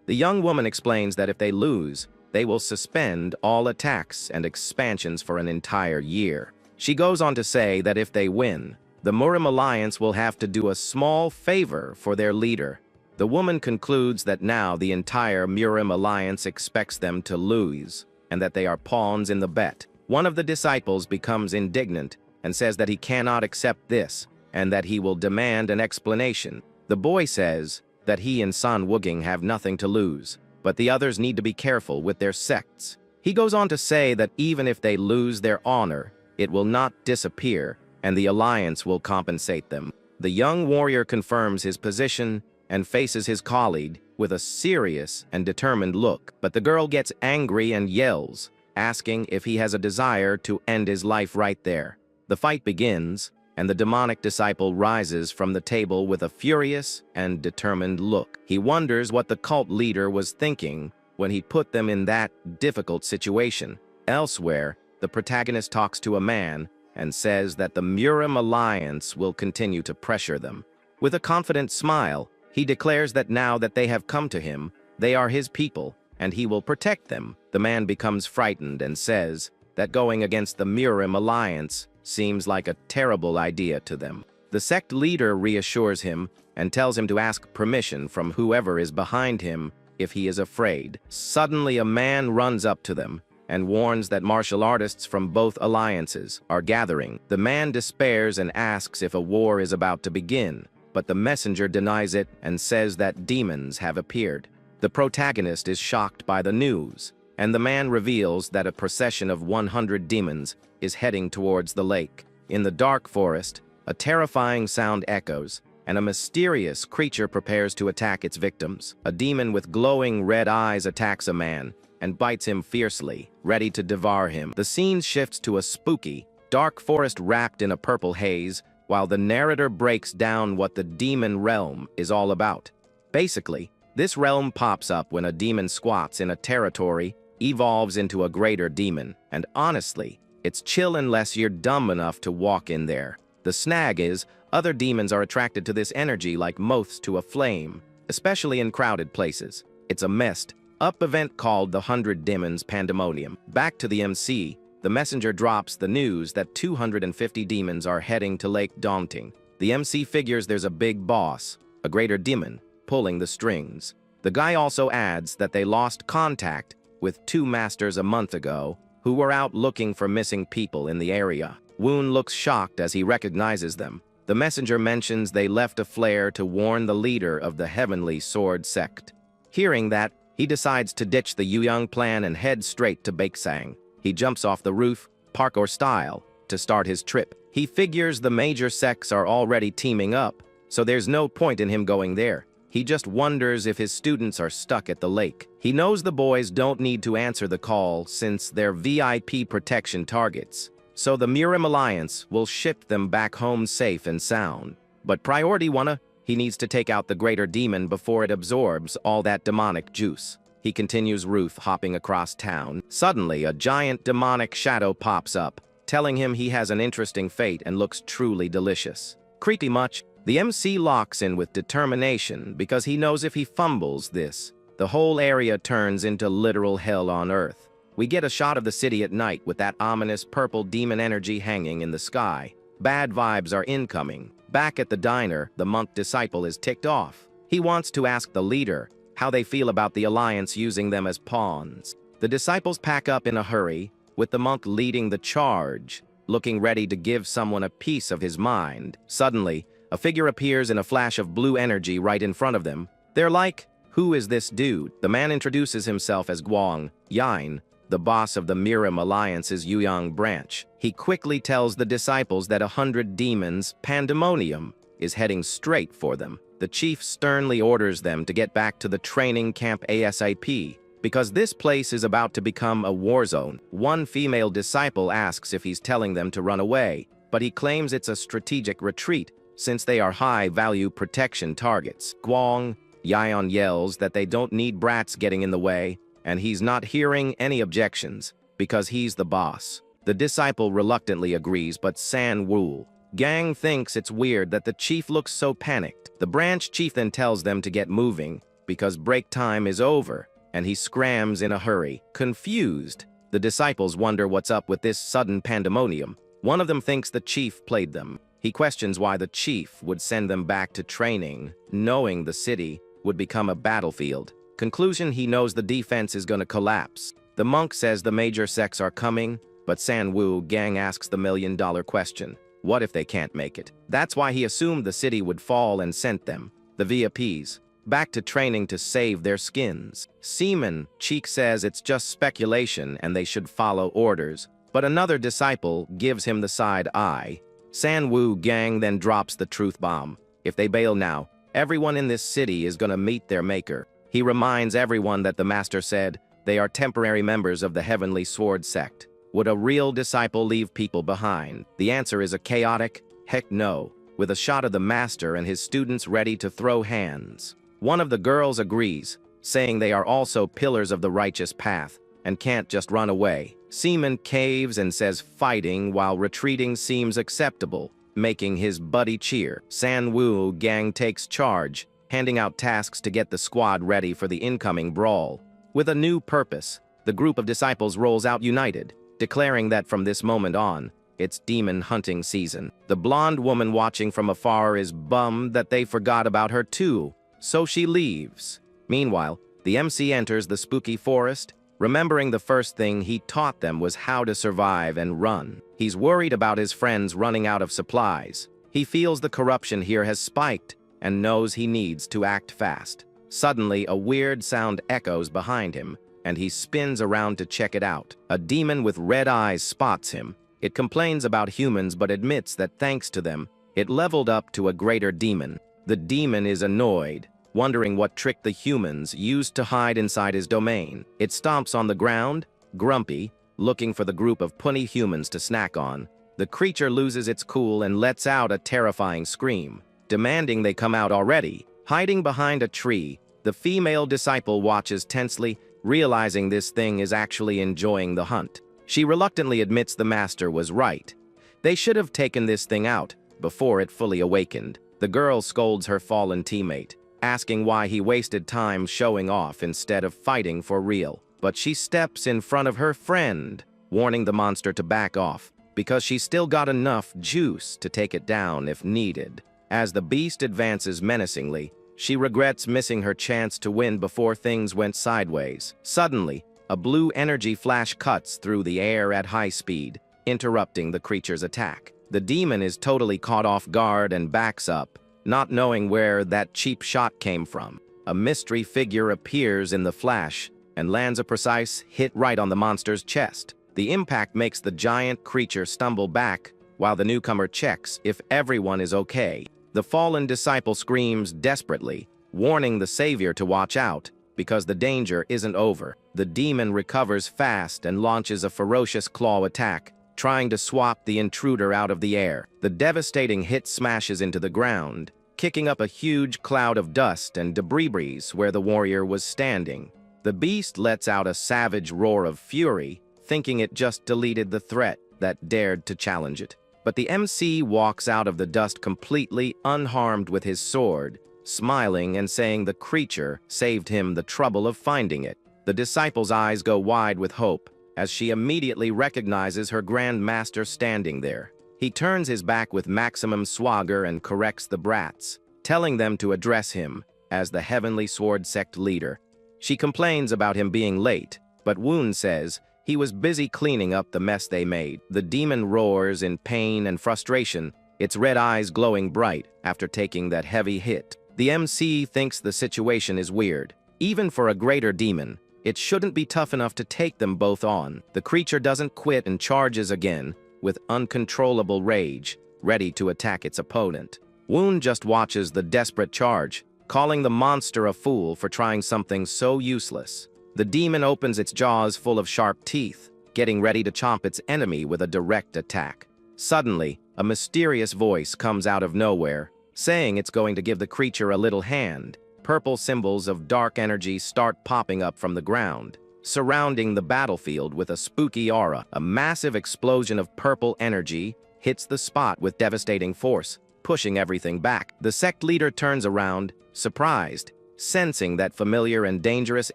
The young woman explains that if they lose, they will suspend all attacks and expansions for an entire year. She goes on to say that if they win, the Murim Alliance will have to do a small favor for their leader. The woman concludes that now the entire Murim Alliance expects them to lose, and that they are pawns in the bet. One of the disciples becomes indignant and says that he cannot accept this, and that he will demand an explanation. The boy says that he and San Wuging have nothing to lose, but the others need to be careful with their sects. He goes on to say that even if they lose their honor, it will not disappear, and the alliance will compensate them. The young warrior confirms his position and faces his colleague with a serious and determined look, but the girl gets angry and yells, asking if he has a desire to end his life right there. The fight begins, and the demonic disciple rises from the table with a furious and determined look. He wonders what the cult leader was thinking when he put them in that difficult situation. Elsewhere, the protagonist talks to a man and says that the Murim Alliance will continue to pressure them. With a confident smile, he declares that now that they have come to him, they are his people, and he will protect them. The man becomes frightened and says that going against the Murim Alliance seems like a terrible idea to them. The sect leader reassures him and tells him to ask permission from whoever is behind him if he is afraid. Suddenly, a man runs up to them and warns that martial artists from both alliances are gathering. The man despairs and asks if a war is about to begin, but the messenger denies it and says that demons have appeared. The protagonist is shocked by the news, and the man reveals that a procession of 100 demons is heading towards the lake. In the dark forest, a terrifying sound echoes, and a mysterious creature prepares to attack its victims. A demon with glowing red eyes attacks a man and bites him fiercely, ready to devour him. The scene shifts to a spooky, dark forest wrapped in a purple haze, while the narrator breaks down what the demon realm is all about. Basically, this realm pops up when a demon squats in a territory, evolves into a greater demon, and honestly, it's chill unless you're dumb enough to walk in there. The snag is, other demons are attracted to this energy like moths to a flame, especially in crowded places. It's a messed up event called the 100 Demons Pandemonium. Back to the MC, the messenger drops the news that 250 demons are heading to Lake Daunting. The MC figures there's a big boss, a greater demon, pulling the strings. The guy also adds that they lost contact with 2 masters a month ago who were out looking for missing people in the area. Woon looks shocked as he recognizes them. The messenger mentions they left a flare to warn the leader of the Heavenly Sword sect. Hearing that, he decides to ditch the Yuyang plan and head straight to Baeksang. He jumps off the roof, parkour style, to start his trip. He figures the major sects are already teaming up, so there's no point in him going there. He just wonders if his students are stuck at the lake. He knows the boys don't need to answer the call since they're VIP protection targets, so the Murim Alliance will ship them back home safe and sound. But priority one, he needs to take out the greater demon before it absorbs all that demonic juice. He continues roof hopping across town. Suddenly, a giant demonic shadow pops up, telling him he has an interesting fate and looks truly delicious. Pretty much, the MC locks in with determination because he knows if he fumbles this, the whole area turns into literal hell on earth. We get a shot of the city at night with that ominous purple demon energy hanging in the sky. Bad vibes are incoming. Back at the diner, the monk disciple is ticked off. He wants to ask the leader how they feel about the alliance using them as pawns. The disciples pack up in a hurry, with the monk leading the charge, looking ready to give someone a piece of his mind. Suddenly, a figure appears in a flash of blue energy right in front of them. They're like, "Who is this dude?" The man introduces himself as Guang Yin, the boss of the Murim Alliance's Yuyang branch. He quickly tells the disciples that 100 demons pandemonium is heading straight for them. The chief sternly orders them to get back to the training camp ASAP, because this place is about to become a war zone. One female disciple asks if he's telling them to run away, but he claims it's a strategic retreat since they are high-value protection targets. Guang Yin yells that they don't need brats getting in the way, and he's not hearing any objections because he's the boss. The disciple reluctantly agrees, but San Wu Gang thinks it's weird that the chief looks so panicked. The branch chief then tells them to get moving because break time is over, and he scrams in a hurry. Confused, the disciples wonder what's up with this sudden pandemonium. One of them thinks the chief played them. He questions why the chief would send them back to training, knowing the city would become a battlefield. Conclusion: he knows the defense is going to collapse. The monk says the major sects are coming, but Sanwoo Gang asks the million-dollar question: what if they can't make it? That's why he assumed the city would fall and sent them, the VIPs, back to training to save their skins. Seaman Cheek says it's just speculation and they should follow orders, but another disciple gives him the side eye. Sanwoo Gang then drops the truth bomb: if they bail now, everyone in this city is gonna meet their maker. He reminds everyone that the master said they are temporary members of the Heavenly Sword sect. Would a real disciple leave people behind? The answer is a chaotic heck no, with a shot of the master and his students ready to throw hands. One of the girls agrees, saying they are also pillars of the righteous path and can't just run away. Seaman caves and says fighting while retreating seems acceptable, making his buddy cheer. Sanwoo Gang takes charge, handing out tasks to get the squad ready for the incoming brawl. With a new purpose, the group of disciples rolls out united, declaring that from this moment on, it's demon hunting season. The blonde woman watching from afar is bummed that they forgot about her too, so she leaves. Meanwhile, the MC enters the spooky forest, remembering the first thing he taught them was how to survive and run. He's worried about his friends running out of supplies. He feels the corruption here has spiked and knows he needs to act fast. Suddenly, a weird sound echoes behind him, and he spins around to check it out. A demon with red eyes spots him. It complains about humans but admits that thanks to them, it leveled up to a greater demon. The demon is annoyed, wondering what trick the humans used to hide inside his domain. It stomps on the ground, grumpy, looking for the group of punny humans to snack on. The creature loses its cool and lets out a terrifying scream, demanding they come out already. Hiding behind a tree, the female disciple watches tensely, realizing this thing is actually enjoying the hunt. She reluctantly admits the master was right. They should have taken this thing out before it fully awakened. The girl scolds her fallen teammate, asking why he wasted time showing off instead of fighting for real. But she steps in front of her friend, warning the monster to back off, because she's still got enough juice to take it down if needed. As the beast advances menacingly, she regrets missing her chance to win before things went sideways. Suddenly, a blue energy flash cuts through the air at high speed, interrupting the creature's attack. The demon is totally caught off guard and backs up, not knowing where that cheap shot came from. A mystery figure appears in the flash and lands a precise hit right on the monster's chest. The impact makes the giant creature stumble back while the newcomer checks if everyone is okay. The fallen disciple screams desperately, warning the savior to watch out, because the danger isn't over. The demon recovers fast and launches a ferocious claw attack, trying to swat the intruder out of the air. The devastating hit smashes into the ground, kicking up a huge cloud of dust and debris where the warrior was standing. The beast lets out a savage roar of fury, thinking it just deleted the threat that dared to challenge it. But the MC walks out of the dust completely unharmed with his sword, smiling and saying the creature saved him the trouble of finding it. The disciple's eyes go wide with hope as she immediately recognizes her Grand Master standing there. He turns his back with maximum swagger and corrects the brats, telling them to address him as the Heavenly Sword Sect leader. She complains about him being late, but Woon says he was busy cleaning up the mess they made. The demon roars in pain and frustration, its red eyes glowing bright after taking that heavy hit. The MC thinks the situation is weird. Even for a greater demon, it shouldn't be tough enough to take them both on. The creature doesn't quit and charges again, with uncontrollable rage, ready to attack its opponent. Woon just watches the desperate charge, calling the monster a fool for trying something so useless. The demon opens its jaws full of sharp teeth, getting ready to chomp its enemy with a direct attack. Suddenly, a mysterious voice comes out of nowhere, saying it's going to give the creature a little hand. Purple symbols of dark energy start popping up from the ground, surrounding the battlefield with a spooky aura. A massive explosion of purple energy hits the spot with devastating force, pushing everything back. The sect leader turns around, surprised, sensing that familiar and dangerous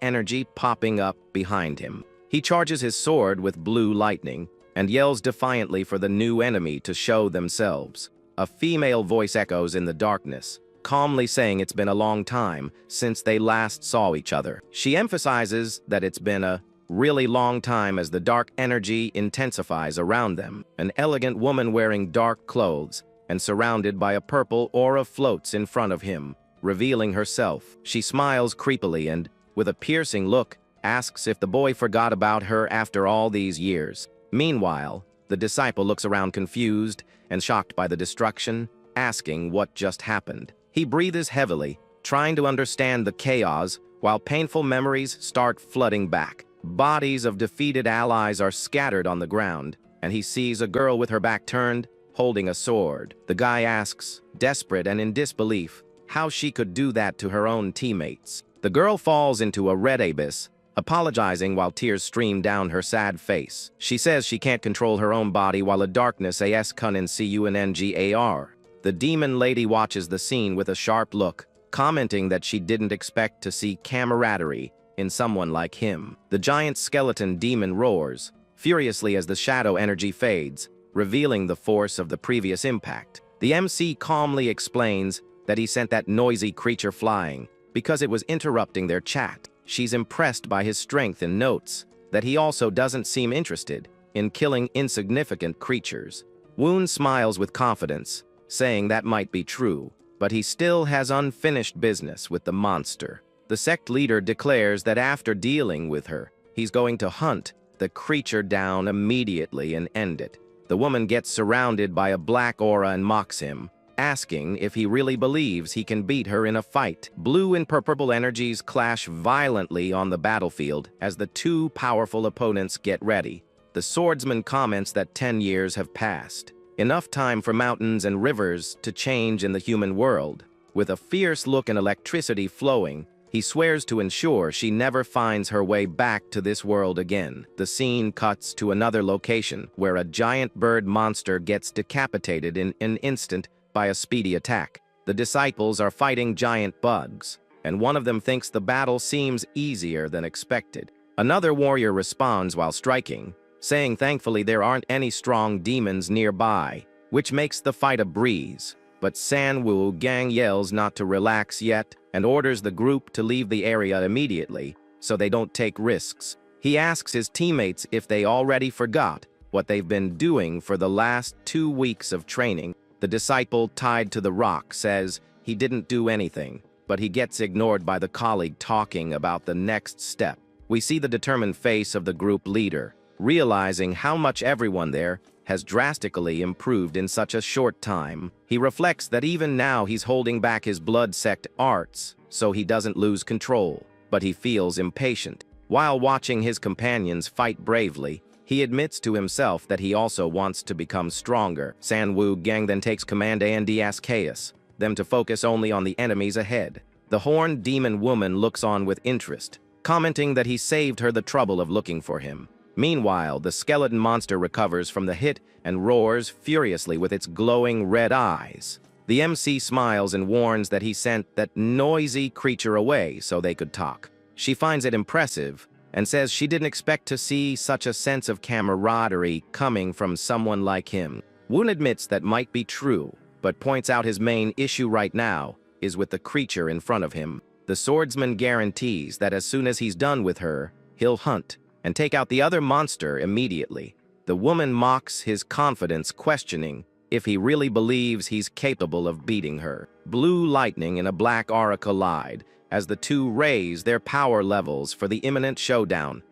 energy popping up behind him. He charges his sword with blue lightning and yells defiantly for the new enemy to show themselves. A female voice echoes in the darkness, calmly saying it's been a long time since they last saw each other. She emphasizes that it's been a really long time as the dark energy intensifies around them. An elegant woman wearing dark clothes and surrounded by a purple aura floats in front of him, revealing herself. She smiles creepily and, with a piercing look, asks if the boy forgot about her after all these years. Meanwhile, the disciple looks around confused and shocked by the destruction, asking what just happened. He breathes heavily, trying to understand the chaos, while painful memories start flooding back. Bodies of defeated allies are scattered on the ground, and he sees a girl with her back turned, holding a sword. The guy asks, desperate and in disbelief, how she could do that to her own teammates. The girl falls into a red abyss, apologizing while tears stream down her sad face. She says she can't control her own body while a darkness as cunin cungar. The demon lady watches the scene with a sharp look, commenting that she didn't expect to see camaraderie in someone like him. The giant skeleton demon roars, furiously as the shadow energy fades, revealing the force of the previous impact. The MC calmly explains that he sent that noisy creature flying because it was interrupting their chat. She's impressed by his strength and notes that he also doesn't seem interested in killing insignificant creatures. Woon smiles with confidence, saying that might be true, but he still has unfinished business with the monster. The sect leader declares that after dealing with her, he's going to hunt the creature down immediately and end it. The woman gets surrounded by a black aura and mocks him, asking if he really believes he can beat her in a fight. Blue and purple energies clash violently on the battlefield as the two powerful opponents get ready. The swordsman comments that 10 years have passed. Enough time for mountains and rivers to change in the human world. With a fierce look and electricity flowing, he swears to ensure she never finds her way back to this world again. The scene cuts to another location where a giant bird monster gets decapitated in an instant by a speedy attack. The disciples are fighting giant bugs, and one of them thinks the battle seems easier than expected. Another warrior responds while striking, saying thankfully there aren't any strong demons nearby, which makes the fight a breeze. But Sanwoo Gang yells not to relax yet and orders the group to leave the area immediately so they don't take risks. He asks his teammates if they already forgot what they've been doing for the last 2 weeks of training. The disciple tied to the rock says he didn't do anything, but he gets ignored by the colleague talking about the next step. We see the determined face of the group leader, realizing how much everyone there has drastically improved in such a short time. He reflects that even now he's holding back his blood sect arts so he doesn't lose control, but he feels impatient. While watching his companions fight bravely, he admits to himself that he also wants to become stronger. Sanwoo Gang then takes command and asks them to focus only on the enemies ahead. The horned demon woman looks on with interest, commenting that he saved her the trouble of looking for him. Meanwhile, the skeleton monster recovers from the hit and roars furiously with its glowing red eyes. The MC smiles and warns that he sent that noisy creature away so they could talk. She finds it impressive and says she didn't expect to see such a sense of camaraderie coming from someone like him. Woon admits that might be true, but points out his main issue right now is with the creature in front of him. The swordsman guarantees that as soon as he's done with her, he'll hunt and take out the other monster immediately. The woman mocks his confidence, questioning if he really believes he's capable of beating her. Blue lightning and a black aura collide as the two raise their power levels for the imminent showdown.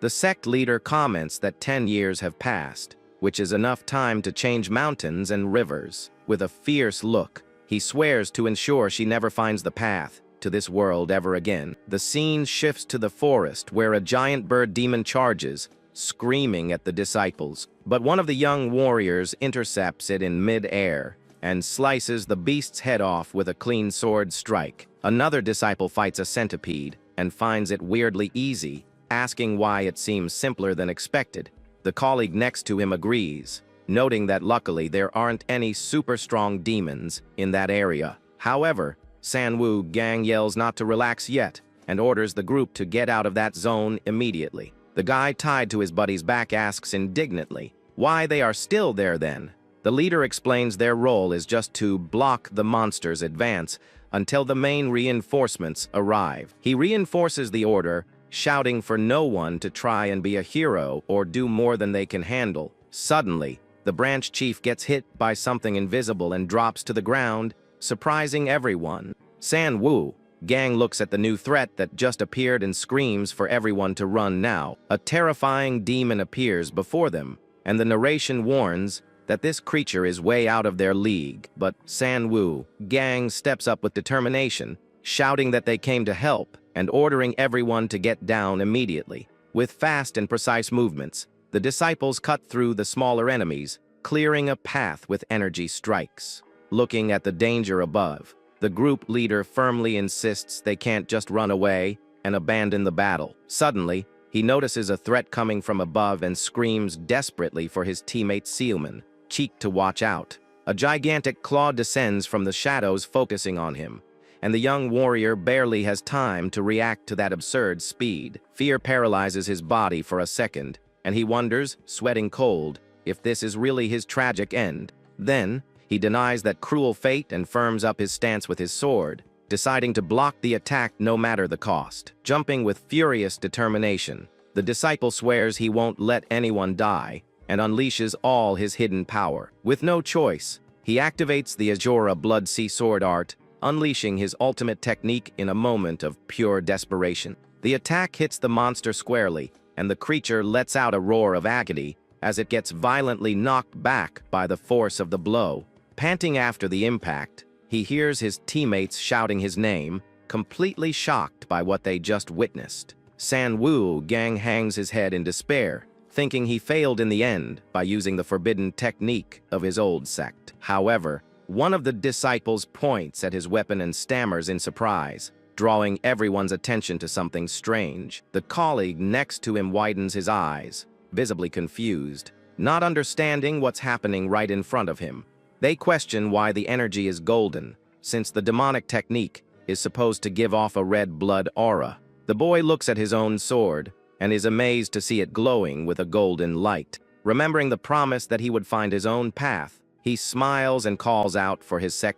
The sect leader comments that 10 years have passed, which is enough time to change mountains and rivers. With a fierce look, he swears to ensure she never finds the path to this world ever again. The scene shifts to the forest where a giant bird demon charges, screaming at the disciples. But one of the young warriors intercepts it in mid-air and slices the beast's head off with a clean sword strike. Another disciple fights a centipede and finds it weirdly easy, asking why it seems simpler than expected. The colleague next to him agrees, noting that luckily there aren't any super strong demons in that area. However, Sanwoo Gang yells not to relax yet and orders the group to get out of that zone immediately. The guy tied to his buddy's back asks indignantly why they are still there then. The leader explains their role is just to block the monster's advance until the main reinforcements arrive. He reinforces the order, shouting for no one to try and be a hero or do more than they can handle. Suddenly, the branch chief gets hit by something invisible and drops to the ground, surprising everyone. San Wu gang looks at the new threat that just appeared and screams for everyone to run now. A terrifying demon appears before them, and the narration warns that this creature is way out of their league. But San Wu gang steps up with determination, shouting that they came to help and ordering everyone to get down immediately. With fast and precise movements, the disciples cut through the smaller enemies, clearing a path with energy strikes. Looking at the danger above, the group leader firmly insists they can't just run away and abandon the battle. Suddenly, he notices a threat coming from above and screams desperately for his teammate Sealman, Cheek, to watch out. A gigantic claw descends from the shadows, focusing on him, and the young warrior barely has time to react to that absurd speed. Fear paralyzes his body for a second, and he wonders, sweating cold, if this is really his tragic end. Then, he denies that cruel fate and firms up his stance with his sword, deciding to block the attack no matter the cost. Jumping with furious determination, the disciple swears he won't let anyone die and unleashes all his hidden power. With no choice, he activates the Asura Blood Sea Sword art, unleashing his ultimate technique in a moment of pure desperation. The attack hits the monster squarely, and the creature lets out a roar of agony as it gets violently knocked back by the force of the blow. Panting after the impact, he hears his teammates shouting his name, completely shocked by what they just witnessed. San Wu gang hangs his head in despair, thinking he failed in the end by using the forbidden technique of his old sect. However, one of the disciples points at his weapon and stammers in surprise, drawing everyone's attention to something strange. The colleague next to him widens his eyes, visibly confused, not understanding what's happening right in front of him. They question why the energy is golden, since the demonic technique is supposed to give off a red blood aura. The boy looks at his own sword and is amazed to see it glowing with a golden light. Remembering the promise that he would find his own path, he smiles and calls out for his sect